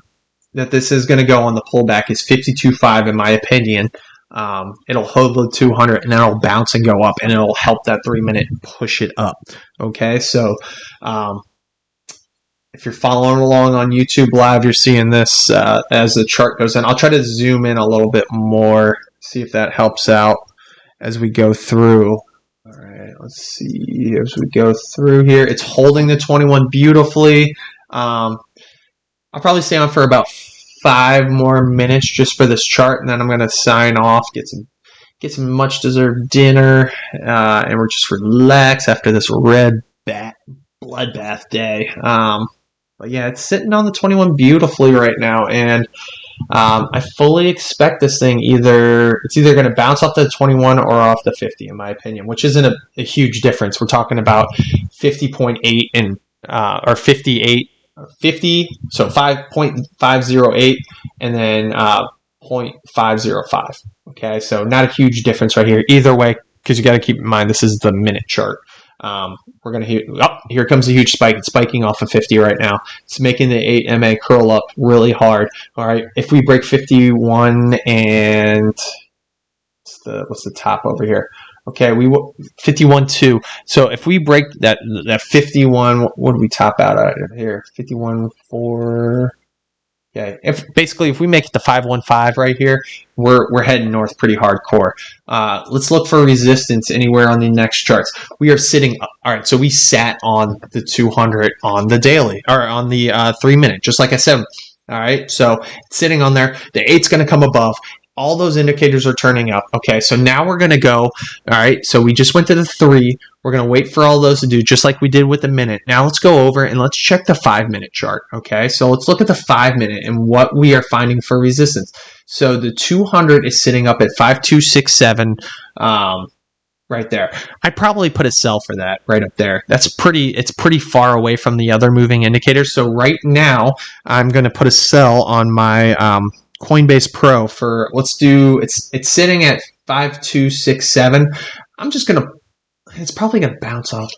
that this is going to go on the pullback is 52.5 in my opinion. It'll hold the 200 and then it'll bounce and go up, and it'll help that 3 minute push it up. Okay, so if you're following along on YouTube Live, you're seeing this as the chart goes in. I'll try to zoom in a little bit more, see if that helps out as we go through. All right, let's see as we go through here. It's holding the 21 beautifully. I'll probably stay on for about 5 more minutes just for this chart, and then I'm going to sign off, get some much deserved dinner, and we're just relax after this bloodbath day. But yeah, it's sitting on the 21 beautifully right now, and I fully expect this thing it's either going to bounce off the 21 or off the 50, in my opinion, which isn't a huge difference. We're talking about 50.8 and or 58, 50, so 5.508, and then 0.505. Okay, so not a huge difference right here either way, because you got to keep in mind this is the minute chart. We're going to here comes a huge spike. It's spiking off of 50 right now. It's making the 8 MA curl up really hard. All right, if we break 51 and what's the top over here? Okay, 51.2. So if we break that 51, what do we top out at here? 51.4. Okay, if we make it to 515 right here, we're heading north pretty hardcore. Let's look for resistance anywhere on the next charts. We are sitting. All right, so we sat on the 200 on the daily or on the 3 minute, just like I said. All right, so it's sitting on there. The 8's going to come above. All those indicators are turning up. Okay, so now we're going to go. All right, so we just went to the 3. We're going to wait for all those to do, just like we did with the minute. Now let's go over and let's check the 5-minute chart. Okay, so let's look at the 5-minute and what we are finding for resistance. So the 200 is sitting up at 5267. Right there. I'd probably put a sell for that right up there. It's pretty far away from the other moving indicators. So right now, I'm going to put a sell on my Coinbase Pro for, let's do, it's sitting at 5267. I'm just going to, it's probably going to bounce off.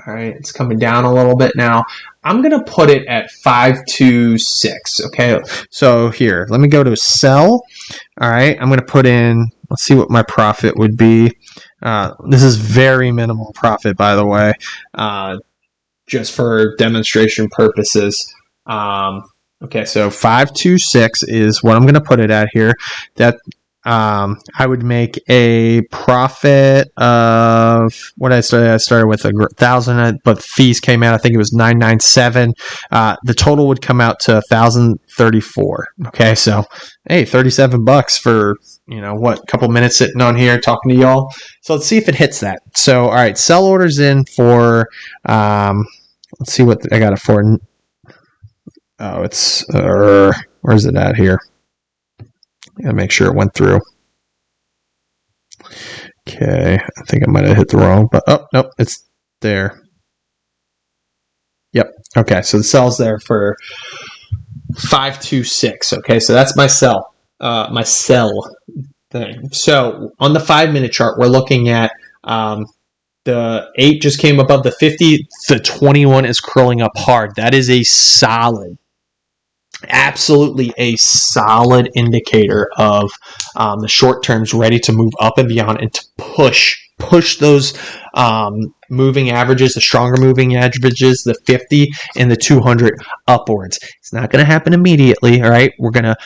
All right, it's coming down a little bit now. I'm going to put it at 526. Okay, so here, let me go to sell. All right, I'm going to put in, let's see what my profit would be. This is very minimal profit, by the way, just for demonstration purposes. Okay, so 526 is what I'm going to put it at here. That I would make a profit of what I started with 1,000, but fees came out. I think it was 997. The total would come out to 1,034. Okay, so hey, $37 for what, couple minutes sitting on here talking to y'all. So let's see if it hits that. So all right, sell orders in for let's see what I got it for. Oh, it's where's it at here? Gotta make sure it went through. Okay, I think I might have hit the wrong, but oh nope, it's there. Yep. Okay, so the sell's there for 526. Okay, so that's my sell. My sell thing. So on the 5-minute chart, we're looking at the 8 just came above the 50. The 21 is curling up hard. That is a solid, absolutely a solid indicator of the short terms ready to move up and beyond and to push those moving averages, the stronger moving averages, the 50 and the 200 upwards. It's not going to happen immediately. All right, we're gonna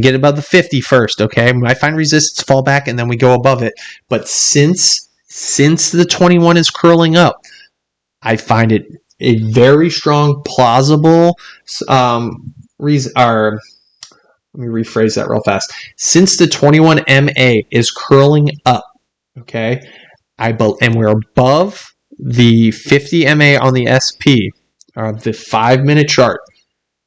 get above the 50 first. Okay, we might find resistance, fall back, and then we go above it. But since the 21 is curling up, I find it a very strong, plausible reason. Or let me rephrase that real fast. Since the 21 MA is curling up, okay, and we're above the 50 MA on the SP, or the 5-minute chart.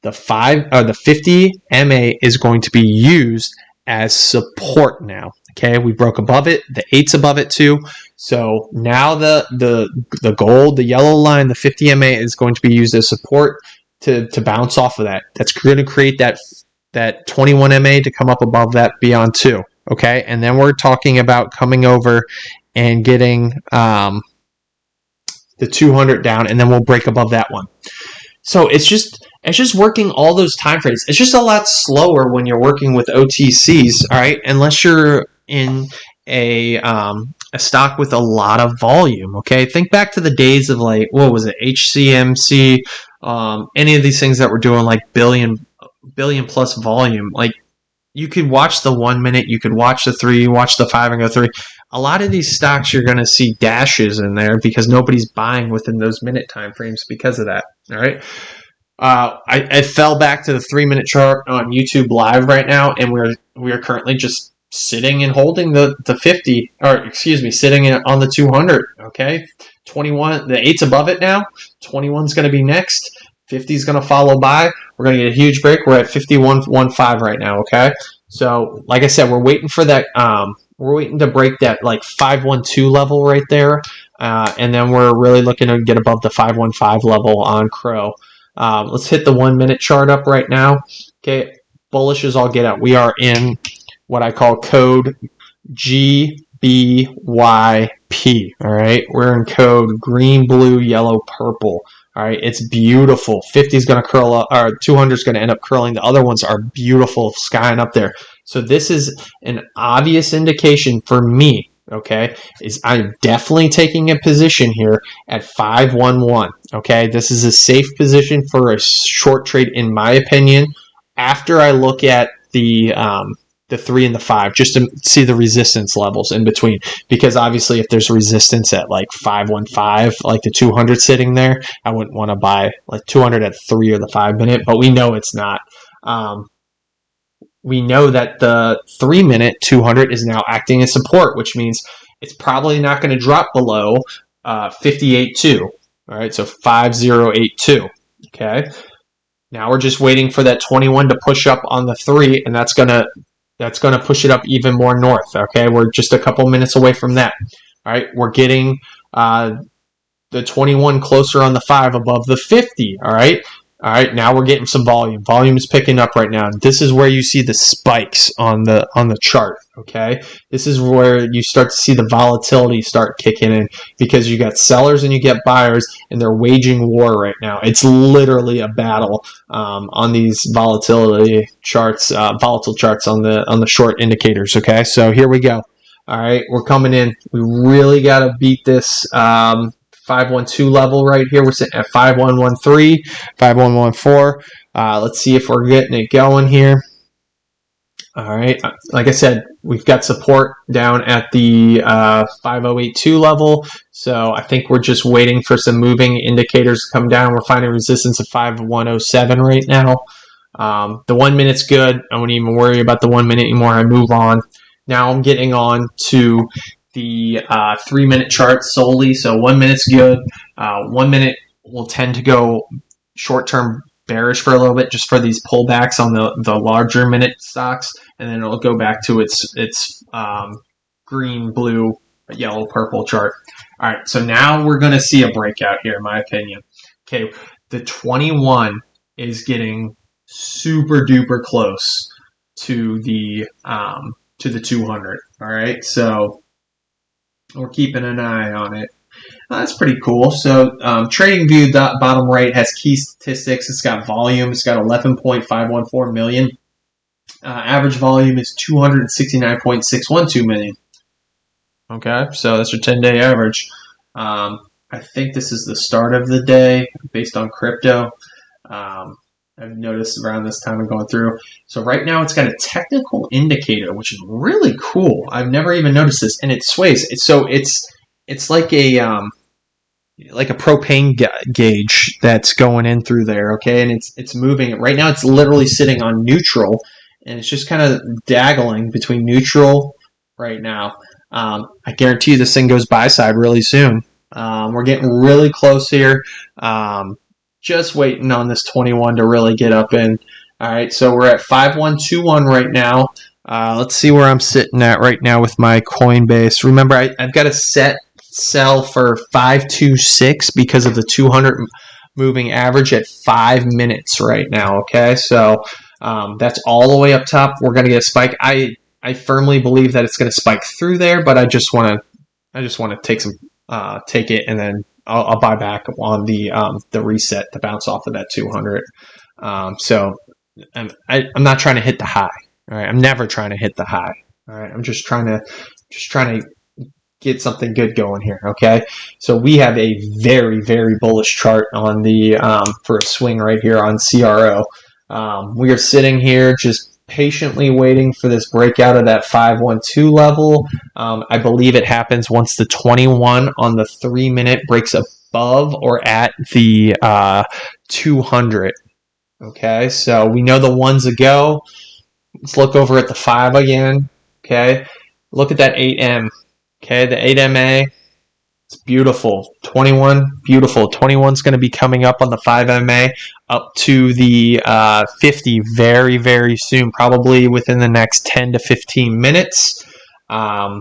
The 50 MA is going to be used as support now. Okay, we broke above it. The 8's above it too. So now the gold, the yellow line, the 50 MA is going to be used as support to bounce off of that. That's going to create that 21 MA to come up above that beyond 2. Okay, and then we're talking about coming over and getting the 200 down, and then we'll break above that one. So it's just working all those time frames. It's just a lot slower when you're working with OTCs, all right? Unless you're in a stock with a lot of volume. Okay, think back to the days of like, what was it, HCMC, any of these things that were doing like billion plus volume. Like, you could watch the 1 minute, you could watch the 3, watch the 5 and go 3. A lot of these stocks you're going to see dashes in there because nobody's buying within those minute time frames because of that. All right. I fell back to the 3-minute chart on YouTube Live right now, and we are currently just sitting and holding the 50, or excuse me, sitting on the 200. Okay, 21, the 8's above it now. 21's going to be next. 50 is going to follow by. We're going to get a huge break. We're at 51.15 right now. Okay, so like I said, we're waiting for that. We're waiting to break that like 512 level right there, and then we're really looking to get above the 515 level on Crow. Let's hit the 1 minute chart up right now. Okay, bullish is all get out. We are in what I call code GBYP. All right, we're in code green, blue, yellow, purple. All right, it's beautiful. 50 is going to curl up, or 200 is going to end up curling. The other ones are beautiful, skying up there. So this is an obvious indication for me, okay, is I'm definitely taking a position here at 511. Okay, this is a safe position for a short trade in my opinion. After I look at the 3 and the 5, just to see the resistance levels in between, because obviously if there's resistance at like 515, like the 200 sitting there, I wouldn't want to buy like 200 at 3 or the 5 minute, but we know it's not. We know that the 3 minute 200 is now acting as support, which means it's probably not going to drop below 58.2. All right, so 5082. Okay, now we're just waiting for that 21 to push up on the 3, and that's gonna push it up even more north. Okay, we're just a couple minutes away from that. All right, we're getting the 21 closer on the 5 above the 50. All right, now we're getting some volume. Volume is picking up right now. This is where you see the spikes on the chart, okay? This is where you start to see the volatility start kicking in, because you got sellers and you get buyers, and they're waging war right now. It's literally a battle on these volatility charts, volatile charts on the short indicators, okay? So here we go. All right, we're coming in. We really got to beat this 512 level right here. We're sitting at 5113, 5114. Let's see if we're getting it going here. All right, like I said, we've got support down at the 5082 level, so I think we're just waiting for some moving indicators to come down. We're finding resistance at 5107 right now. The 1 minute's good. I wouldn't even worry about the 1 minute anymore. I move on. Now I'm getting on to the 3 minute chart solely. So 1 minute's good. 1 minute will tend to go short term bearish for a little bit, just for these pullbacks on the larger minute stocks, and then it'll go back to its green, blue, yellow, purple chart. All right, so now we're going to see a breakout here, in my opinion. Okay, the 21 is getting super duper close to the 200. All right, so we're keeping an eye on it. That's pretty cool. So TradingView bottom right has key statistics. It's got volume. It's got 11.514 million. Average volume is 269.612 million. Okay, so that's your 10-day average. I think this is the start of the day based on crypto. I've noticed around this time I'm going through. So right now it's got a technical indicator, which is really cool. I've never even noticed this, and it sways. It's like a propane gauge that's going in through there, okay, and it's moving. Right now it's literally sitting on neutral, and it's just kind of daggling between neutral right now. I guarantee you this thing goes buy side really soon. We're getting really close here. Just waiting on this 21 to really get up in. All right, so we're at 5121 right now. Let's see where I'm sitting at right now with my Coinbase. Remember, I've got a set sell for 526 because of the 200 moving average at 5 minutes right now. Okay, so that's all the way up top. We're going to get a spike. I firmly believe that it's going to spike through there, but I just want to take it, and then I'll buy back on the reset to bounce off of that 200. So I'm not trying to hit the high. All right, I'm never trying to hit the high. All right, I'm just trying to get something good going here. Okay, so we have a very, very bullish chart on the for a swing right here on CRO. We are sitting here just patiently waiting for this breakout of that 512 level. I believe it happens once the 21 on the 3 minute breaks above or at the 200. Okay, so we know the one's a go. Let's look over at the 5 again. Okay, look at that 8M. Okay, the 8MA. It's beautiful. 21, beautiful. 21's going to be coming up on the 5MA up to the 50 very, very soon, probably within the next 10 to 15 minutes. Here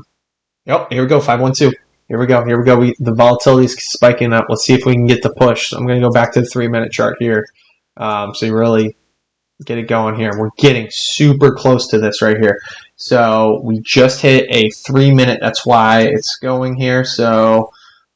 we go, 512. Here we go. The volatility is spiking up. Let's see if we can get the push. So I'm going to go back to the 3 minute chart here. So you really get it going here. We're getting super close to this right here. So we just hit a 3 minute. That's why it's going here. So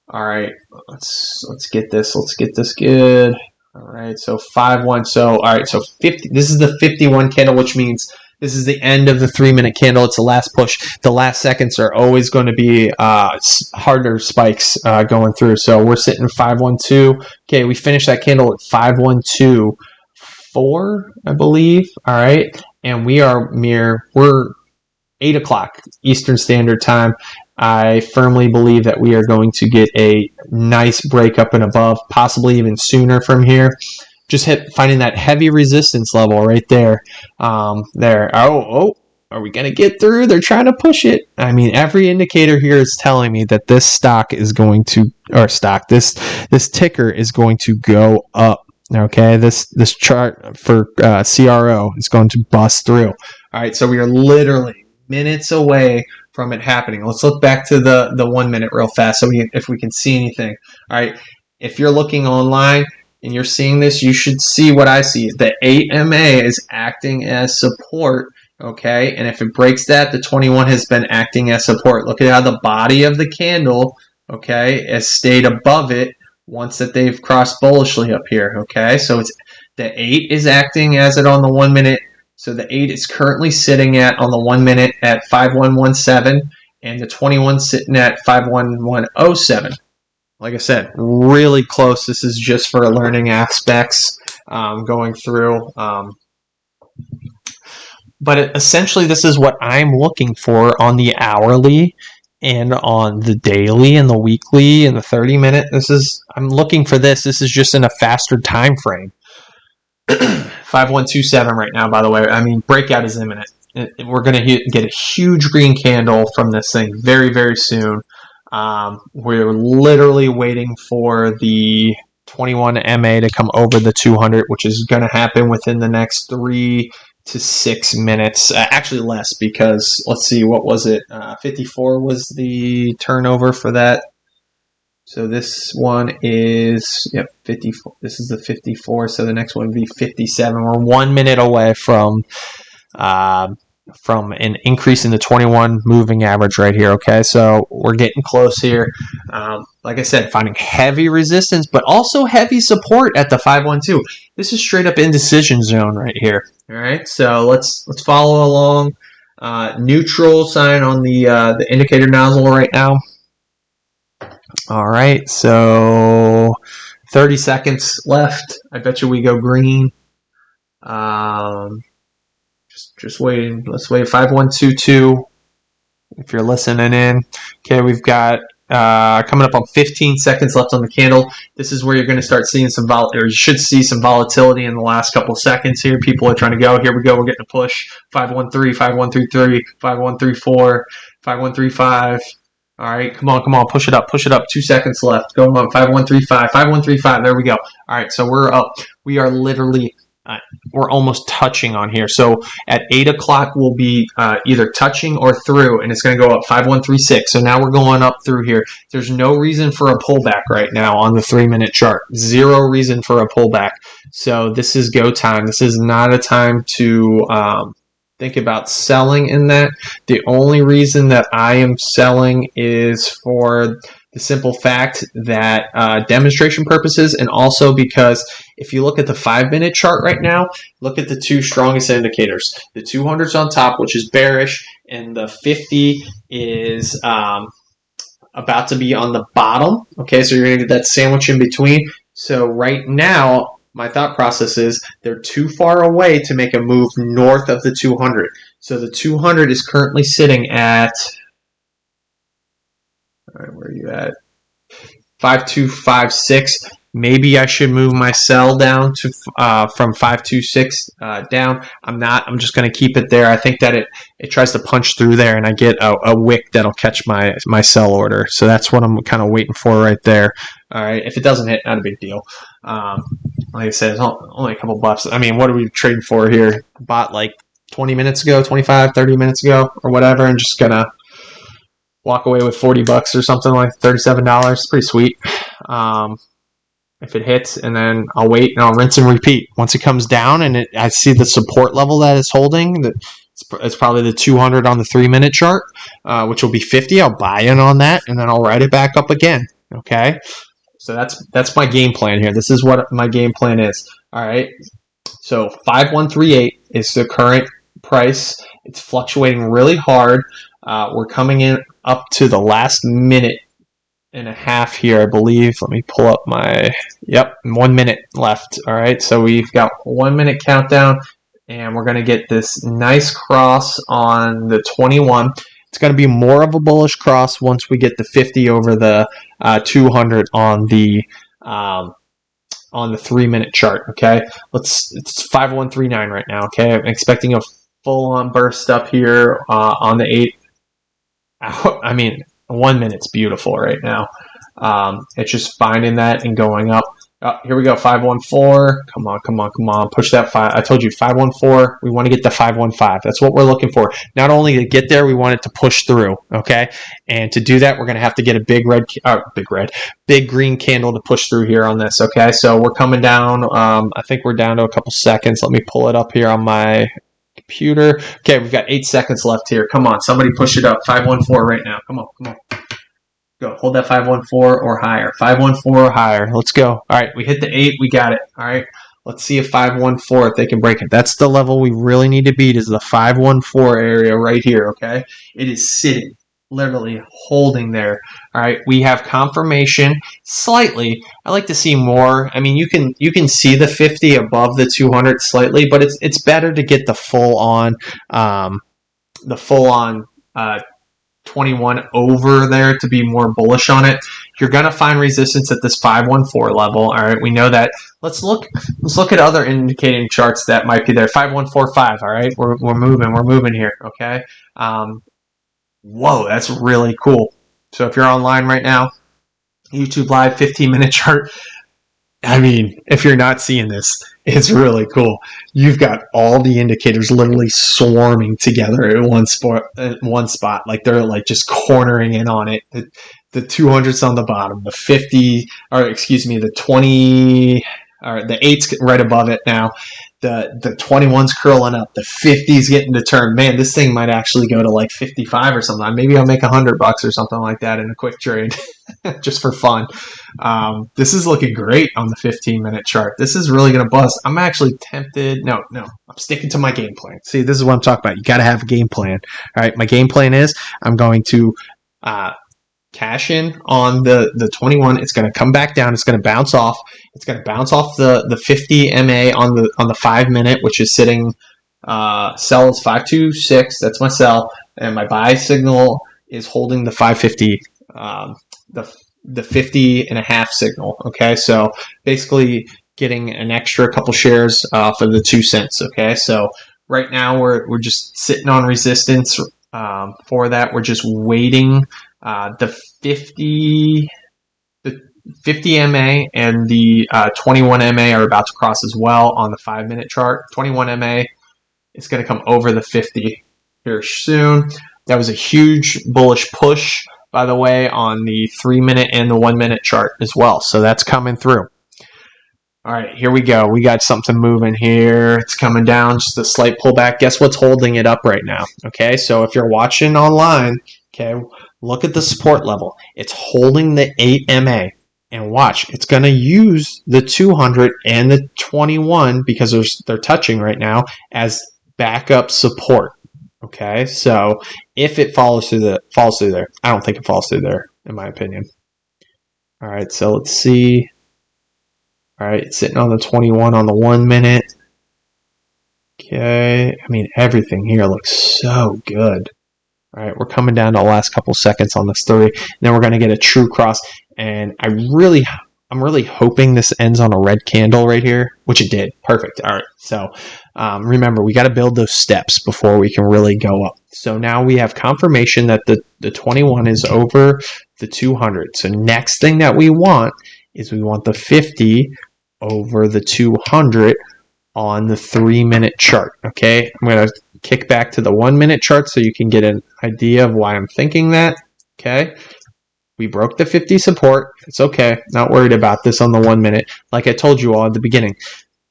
all right, let's get this. Let's get this good. All right, so 5-1. So all right, so 50. This is the 51 candle, which means This is the end of the 3-minute candle. It's the last push. The last seconds are always going to be harder spikes going through. So we're sitting 512. Okay, we finished that candle at 512.4, I believe. All right, and we're 8 o'clock Eastern Standard Time. I firmly believe that we are going to get a nice break up and above, possibly even sooner from here. Just finding that heavy resistance level right there. There. Oh, are we going to get through? They're trying to push it. I mean, every indicator here is telling me that this stock is going to, or stock, this ticker is going to go up. Okay, this chart for CRO is going to bust through. All right, so we are literally minutes away from it happening. Let's look back to the 1 minute real fast, so if we can see anything. All right, if you're looking online and you're seeing this, you should see what I see. The 8 MA is acting as support, okay? And if it breaks that, the 21 has been acting as support. Look at how the body of the candle, okay, has stayed above it once that they've crossed bullishly up here, okay? So it's the 8 is acting as it on the 1 minute. So the 8 is currently sitting on the 1 minute at 5117, and the 21 sitting at 51107. Like I said, really close. This is just for learning aspects going through. But essentially, this is what I'm looking for on the hourly and on the daily and the weekly and the 30-minute. I'm looking for this. This is just in a faster time frame. 5127 right now, by the way. I mean, breakout is imminent. We're going to get a huge green candle from this thing very, very soon. We're literally waiting for the 21 MA to come over the 200, which is going to happen within the next 3 to 6 minutes. Actually less, because let's see, what was it? 54 was the turnover for that. So this one is 54. This is the 54. So the next one would be 57. We're 1 minute away from an increase in the 21 moving average right here. Okay, so we're getting close here. Like I said, finding heavy resistance, but also heavy support at the 512. This is straight up indecision zone right here. All right, so let's follow along. Neutral sign on the indicator nozzle right now. All right, so 30 seconds left. I bet you we go green. Just waiting. Let's wait. 5122. If you're listening in. Okay, we've got coming up on 15 seconds left on the candle. This is where you're going to start seeing some you should see some volatility in the last couple seconds here. People are trying to go. Here we go. We're getting a push. 5113, 5133, 5134, 5135. All right, come on, push it up. 2 seconds left. Going on, 5135, 5135. There we go. All right, so we're up. We are literally, we're almost touching on here. So at 8 o'clock, we'll be either touching or through, and it's going to go up 5136. So now we're going up through here. There's no reason for a pullback right now on the 3-minute chart. Zero reason for a pullback. So this is go time. This is not a time to think about selling in that. The only reason that I am selling is for the simple fact that demonstration purposes, and also because if you look at the 5-minute chart right now, look at the two strongest indicators. The 200's on top, which is bearish, and the 50 is about to be on the bottom. Okay, so you're going to get that sandwich in between. So right now, my thought process is they're too far away to make a move north of the 200. So the 200 is currently sitting at, all right, where are you at? 5256. Maybe I should move my sell down to from 526 down. I'm not. I'm just going to keep it there. I think that it tries to punch through there, and I get a wick that'll catch my sell order. So that's what I'm kind of waiting for right there. All right. If it doesn't hit, not a big deal. Like I said, it's only a couple bucks. I mean, what are we trading for here? Bought like 20 minutes ago, 25, 30 minutes ago, or whatever, and just gonna walk away with 40 bucks or something, like $37. It's pretty sweet. If it hits, and then I'll wait and I'll rinse and repeat. Once it comes down and I see the support level that it's holding, it's probably the 200 on the 3-minute chart, which will be 50. I'll buy in on that, and then I'll ride it back up again. Okay, so that's my game plan here. This is what my game plan is. All right, so 5138 is the current price. It's fluctuating really hard. We're coming in up to the last minute and a half here, I believe. Let me pull up my, yep, 1 minute left. All right, so we've got 1 minute countdown, and we're going to get this nice cross on the 21. It's going to be more of a bullish cross once we get the 50 over the 200 on the 3-minute chart. Okay, it's 5139 right now. Okay, I'm expecting a full-on burst up here on the 8. I mean, 1 minute's beautiful right now. It's just finding that and going up. Here we go, 514. Come on, come on, come on. Push that 5. I told you, 514. We want to get the 515. That's what we're looking for. Not only to get there, we want it to push through, okay? And to do that, we're going to have to get a big green candle to push through here on this, okay? So we're coming down. I think we're down to a couple seconds. Let me pull it up here on my computer. Okay, we've got 8 seconds left here. Come on, somebody push it up. 514 right now. Come on, come on. Go. Hold that 514 or higher. 514 or higher. Let's go. All right, we hit the 8. We got it. All right, let's see if 514, if they can break it. That's the level we really need to beat, is the 514 area right here, okay? It is sitting, literally holding there. All right, we have confirmation slightly. I like to see more. I mean, you can see the 50 above the 200 slightly, but it's better to get the full on 21 over there to be more bullish on it. You're going to find resistance at this 514 level. All right, we know that. Let's look at other indicating charts that might be there. 5145. All right, we're moving here. Okay. Whoa, that's really cool. So if you're online right now, YouTube Live 15-minute chart. I mean, if you're not seeing this, it's really cool. You've got all the indicators literally swarming together at one spot. Like they're like just cornering in on it. The 200's on the bottom, the 50, or excuse me, the 20, or the 8's right above it now. The 21's curling up. The 50's getting to turn. Man, this thing might actually go to like 55 or something. Maybe I'll make $100 or something like that in a quick trade, just for fun. This is looking great on the 15-minute chart. This is really going to bust. I'm actually tempted. No, I'm sticking to my game plan. See, this is what I'm talking about. You got to have a game plan. All right, my game plan is I'm going to cash in on the 21. It's going to come back down. It's going to bounce off. It's going to bounce off the 50 MA on the 5-minute, which is sitting. Sell is 526. That's my sell, and my buy signal is holding the 550. The 50 and a half signal. Okay, so basically getting an extra couple shares for the 2 cents. Okay, so right now we're just sitting on resistance for that. We're just waiting. The 50 MA and the 21 MA are about to cross as well on the 5-minute chart. 21 MA is going to come over the 50 here soon. That was a huge bullish push, by the way, on the 3-minute and the 1-minute chart as well. So that's coming through. All right, here we go. We got something moving here. It's coming down, just a slight pullback. Guess what's holding it up right now? Okay, so if you're watching online, okay, look at the support level. It's holding the 8 MA. And watch, it's going to use the 200 and the 21 because they're touching right now as backup support. Okay, so if it falls through there, I don't think it falls through there, in my opinion. All right, so let's see. All right, it's sitting on the 21 on the 1-minute. Okay, I mean, everything here looks so good. All right, we're coming down to the last couple seconds on this 3, and then we're going to get a true cross. And I'm really hoping this ends on a red candle right here, which it did. Perfect. All right, so remember, we got to build those steps before we can really go up. So now we have confirmation that the 21 is over the 200. So next thing that we want is we want the 50 over the 200 on the 3-minute chart. Okay, I'm going to kick back to the 1-minute chart so you can get an idea of why I'm thinking that. Okay, we broke the 50 support. It's okay. Not worried about this on the 1-minute. Like I told you all at the beginning,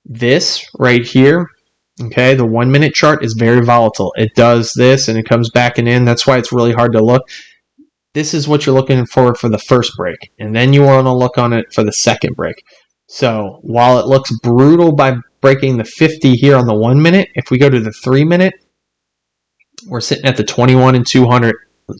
this right here, okay, the 1-minute chart is very volatile. It does this and it comes back and in. That's why it's really hard to look. This is what you're looking for the first break, and then you want to look on it for the second break. So while it looks brutal by breaking the 50 here on the 1-minute, if we go to the 3-minute, We're sitting at the 21 and 200,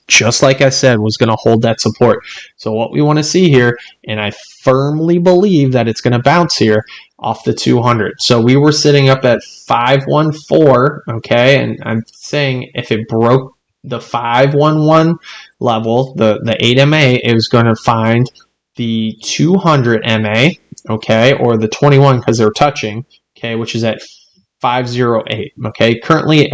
just like I said, was going to hold that support. So what we want to see here, and I firmly believe that it's going to bounce here off the 200. So we were sitting up at 514, okay, and I'm saying if it broke the 511 level, the 8 MA, it was going to find the 200 MA, okay, or the 21 because they're touching, okay, which is at 508, okay, currently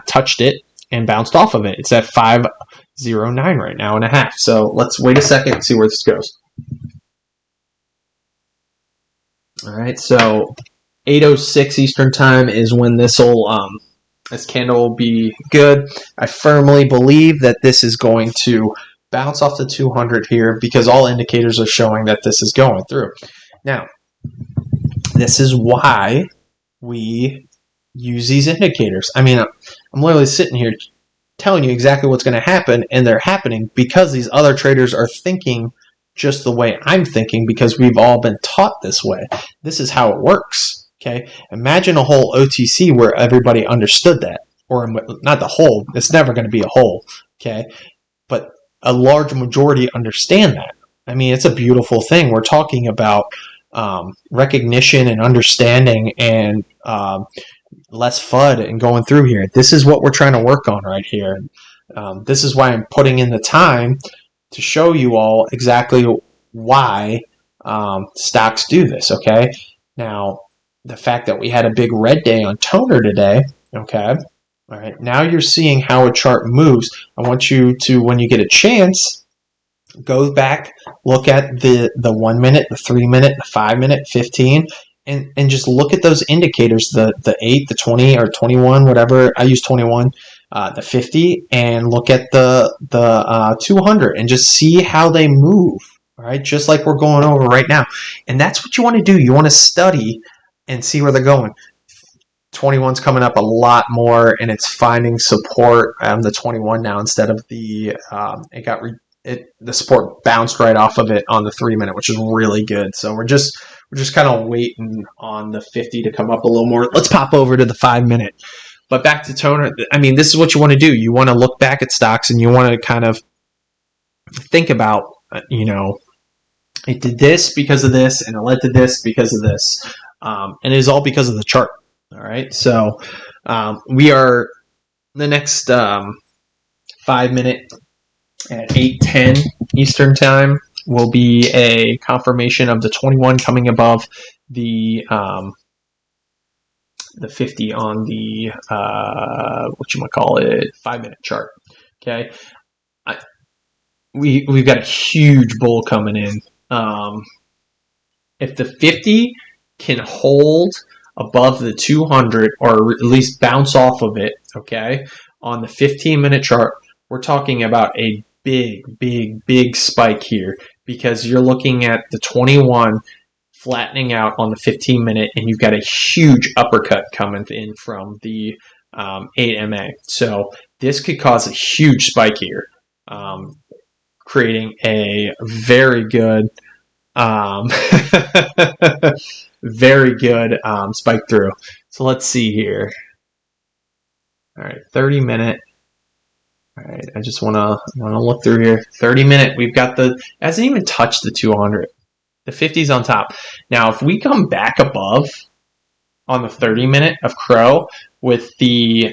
touched it and bounced off of it. It's at 509 right now and a half. So let's wait a second and see where this goes. All right, so 8:06 Eastern time is when this candle will be good. I firmly believe that this is going to bounce off the 200 here because all indicators are showing that this is going through. Now, this is why we use these indicators. I mean, I'm literally sitting here telling you exactly what's going to happen, and they're happening because these other traders are thinking just the way I'm thinking because we've all been taught this way. This is how it works, okay? Imagine a whole OTC where everybody understood that, or not the whole, it's never going to be a whole, okay? But a large majority understand that. I mean, it's a beautiful thing. We're talking about recognition and understanding and less FUD and going through here. This is what we're trying to work on right here. This is why I'm putting in the time to show you all exactly why stocks do this, okay? Now, the fact that we had a big red day on toner today, okay? All right, now you're seeing how a chart moves. I want you to, when you get a chance, go back, look at the 1 minute, the 3 minute, the 5 minute, 15, and just look at those indicators, the 8, the 20, or 21, whatever. I use 21, the 50, and look at the 200 and just see how they move, all right? Just like we're going over right now. And that's what you want to do. You want to study and see where they're going. 21's coming up a lot more, and it's finding support on the 21 now instead of the the support bounced right off of it on the 3 minute, which is really good. So we're just kind of waiting on the 50 to come up a little more. Let's pop over to the 5 minute. But back to toner. I mean, this is what you want to do. You want to look back at stocks and you want to kind of think about, it did this because of this, and it led to this because of this, and it is all because of the chart. All right, so we are the next 5 minute at 8:10 Eastern time will be a confirmation of the 21 coming above the 50 on the 5 minute chart. Okay, we've got a huge bull coming in. If the 50 can hold above the 200, or at least bounce off of it, okay, on the 15-minute chart, we're talking about a big spike here, because you're looking at the 21 flattening out on the 15-minute, and you've got a huge uppercut coming in from the 8 MA. So this could cause a huge spike here, creating a very good very good spike through. So let's see here. All right, 30 minute. All right, I just want to look through here. 30 minute. We've got hasn't even touched the 200. The 50's on top. Now, if we come back above on the 30 minute of Crow with the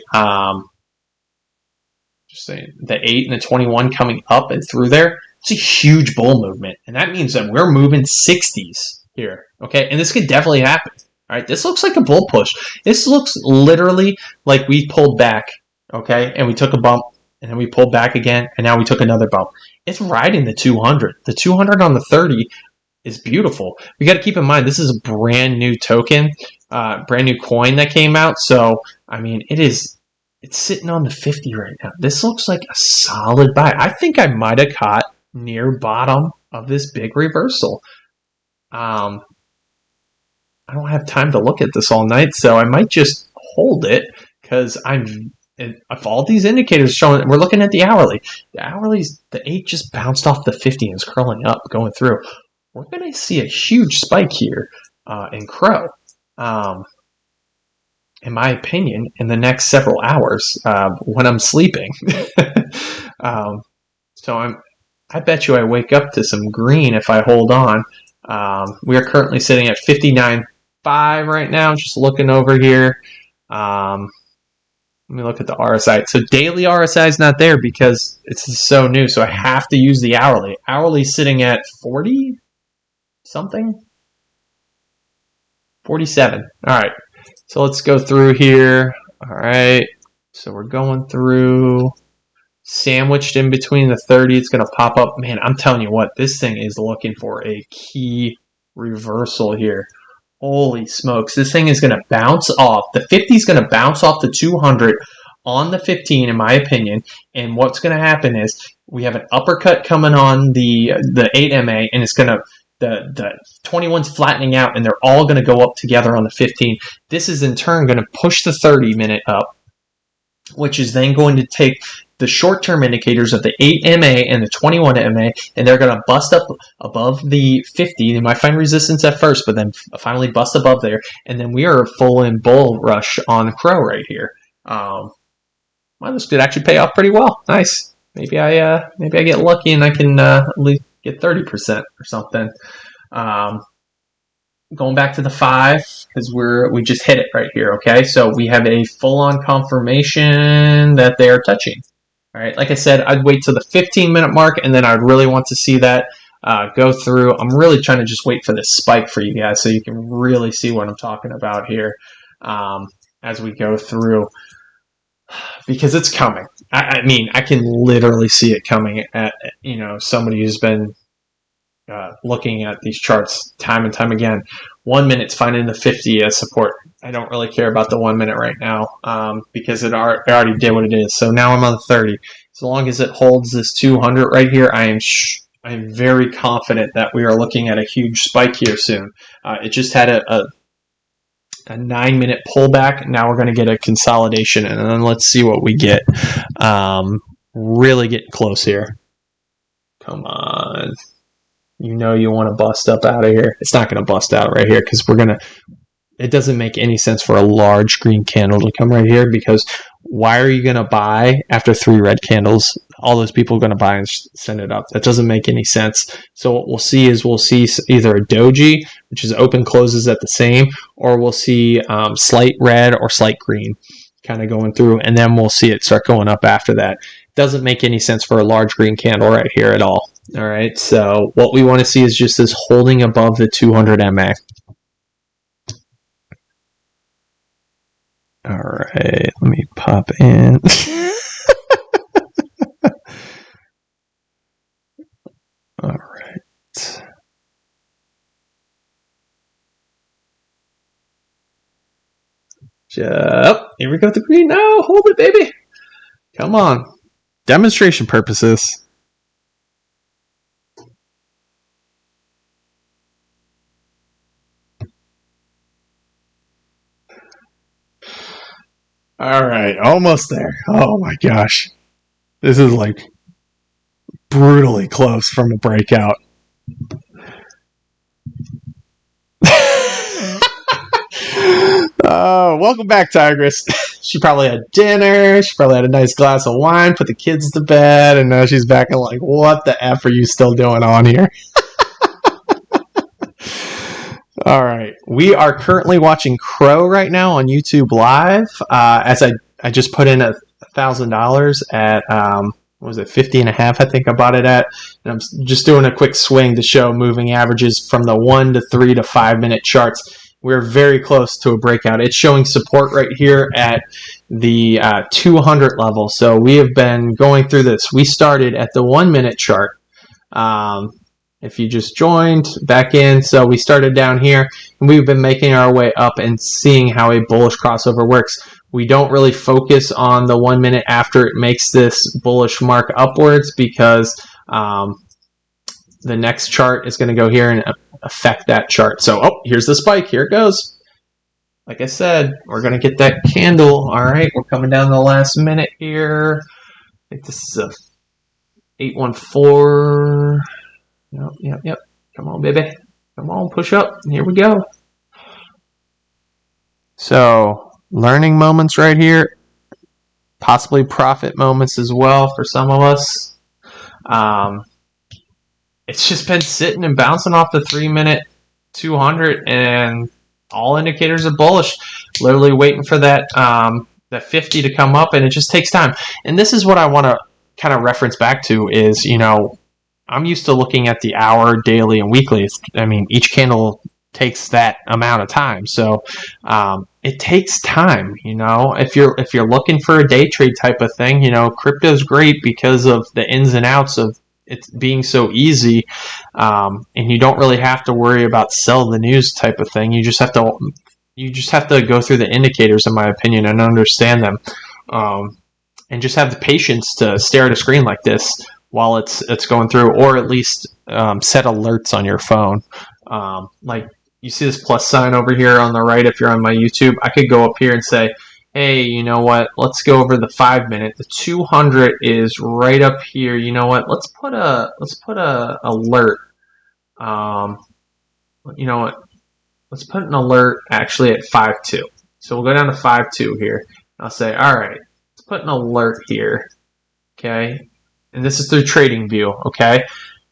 the 8 and the 21 coming up and through there, it's a huge bull movement, and that means that we're moving 60s here, okay? And this could definitely happen, all right? This looks like a bull push. This looks literally like we pulled back, okay? And we took a bump, and then we pulled back again, and now we took another bump. It's riding the 200. The 200 on the 30 is beautiful. We got to keep in mind, this is a brand new token, brand new coin that came out. So, I mean, it's sitting on the 50 right now. This looks like a solid buy. I think I might have caught near bottom of this big reversal. I don't have time to look at this all night, so I might just hold it, because if all these indicators showing, we're looking at the hourly. The hourly's, the 8 just bounced off the 50 and is curling up, going through. We're going to see a huge spike here in Crow. in my opinion, in the next several hours when I'm sleeping. So I bet you I wake up to some green if I hold on. We are currently sitting at 59.5 right now. Just looking over here. Let me look at the RSI. So daily RSI is not there because it's so new. So I have to use the hourly. Hourly sitting at 40 something. 47. All right. So let's go through here. All right. So we're going through. Sandwiched in between the 30, it's going to pop up. Man, I'm telling you what, this thing is looking for a key reversal here. Holy smokes. This thing is going to bounce off. The 50 is going to bounce off the 200 on the 15, in my opinion. And what's going to happen is we have an uppercut coming on the 8MA, and it's going to the 21's flattening out, and they're all going to go up together on the 15. This is in turn going to push the 30-minute up, which is then going to take the short-term indicators of the 8MA and the 21MA, and they're going to bust up above the 50. They might find resistance at first, but then finally bust above there, and then we are full in bull rush on Crow right here. Well, this could actually pay off pretty well. Nice. Maybe I get lucky and I can at least get 30% or something. Going back to the 5, because we just hit it right here, okay? So we have a full-on confirmation that they are touching. All right, like I said, I'd wait till the 15-minute mark, and then I'd really want to see that go through. I'm really trying to just wait for this spike for you guys so you can really see what I'm talking about here as we go through, because it's coming. I mean, I can literally see it coming at, somebody who's been looking at these charts time and time again. 1 minute's finding the 50 as support. I don't really care about the 1 minute right now because it already did what it is. So now I'm on the 30. As long as it holds this 200 right here, I am very confident that we are looking at a huge spike here soon. It just had a 9-minute pullback. Now we're going to get a consolidation, and then let's see what we get. Really getting close here. Come on. You want to bust up out of here. It's not going to bust out right here because it doesn't make any sense for a large green candle to come right here, because why are you going to buy after 3 red candles? All those people are going to buy and send it up. That doesn't make any sense. So what we'll see either a doji, which is open closes at the same, or we'll see slight red or slight green kind of going through, and then we'll see it start going up after that. Doesn't make any sense for a large green candle right here at all. All right, so what we want to see is just this holding above the 200 MA. All right, let me pop in. All right. Here we go with the green. No, hold it, baby. Come on. Demonstration purposes. All right, almost there. Oh my gosh. This is like brutally close from a breakout. Welcome back, Tigress. She probably had dinner. She probably had a nice glass of wine, put the kids to bed, and now she's back and like, what the F are you still doing on here? All right. We are currently watching Crow right now on YouTube Live. As I just put in $1,000 at, what was it, 50.5, I think I bought it at. And I'm just doing a quick swing to show moving averages from the 1 to 3 to 5 minute charts. We're very close to a breakout. It's showing support right here at the 200 level. So we have been going through this. We started at the 1 minute chart. If you just joined back in, so we started down here, and we've been making our way up and seeing how a bullish crossover works. We don't really focus on the 1 minute after it makes this bullish mark upwards, because the next chart is going to go here and affect that chart. So, here's the spike. Here it goes. Like I said, we're going to get that candle. All right, we're coming down the last minute here. I think this is a 814. Yep. Come on, baby. Come on, push up. Here we go. So learning moments right here, possibly profit moments as well for some of us. It's just been sitting and bouncing off the 3-minute 200, and all indicators are bullish. Literally waiting for that that 50 to come up, and it just takes time. And this is what I want to kind of reference back to is, you know, I'm used to looking at the hour, daily, and weekly. I mean, each candle takes that amount of time, so it takes time. You know, if you're looking for a day trade type of thing, you know, crypto's great because of the ins and outs of it being so easy, and you don't really have to worry about sell the news type of thing. You just have to go through the indicators, in my opinion, and understand them, and just have the patience to stare at a screen like this while it's going through, or at least set alerts on your phone. Like you see this plus sign over here on the right. If you're on my YouTube, I could go up here and say, hey, you know what? Let's go over the 5-minute. The 200 is right up here. You know what? Let's put a alert. You know what? Let's put an alert actually at 5.2. So we'll go down to 5.2 here. I'll say, all right, let's put an alert here. Okay, and this is through TradingView. Okay,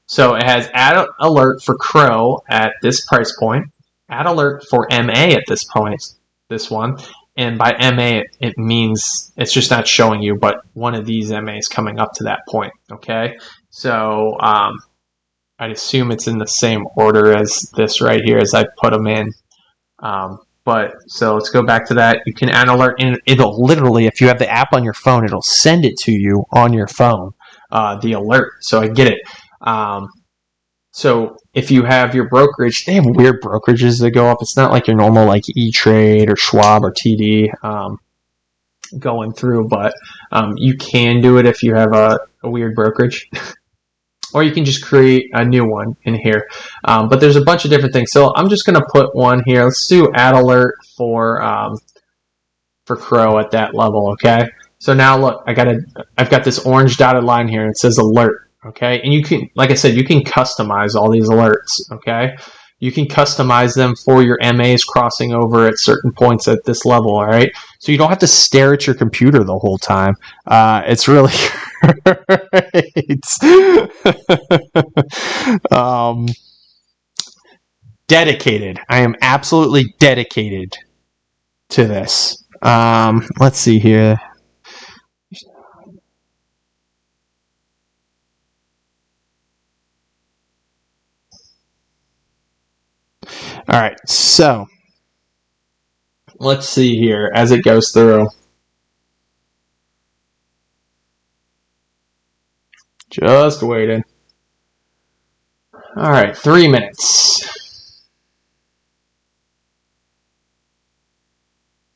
so it has add alert for Crow at this price point. Add alert for MA at this point. This one. And by MA, it means it's just not showing you, but one of these MAs coming up to that point, okay? So I'd assume it's in the same order as this right here as I put them in. But so let's go back to that. You can add alert, and it'll literally, if you have the app on your phone, it'll send it to you on your phone, the alert. So I get it. So if you have your brokerage, they have weird brokerages that go up. It's not like your normal like E-Trade or Schwab or TD going through, but you can do it if you have a weird brokerage. Or you can just create a new one in here. But there's a bunch of different things. So I'm just going to put one here. Let's do add alert for Crow at that level, okay? So now look, I've got this orange dotted line here, and it says alert. Okay, and you can, like I said, you can customize all these alerts, okay? You can customize them for your MAs crossing over at certain points at this level, all right? So you don't have to stare at your computer the whole time. It's really great. Dedicated. I am absolutely dedicated to this. Let's see here. All right, so let's see here as it goes through. Just waiting. All right, 3 minutes.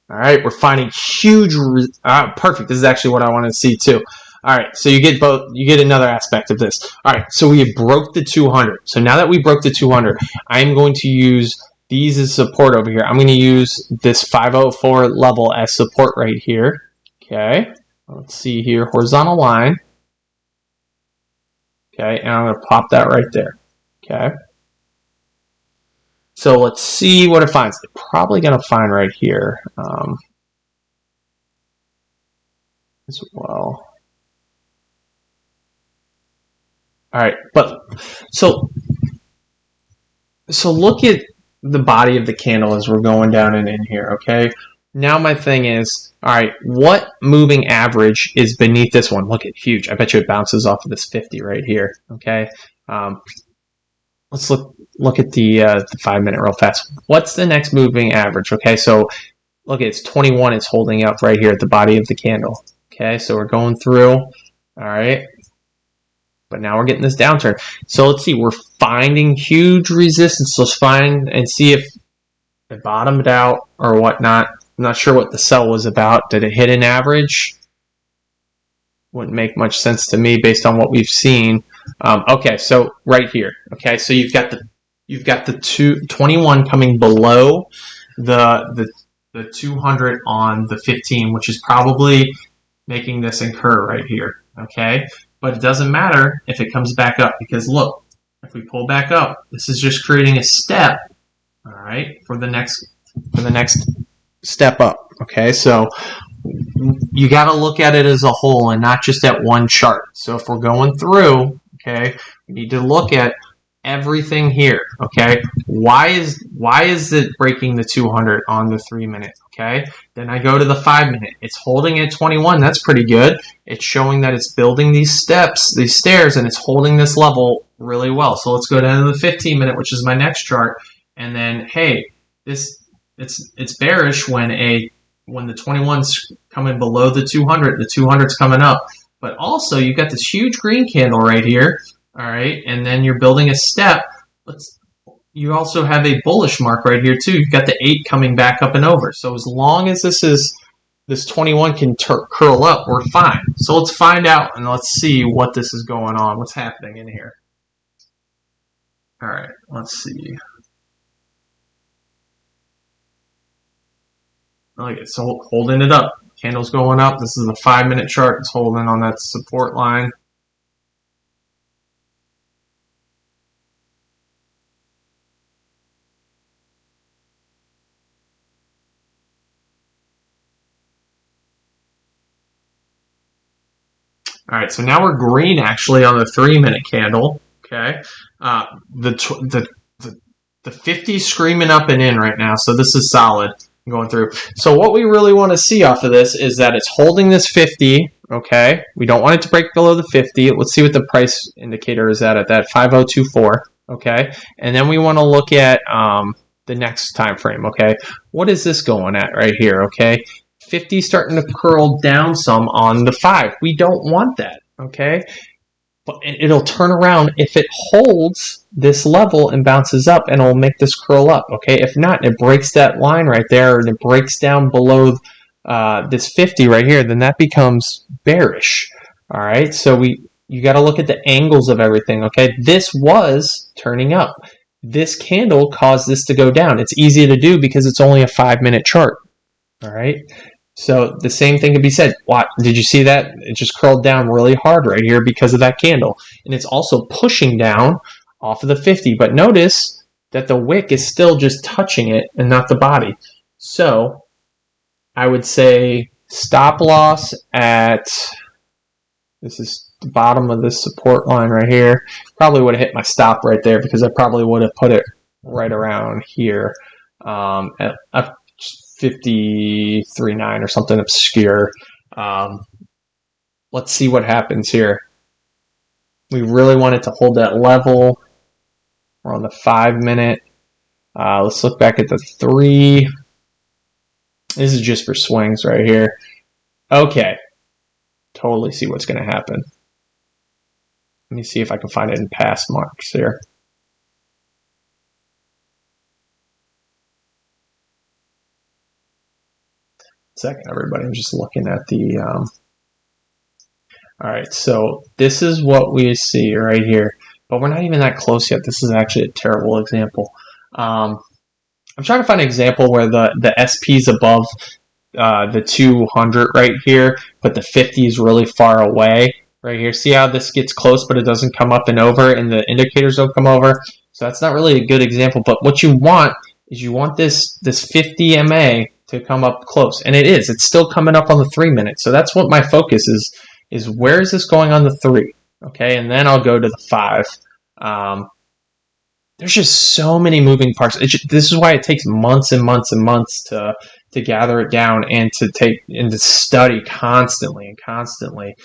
All right, we're finding huge. Perfect. This is actually what I wanted to see too. All right, so you get both. You get another aspect of this. All right, so we broke the 200. So now that we broke the 200, I'm going to use these as support over here. I'm going to use this 504 level as support right here. Okay, let's see here, horizontal line. Okay, and I'm going to pop that right there. Okay. So let's see what it finds. It's probably going to find right here as well. All right, but so look at the body of the candle as we're going down and in here, okay? Now my thing is, all right, what moving average is beneath this one? Look at huge. I bet you it bounces off of this 50 right here, okay? Let's look at the 5 minute real fast. What's the next moving average? Okay, so look, it's 21. It's holding up right here at the body of the candle. Okay, so we're going through. All right, but now we're getting this downturn. So let's see. We're finding huge resistance. Let's find and see if it bottomed out or whatnot. I'm not sure what the sell was about. Did it hit an average? Wouldn't make much sense to me based on what we've seen. Okay, so right here. Okay, so you've got the 21 coming below the 200 on the 15, which is probably making this incur right here. Okay, but it doesn't matter if it comes back up, because look, if we pull back up, this is just creating a step. All right, for the next step up. Okay, so you got to look at it as a whole and not just at one chart. So if we're going through, okay, we need to look at everything here. Okay, why is it breaking the 200 on the 3 minute? Okay, then I go to the 5 minute. It's holding at 21. That's pretty good. It's showing that it's building these steps, these stairs, and it's holding this level really well. So let's go down to the 15 minute, which is my next chart, and then hey, it's bearish when the 21's coming below the 200, the 200's coming up. But also, you've got this huge green candle right here, all right? And then you're building a step. You also have a bullish mark right here, too. You've got the 8 coming back up and over. So as long as this 21 can curl up, we're fine. So let's find out, and let's see what this is going on, what's happening in here. All right, let's see. Okay, so holding it up. Candle's going up. This is a 5 minute chart. It's holding on that support line. All right, so now we're green actually on the 3 minute candle. Okay, the 50 screaming up and in right now, so this is solid. Going through. So what we really want to see off of this is that it's holding this 50. Okay, we don't want it to break below the 50. Let's see what the price indicator is at that 5024. Okay, and then we want to look at the next time frame. Okay, what is this going at right here? Okay, 50 starting to curl down some on the 5. We don't want that. Okay, but it'll turn around if it holds this level and bounces up, and it'll make this curl up. Okay, if not, it breaks that line right there, and it breaks down below this 50 right here, then that becomes bearish. All right, so you got to look at the angles of everything. Okay, this was turning up. This candle caused this to go down. It's easy to do because it's only a 5 minute chart. All right. So the same thing can be said. What did you see that? It just curled down really hard right here because of that candle. And it's also pushing down off of the 50. But notice that the wick is still just touching it and not the body. So I would say stop loss at, this is the bottom of this support line right here. Probably would have hit my stop right there because I probably would have put it right around here at 53.9 or something obscure. Let's see what happens here. We really want it to hold that level. We're on the 5 minute. Let's look back at the 3. This is just for swings right here. Okay. Totally see what's going to happen. Let me see if I can find it in past marks here. Second, everybody, I'm just looking at the all right, so this is what we see right here, but we're not even that close yet. This is actually a terrible example. I'm trying to find an example where the SP is above the 200 right here, but the 50 is really far away right here. See how this gets close, but it doesn't come up and over, and the indicators don't come over. So that's not really a good example, but what you want is you want this 50 MA to come up close, and it is. It's still coming up on the 3 minute. So that's what my focus is where is this going on the 3? Okay, and then I'll go to the 5. There's just so many moving parts. This is why it takes months and months and months to gather it down and to study constantly and constantly.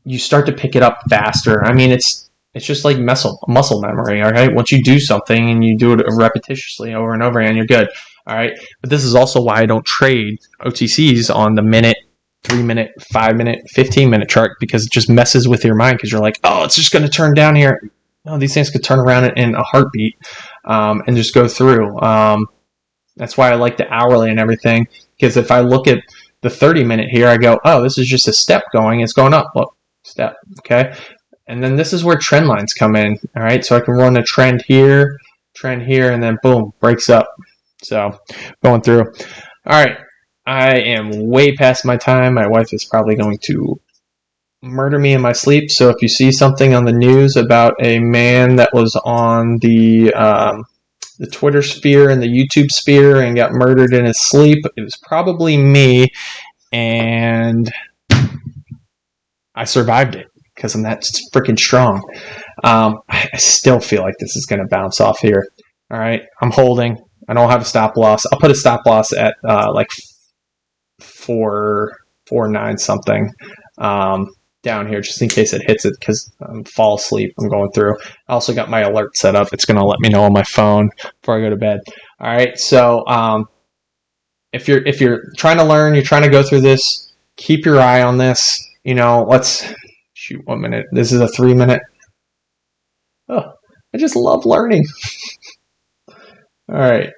You start to pick it up faster. I mean, it's just like muscle memory. All right, once you do something and you do it repetitiously over and over again, you're good. All right, but this is also why I don't trade OTCs on the minute, 3 minute, 5 minute, 15 minute chart, because it just messes with your mind because you're like, oh, it's just going to turn down here. No, these things could turn around in a heartbeat and just go through. That's why I like the hourly and everything, because if I look at the 30 minute here, I go, oh, this is just a step going. It's going up. Look, step. Okay. And then this is where trend lines come in. All right. So I can run a trend here, and then boom, breaks up. So going through. All right. I am way past my time. My wife is probably going to murder me in my sleep. So if you see something on the news about a man that was on the the Twitter sphere and the YouTube sphere and got murdered in his sleep, it was probably me, and I survived it because I'm that freaking strong. I still feel like this is going to bounce off here. All right, I'm holding. I don't have a stop loss. I'll put a stop loss at like 4.9 something down here, just in case it hits it, because I'm fall asleep. I'm going through. I also got my alert set up. It's going to let me know on my phone before I go to bed. All right, so if you're trying to learn, you're trying to go through this, keep your eye on this. You know, let's shoot 1 minute. This is a 3 minute. Oh, I just love learning. All right.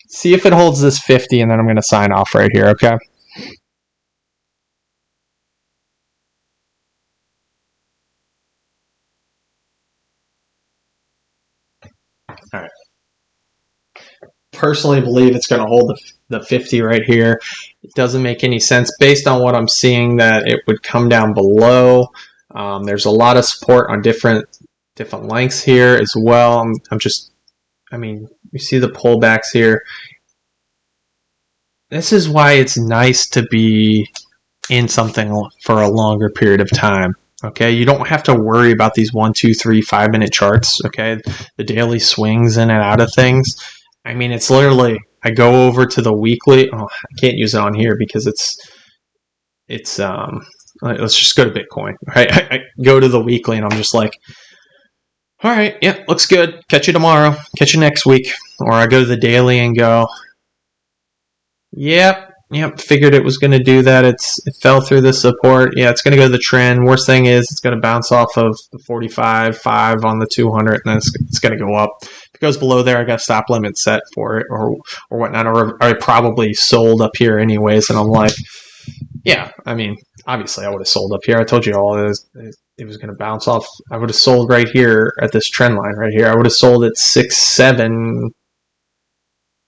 See if it holds this 50, and then I'm going to sign off right here, okay? All right. Personally believe it's going to hold the 50 right here. It doesn't make any sense based on what I'm seeing that it would come down below. There's a lot of support on different lengths here as well. I mean, you see the pullbacks here. This is why it's nice to be in something for a longer period of time. Okay, you don't have to worry about these 1, 2, 3, 5 minute charts. Okay, the daily swings in and out of things. I mean, it's literally, I go over to the weekly. Oh, I can't use it on here because it's let's just go to Bitcoin. Right, I go to the weekly and I'm just like, all right, yeah, looks good. Catch you tomorrow. Catch you next week. Or I go to the daily and go, yep. Figured it was going to do that. It fell through the support. Yeah, it's going to go to the trend. Worst thing is it's going to bounce off of the 45.5 on the 200, and then it's going to go up. If it goes below there, I got a stop limit set for it or whatnot. Or I probably sold up here anyways, and I'm like, yeah, I mean, obviously I would have sold up here. I told you all it was going to bounce off. I would have sold right here at this trend line right here. I would have sold at 6.7.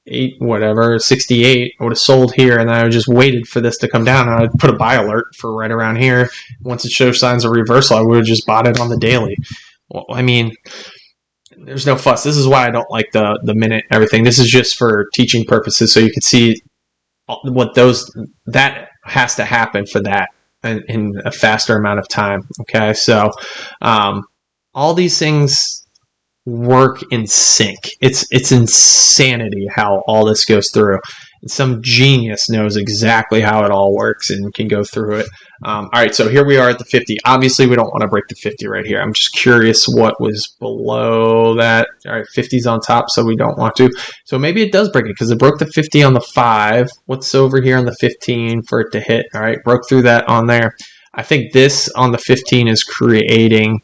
8 whatever 68. I would have sold here, and then I would just waited for this to come down, and I'd put a buy alert for right around here. Once it shows signs of reversal, I would have just bought it on the daily. Well, I mean, there's no fuss. This is why I don't like the minute everything. This is just for teaching purposes, so you can see what that has to happen for that in a faster amount of time. Okay, so all these things work in sync. It's insanity how all this goes through. And some genius knows exactly how it all works and can go through it. All right, so here we are at the 50. Obviously, we don't want to break the 50 right here. I'm just curious what was below that. All right, 50's on top, so we don't want to. So maybe it does break it because it broke the 50 on the 5. What's over here on the 15 for it to hit? All right, broke through that on there. I think this on the 15 is creating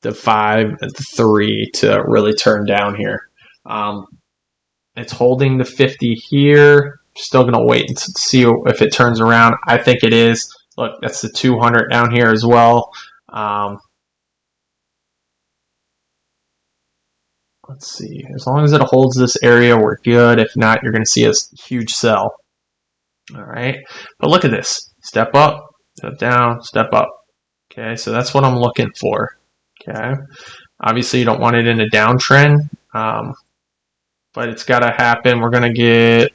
the 5 and the 3 to really turn down here. It's holding the 50 here. Still going to wait and see if it turns around. I think it is. Look, that's the 200 down here as well. Let's see. As long as it holds this area, we're good. If not, you're going to see a huge sell. All right. But look at this. Step up, step down, step up. Okay, so that's what I'm looking for. Okay, obviously you don't want it in a downtrend, but it's got to happen. We're going to get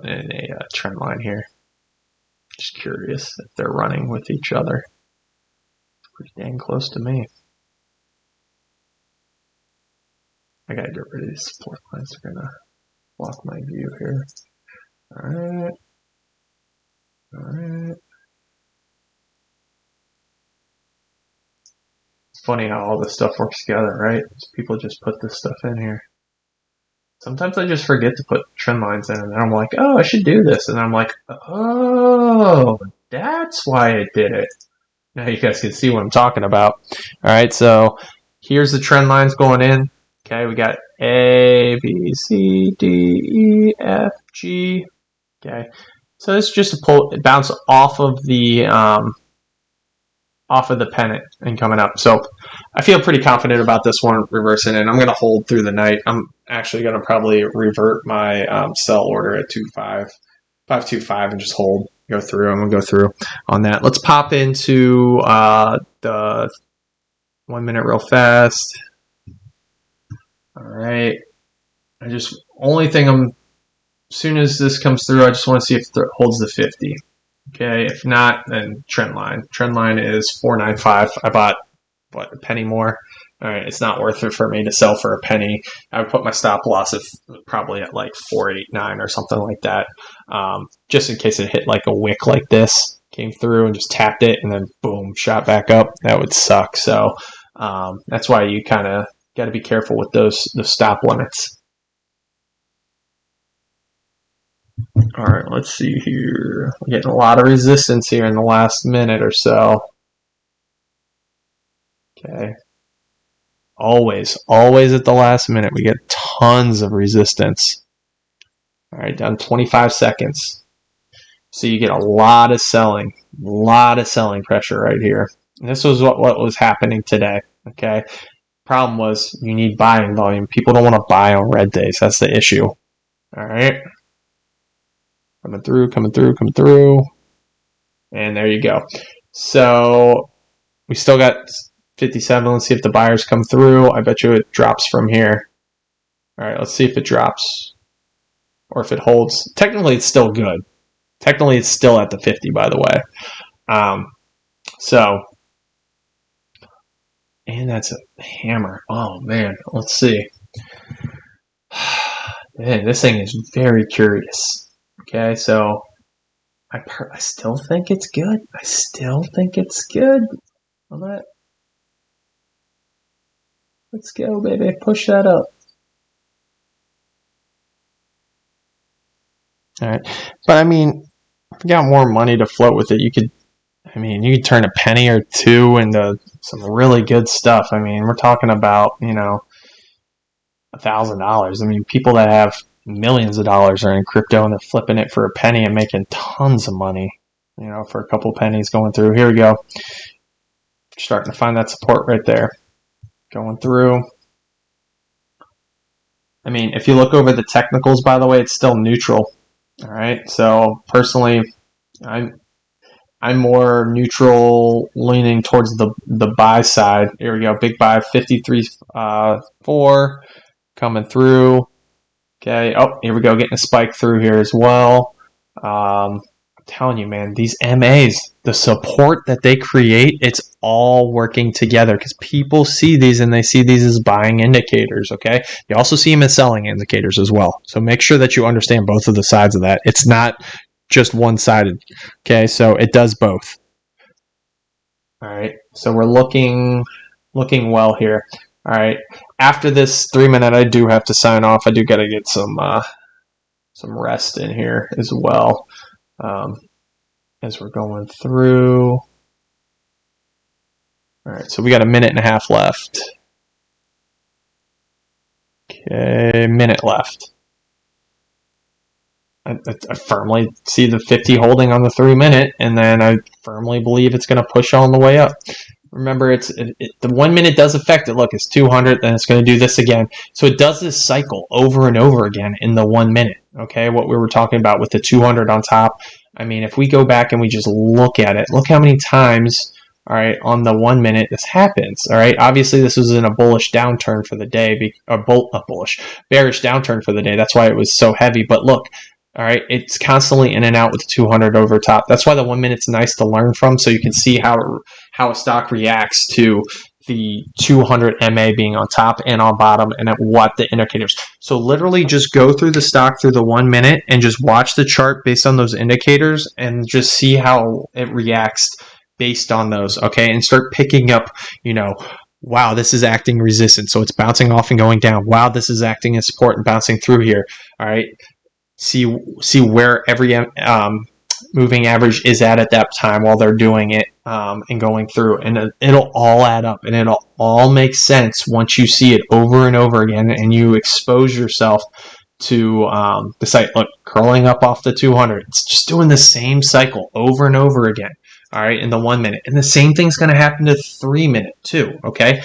in a trend line here. Just curious if they're running with each other. It's pretty dang close to me. I got to get rid of these support lines. They're going to block my view here. All right. All right. Funny how all this stuff works together, right? People just put this stuff in here. Sometimes I just forget to put trend lines in, and then I'm like, oh, I should do this. And I'm like, oh, that's why it did it. Now you guys can see what I'm talking about. All right, so here's the trend lines going in. Okay, we got A, B, C, D, E, F, G. Okay, so it's just a bounce off of the pennant and coming up. So I feel pretty confident about this one reversing, and I'm going to hold through the night. I'm actually going to probably revert my sell order at 525 and just hold, go through. I'm going to go through on that. Let's pop into the 1 minute real fast. All right. Only thing as soon as this comes through, I just want to see if it holds the 50. Okay, if not, then trend line. Trend line is 495. I bought, what, a penny more? All right, it's not worth it for me to sell for a penny. I would put my stop loss probably at like 489 or something like that, just in case it hit like a wick like this, came through and just tapped it and then boom, shot back up. That would suck. So that's why you kind of got to be careful with the stop limits. All right, let's see here. We're getting a lot of resistance here in the last minute or so. Okay. Always at the last minute, we get tons of resistance. All right, down 25 seconds. So you get a lot of selling pressure right here. And this was what was happening today, okay? Problem was you need buying volume. People don't want to buy on red days. That's the issue. All right. Coming through. And there you go. So we still got 57. Let's see if the buyers come through. I bet you it drops from here. All right, let's see if it drops or if it holds. Technically, it's still good. Technically, it's still at the 50, by the way. And that's a hammer. Oh, man. Let's see. Man, this thing is very curious. Okay, so I still think it's good. All right. Let's go, baby. Push that up. All right. But, I mean, if you got more money to float with it, you could turn a penny or two into some really good stuff. I mean, we're talking about, $1,000. I mean, people that have millions of dollars are in crypto and they're flipping it for a penny and making tons of money, for a couple pennies going through. Here we go. Starting to find that support right there. Going through. I mean, if you look over the technicals, by the way, it's still neutral. All right. So personally, I'm more neutral, leaning towards the buy side. Here we go. Big buy, 53.4 coming through. Okay. Oh, here we go. Getting a spike through here as well. I'm telling you, man, these MAs, the support that they create, it's all working together because people see these and they see these as buying indicators, okay? You also see them as selling indicators as well. So make sure that you understand both of the sides of that. It's not just one-sided, okay? So it does both. All right, so we're looking well here. All right, after this 3 minute, I do have to sign off. I do got to get some rest in here as well. As we're going through. All right, so we got a minute and a half left. Okay, minute left. I firmly see the 50 holding on the 3 minute, and then I firmly believe it's going to push on the way up. Remember, the 1 minute does affect it. Look, it's 200, then it's going to do this again. So it does this cycle over and over again in the 1 minute. Okay, what we were talking about with the 200 on top. I mean, if we go back and we just look at it, look how many times, all right, on the 1 minute this happens. All right, obviously this was in a bullish downturn for the day, bearish downturn for the day. That's why it was so heavy. But look, all right, it's constantly in and out with 200 over top. That's why the 1 minute's nice to learn from, so you can see how a stock reacts to the 200 MA being on top and on bottom, and at what the indicators. So literally just go through the stock through the 1 minute and just watch the chart based on those indicators and just see how it reacts based on those, okay? And start picking up, wow, this is acting resistant, so it's bouncing off and going down. Wow, this is acting as support and bouncing through here, all right? See where every moving average is at that time while they're doing it and going through, and it'll all add up and it'll all make sense once you see it over and over again and you expose yourself to the site. Look, curling up off the 200, it's just doing the same cycle over and over again, all right, in the 1 minute. And the same thing's going to happen to 3 minute too, okay?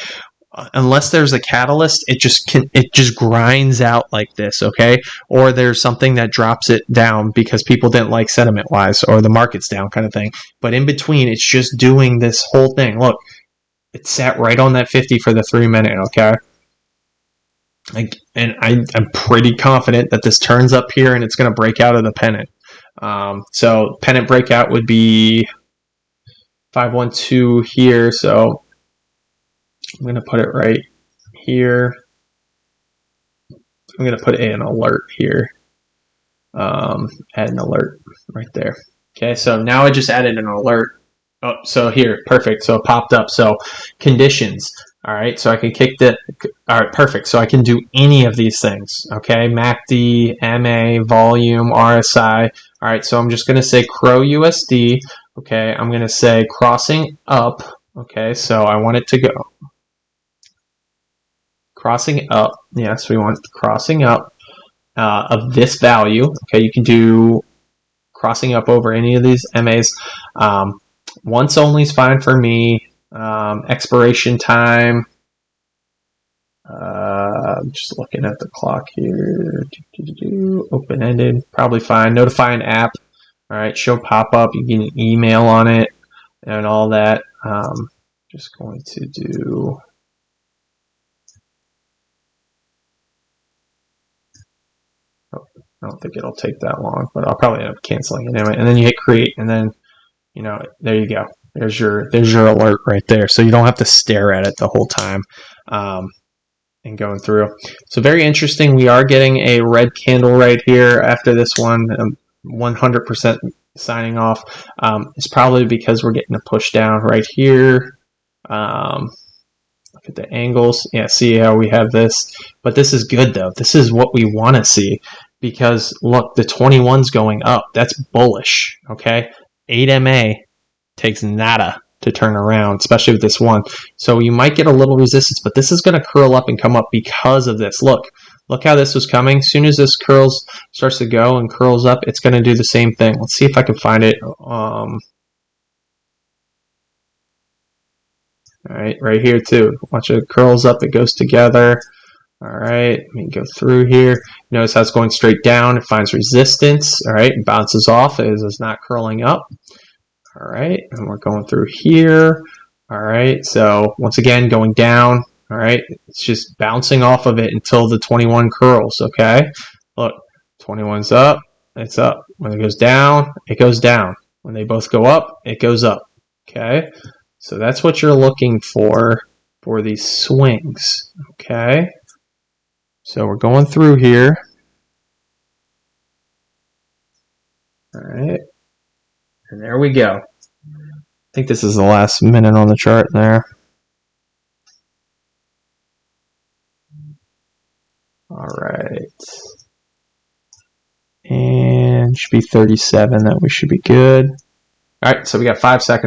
Unless there's a catalyst, it just grinds out like this, okay? Or there's something that drops it down because people didn't like sentiment-wise, or the market's down kind of thing. But in between, it's just doing this whole thing. Look, it sat right on that 50 for the 3 minute, okay? And I'm pretty confident that this turns up here and it's going to break out of the pennant. So pennant breakout would be 512 here. So I'm going to put it right here. I'm going to put an alert here. Add an alert right there. Okay, so now I just added an alert. Oh, so here, perfect. So it popped up. So conditions. All right, so I can kick the. All right, perfect. So I can do any of these things. Okay, MACD, MA, volume, RSI. All right, so I'm just going to say CRO USD. Okay, I'm going to say crossing up. Okay, so I want it to go crossing up. Yes, we want crossing up of this value. Okay, you can do crossing up over any of these MAs. Once only is fine for me. Expiration time. I'm just looking at the clock here. Open-ended, probably fine. Notify an app. All right, show pop-up. You get an email on it and all that. Just going to do. Oh, I don't think it'll take that long, but I'll probably end up canceling it anyway. And then you hit create, and then there you go. There's your alert right there. So you don't have to stare at it the whole time. And going through. So very interesting. We are getting a red candle right here after this one. 100% signing off. It's probably because we're getting a push down right here. Look at the angles. Yeah, see how we have this. But this is good though. This is what we want to see because look, the 21's going up. That's bullish. Okay, 8MA takes nada to turn around, especially with this one. So you might get a little resistance, but this is going to curl up and come up because of this. Look how this was coming. As soon as this starts to go and curls up, it's going to do the same thing. Let's see if I can find it. All right, right here too. Watch it curls up, it goes together. All right, let me go through here. Notice how it's going straight down. It finds resistance. All right, bounces off as it's not curling up. All right, and we're going through here. All right, so once again, going down. All right, it's just bouncing off of it until the 21 curls, okay? Look, 21's up, it's up. When it goes down, it goes down. When they both go up, it goes up, okay? So that's what you're looking for these swings, okay? So we're going through here. All right. And there we go. I think this is the last minute on the chart there. All right. And should be 37. That we should be good. All right, so we got 5 seconds.